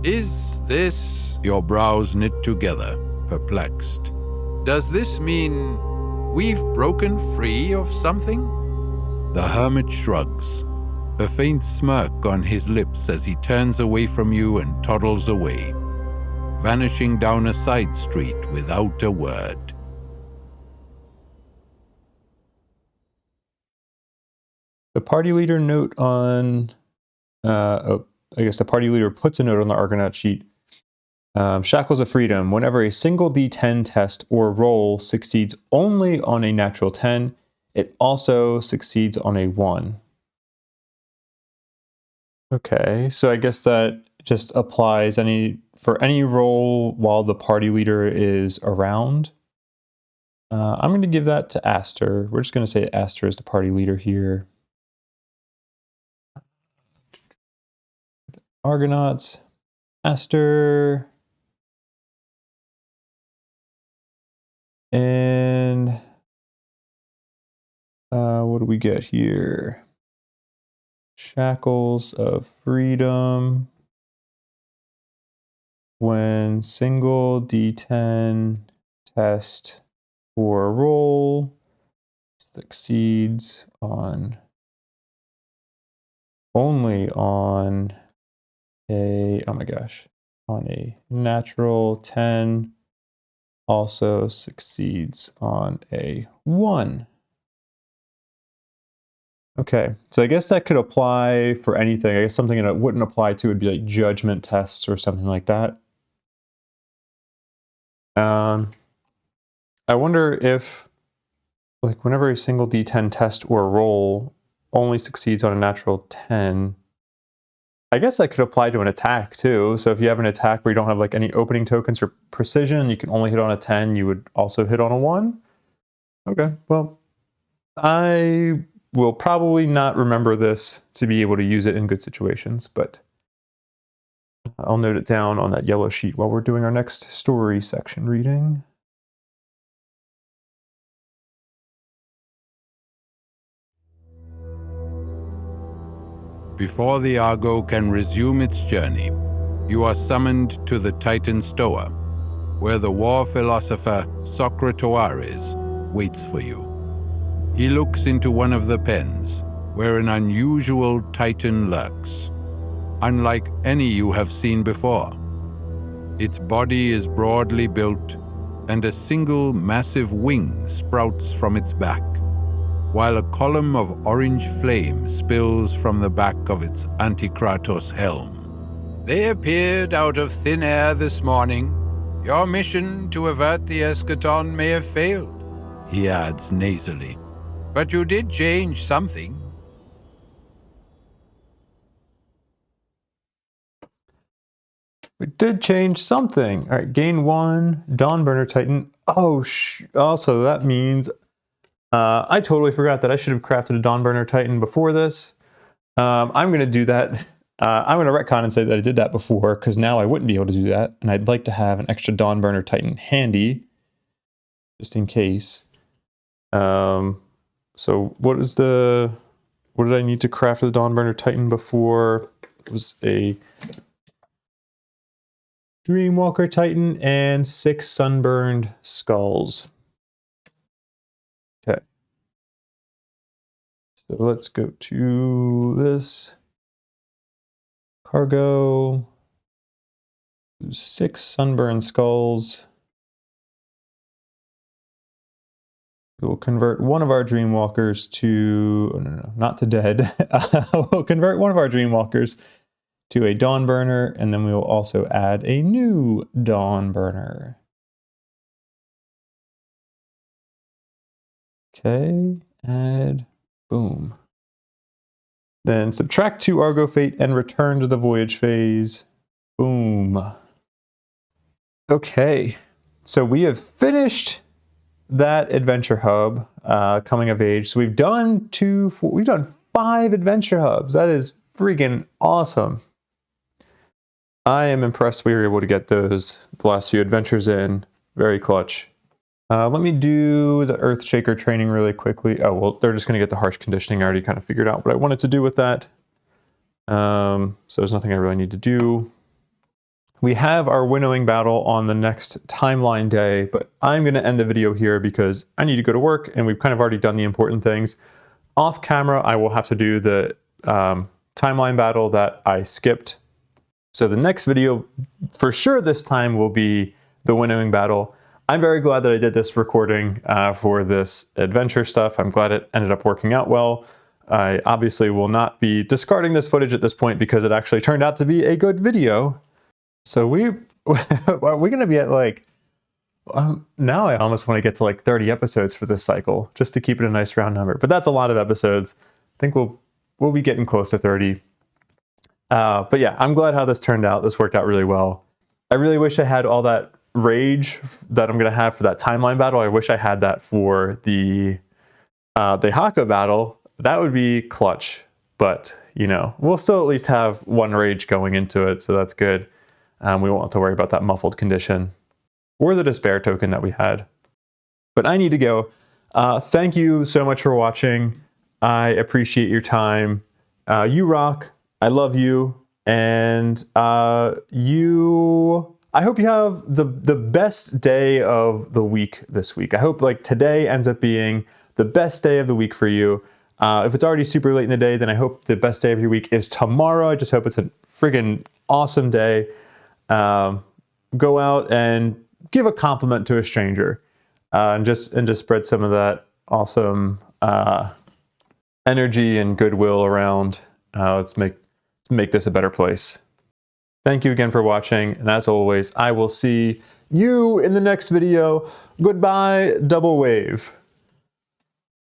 Is this... Your brows knit together, perplexed. Does this mean we've broken free of something? The hermit shrugs, a faint smirk on his lips as he turns away from you and toddles away, vanishing down a side street without a word. The party leader note on, I guess the party leader puts a note on the Argonaut sheet. Shackles of Freedom. Whenever a single D10 test or roll succeeds only on a natural 10, it also succeeds on a 1. Okay, so I guess that just applies for any roll while the party leader is around. I'm going to give that to Aster. We're just going to say Aster is the party leader here. Argonauts, Aster, and what do we get here? Shackles of Freedom. When single D10 test or roll succeeds on only on a, oh my gosh, on a natural 10, also succeeds on a 1. Okay, so I guess that could apply for anything. I guess something that it wouldn't apply to would be like judgment tests or something like that. I wonder if, like, whenever a single D10 test or roll only succeeds on a natural 10, I guess that could apply to an attack too. So if you have an attack where you don't have like any opening tokens or precision, you can only hit on a 10, you would also hit on a 1. Okay, well, I will probably not remember this to be able to use it in good situations, but I'll note it down on that yellow sheet while we're doing our next story section reading. Before the Argo can resume its journey, you are summoned to the Titan Stoa, where the war philosopher Socratoares waits for you. He looks into one of the pens, where an unusual Titan lurks, unlike any you have seen before. Its body is broadly built, and a single massive wing sprouts from its back, while a column of orange flame spills from the back of its Antikratos helm. They appeared out of thin air this morning. Your mission to avert the eschaton may have failed, He adds nasally. but you did change something. We did change something. All right, gain 1, Dawnburner Titan. Oh, also that means I totally forgot that I should have crafted a Dawnburner Titan before this. I'm going to do that. I'm going to retcon and say that I did that before, because now I wouldn't be able to do that. And I'd like to have an extra Dawnburner Titan handy, just in case. So what did I need to craft for the Dawnburner Titan before? It was a Dreamwalker Titan and 6 Sunburned Skulls. Okay. So let's go to this. Cargo. 6 Sunburned Skulls. We will convert one of our Dreamwalkers to, oh, no, not to dead. We'll convert one of our Dreamwalkers to a Dawnburner, and then we will also add a new Dawnburner. Okay, add, boom. Then subtract 2 Argo Fate and return to the voyage phase. Boom. Okay, so we have finished that adventure hub, coming of age. So we've done 5 adventure hubs. That is freaking awesome. I am impressed we were able to get the last few adventures in. Very clutch. Let me do the Earthshaker training really quickly. Oh, well, they're just going to get the harsh conditioning. I already kind of figured out what I wanted to do with that. So there's nothing I really need to do. We have our winnowing battle on the next timeline day, but I'm going to end the video here because I need to go to work and we've kind of already done the important things. Off camera, I will have to do the timeline battle that I skipped. So the next video, for sure this time, will be the winnowing battle. I'm very glad that I did this recording for this adventure stuff. I'm glad it ended up working out well. I obviously will not be discarding this footage at this point because it actually turned out to be a good video. So we're going to be at like, now I almost want to get to like 30 episodes for this cycle just to keep it a nice round number. But that's a lot of episodes. I think we'll be getting close to 30. But yeah, I'm glad how this turned out. This worked out really well. I really wish I had all that rage that I'm going to have for that timeline battle. I wish I had that for the Dahaka battle. That would be clutch. But, you know, we'll still at least have one rage going into it, so that's good. We won't have to worry about that muffled condition or the despair token that we had. But I need to go. Thank you so much for watching. I appreciate your time. You rock. I love you. And I hope you have the best day of the week this week. I hope like today ends up being the best day of the week for you. If it's already super late in the day, then I hope the best day of your week is tomorrow. I just hope it's a friggin' awesome day. Go out and give a compliment to a stranger, and just spread some of that awesome energy and goodwill around. Let's make this a better place. Thank you again for watching, and as always, I will see you in the next video. Goodbye, Double Wave.